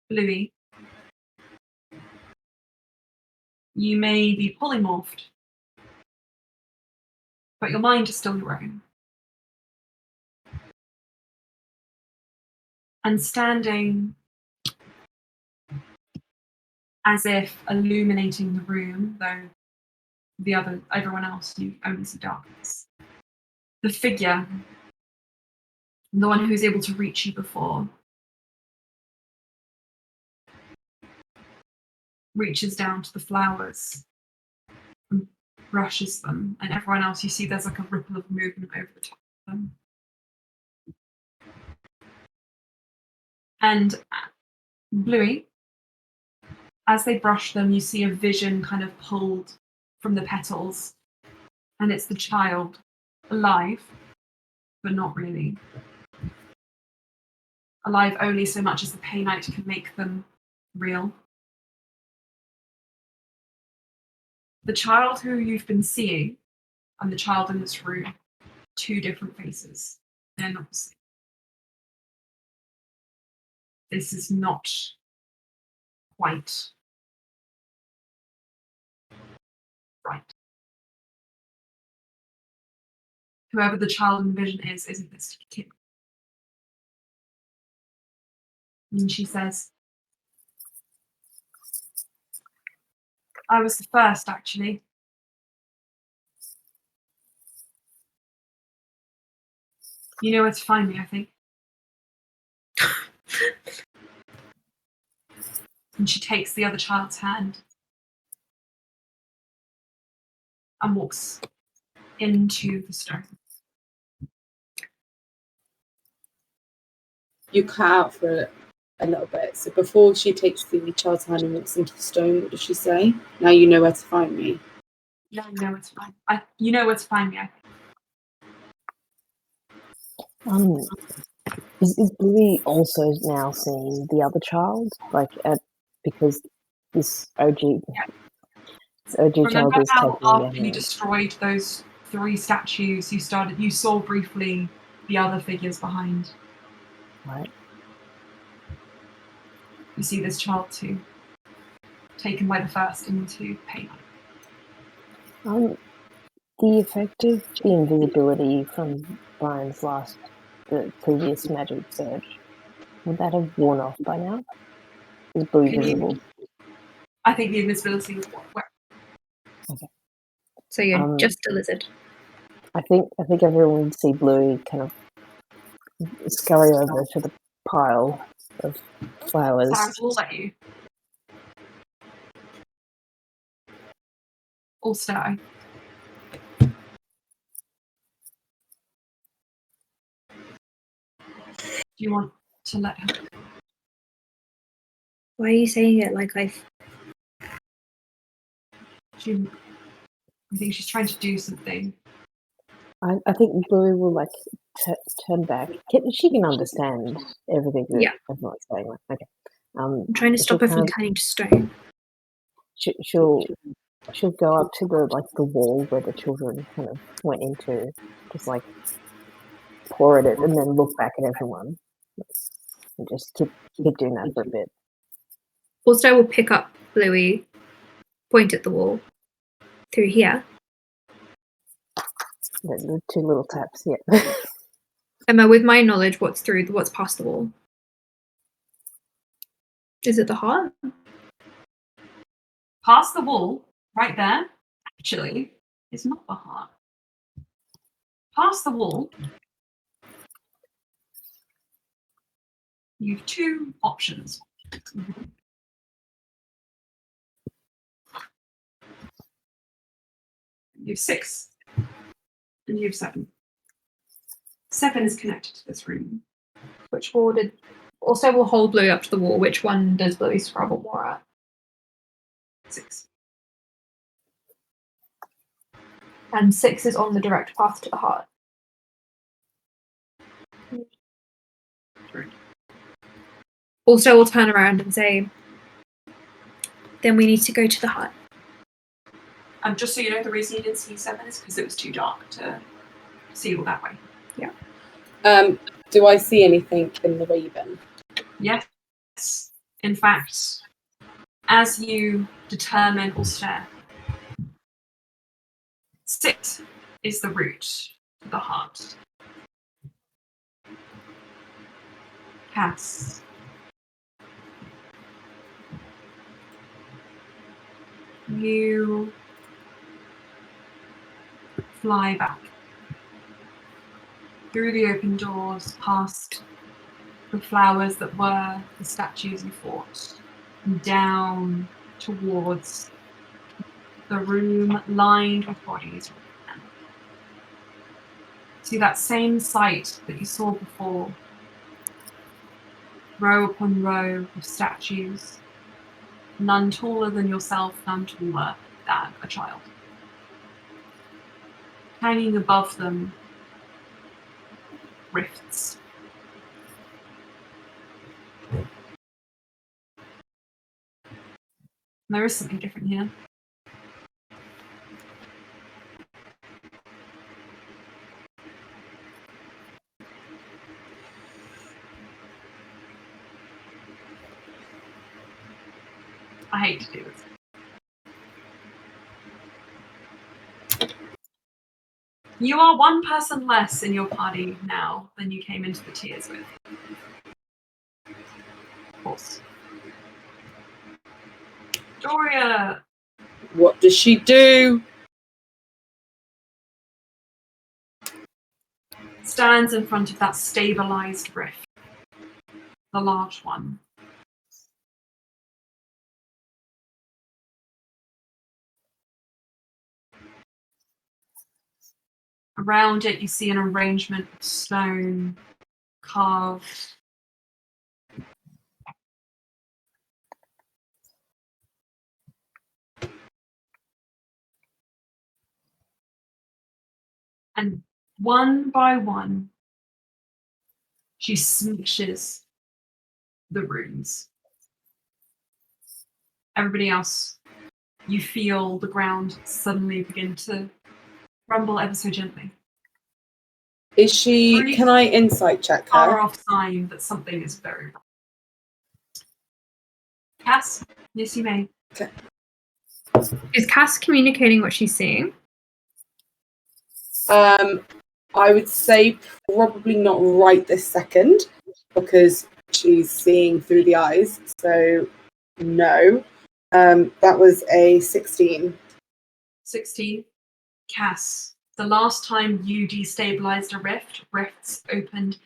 [SPEAKER 1] Bluey, you may be polymorphed, but your mind is still your own. And standing as if illuminating the room, though everyone else, you only see darkness. The figure, the one who's able to reach you before, reaches down to the flowers and brushes them, and everyone else, you see there's like a ripple of movement over the top of them. And Bluey, as they brush them, you see a vision kind of pulled from the petals, and it's the child, alive, but not really. Alive only so much as the painite can make them real. The child who you've been seeing and the child in this room, two different faces. They're not the same. This is not quite right. Whoever the child in the vision isn't this kid. And she says, I was the first, actually. You know where to find me, I think. And she takes the other child's hand and walks into the stone.
[SPEAKER 3] You cut out for a little bit. So before she takes the child's hand and walks into the stone, what does she say? Now you know where to find me.
[SPEAKER 1] Yeah, you know where to find me. You know where to find me, I think.
[SPEAKER 5] Is Bluey also now seeing the other child? Because this OG child
[SPEAKER 1] Remember
[SPEAKER 5] is
[SPEAKER 1] how
[SPEAKER 5] taking
[SPEAKER 1] after you destroyed those 3 statues, you saw briefly the other figures behind.
[SPEAKER 5] Right.
[SPEAKER 1] You see this child too, taken by the first into pain.
[SPEAKER 5] The effect of the invisibility from Brian's the previous magic surge, would that have worn off by now? Is Bluey visible?
[SPEAKER 1] I think the invisibility was what.
[SPEAKER 5] Okay.
[SPEAKER 2] So you're just a lizard.
[SPEAKER 5] I think everyone would see Bluey kind of scurry over to the pile of flowers.
[SPEAKER 1] Sarah will let you. All stay. Do you want to let her?
[SPEAKER 2] Why are you saying it like I
[SPEAKER 1] think she's trying to do something.
[SPEAKER 5] I think Bluey will turn back. She can understand everything that everyone's saying. Okay.
[SPEAKER 2] I'm trying to stop her from turning to stone.
[SPEAKER 5] She'll go up to the wall where the children kind of went into, just pour at it, and then look back at everyone, and just keep doing that for a bit.
[SPEAKER 2] Also, will pick up Bluey, point at the wall through here.
[SPEAKER 5] The 2 little taps, yeah.
[SPEAKER 2] Emma, with my knowledge, what's past the wall? Is it the heart?
[SPEAKER 1] Past the wall, right there, actually, is not the heart. Past the wall, you have 2 options. You have 6, and you have 7. 7 is connected to this room.
[SPEAKER 2] Which wall did... Also, we'll hold Bluey up to the wall. Which one does Bluey scrabble more at?
[SPEAKER 1] 6.
[SPEAKER 2] And 6 is on the direct path to the heart. Also, we'll turn around and say, then we need to go to the heart.
[SPEAKER 1] Just so you know, the reason you didn't see 7 is because it was too dark to see all that way.
[SPEAKER 2] Yeah.
[SPEAKER 3] Do I see anything in the raven?
[SPEAKER 1] Yes. In fact, as you determine or stare, 6 is the route to the heart. Cass. You fly back through the open doors, past the flowers that were the statues you fought, and down towards the room lined with bodies. See that same sight that you saw before, row upon row of statues, none taller than yourself, none taller than a child. Hanging above them, rifts. There is something different here. I hate to do this. You are 1 person less in your party now than you came into the tiers with. Of course. Doria!
[SPEAKER 3] What does she do?
[SPEAKER 1] stands in front of that stabilized rift, the large one. Around it, you see an arrangement of stone carved. And one by one, she smashes the runes. Everybody else, you feel the ground suddenly begin to rumble ever so gently.
[SPEAKER 3] Is she? Can I insight check
[SPEAKER 1] Far
[SPEAKER 3] her?
[SPEAKER 1] off sign that something is very wrong. Cass, yes, you may.
[SPEAKER 2] Is Cass communicating what she's seeing?
[SPEAKER 3] I would say probably not right this second because she's seeing through the eyes. So no. That was a 16.
[SPEAKER 1] 16. Cass, the last time you destabilized a rift, rifts opened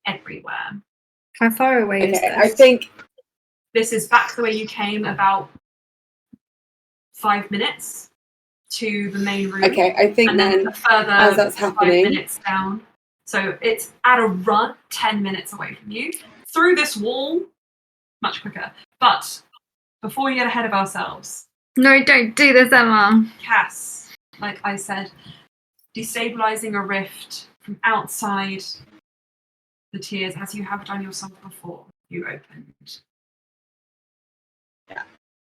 [SPEAKER 1] everywhere.
[SPEAKER 2] How far away is
[SPEAKER 3] Okay,
[SPEAKER 2] this?
[SPEAKER 3] I think
[SPEAKER 1] This is back the way you came, about 5 minutes to the main room.
[SPEAKER 3] okay, I think
[SPEAKER 1] and then
[SPEAKER 3] then
[SPEAKER 1] a further
[SPEAKER 3] as that's
[SPEAKER 1] 5
[SPEAKER 3] happening,
[SPEAKER 1] minutes down. So it's at a run 10 minutes away from you. Through this wall, much quicker. But before we get ahead of ourselves,
[SPEAKER 2] No, don't do this, Emma.
[SPEAKER 1] Cass, like I said, destabilizing a rift from outside the tiers, as you have done yourself before, you opened.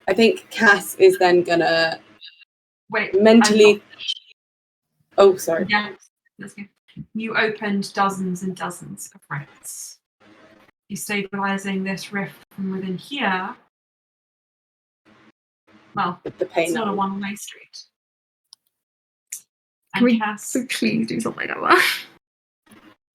[SPEAKER 3] I think Cass is then gonna
[SPEAKER 1] Wait,
[SPEAKER 3] mentally. Oh, sorry.
[SPEAKER 1] yeah, let's go. You opened dozens and dozens of rifts. Destabilizing this rift from within here, well,
[SPEAKER 3] The pain.
[SPEAKER 1] it's not a one-way street.
[SPEAKER 2] Can we
[SPEAKER 1] And Cass,
[SPEAKER 2] please do something, Emma?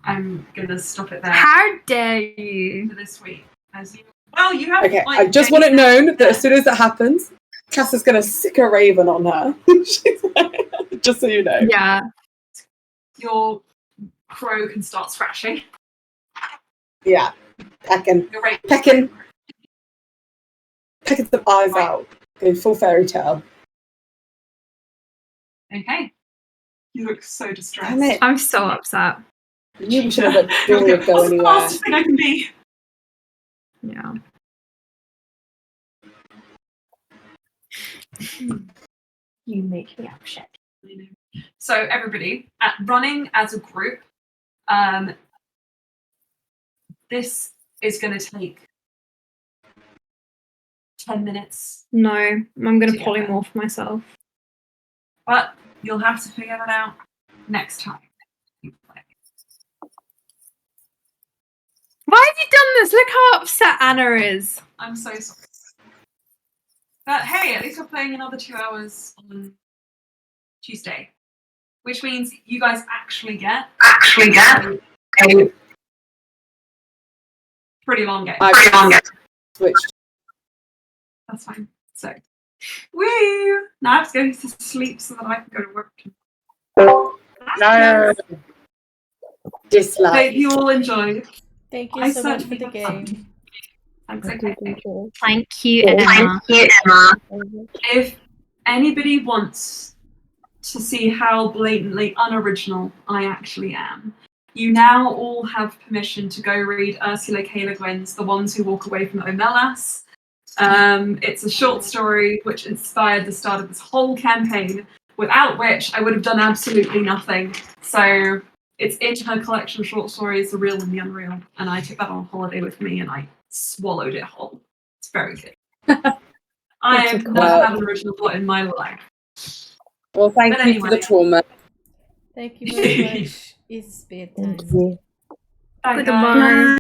[SPEAKER 1] I'm gonna stop it there
[SPEAKER 2] How dare you?
[SPEAKER 1] for this week. As you, well, you have.
[SPEAKER 3] Okay,
[SPEAKER 1] like,
[SPEAKER 3] I just want it known that as soon as that happens, Cass is gonna sick a raven on her. Just so you know.
[SPEAKER 2] Yeah.
[SPEAKER 1] Your crow can start scratching.
[SPEAKER 3] Yeah. Pecking
[SPEAKER 1] Your rate.
[SPEAKER 3] some eyes
[SPEAKER 1] Right.
[SPEAKER 3] out. Going full fairy tale.
[SPEAKER 1] Okay. You look so distressed.
[SPEAKER 3] Damn it.
[SPEAKER 2] I'm so upset.
[SPEAKER 3] I knew we should have let
[SPEAKER 1] You'll
[SPEAKER 3] Julia
[SPEAKER 1] go,
[SPEAKER 3] go
[SPEAKER 1] what's the
[SPEAKER 3] anywhere.
[SPEAKER 1] fastest thing I can be?
[SPEAKER 2] Yeah. You make me upset.
[SPEAKER 1] So everybody, running as a group, this is going to take 10 minutes,
[SPEAKER 2] No, I'm going to
[SPEAKER 1] Together.
[SPEAKER 2] polymorph myself.
[SPEAKER 1] but you'll have to figure that out next time you play.
[SPEAKER 2] Why have you done this? Look how upset Anna is.
[SPEAKER 1] I'm so sorry. But hey, at least we're playing another 2 hours on Tuesday, which means you guys actually get a pretty long game.
[SPEAKER 3] I've switched.
[SPEAKER 1] That's fine. So, woo! Now I have to go to sleep so that I can go to work.
[SPEAKER 3] No. Dislike.
[SPEAKER 1] Hope you all enjoyed.
[SPEAKER 4] Thank you
[SPEAKER 1] I
[SPEAKER 4] so much for
[SPEAKER 1] certainly
[SPEAKER 4] the
[SPEAKER 1] had fun.
[SPEAKER 4] game.
[SPEAKER 1] Thanks,
[SPEAKER 5] I
[SPEAKER 1] okay.
[SPEAKER 5] did enjoy it.
[SPEAKER 2] Thank you, Emma.
[SPEAKER 1] If anybody wants to see how blatantly unoriginal I actually am, you now all have permission to go read Ursula K. Le Guin's The Ones Who Walk Away from Omelas. It's a short story which inspired the start of this whole campaign, without which I would have done absolutely nothing. So it's in her collection of short stories, The Real and the Unreal, and I took that on holiday with me and I swallowed it whole. It's very good. I have never had an original plot in my life.
[SPEAKER 3] Well, thank
[SPEAKER 1] But
[SPEAKER 3] you for the
[SPEAKER 1] anyway.
[SPEAKER 3] trauma.
[SPEAKER 4] Thank you very much. It's bedtime.
[SPEAKER 5] Thank you.
[SPEAKER 1] Bye,
[SPEAKER 2] Goodbye.
[SPEAKER 1] guys.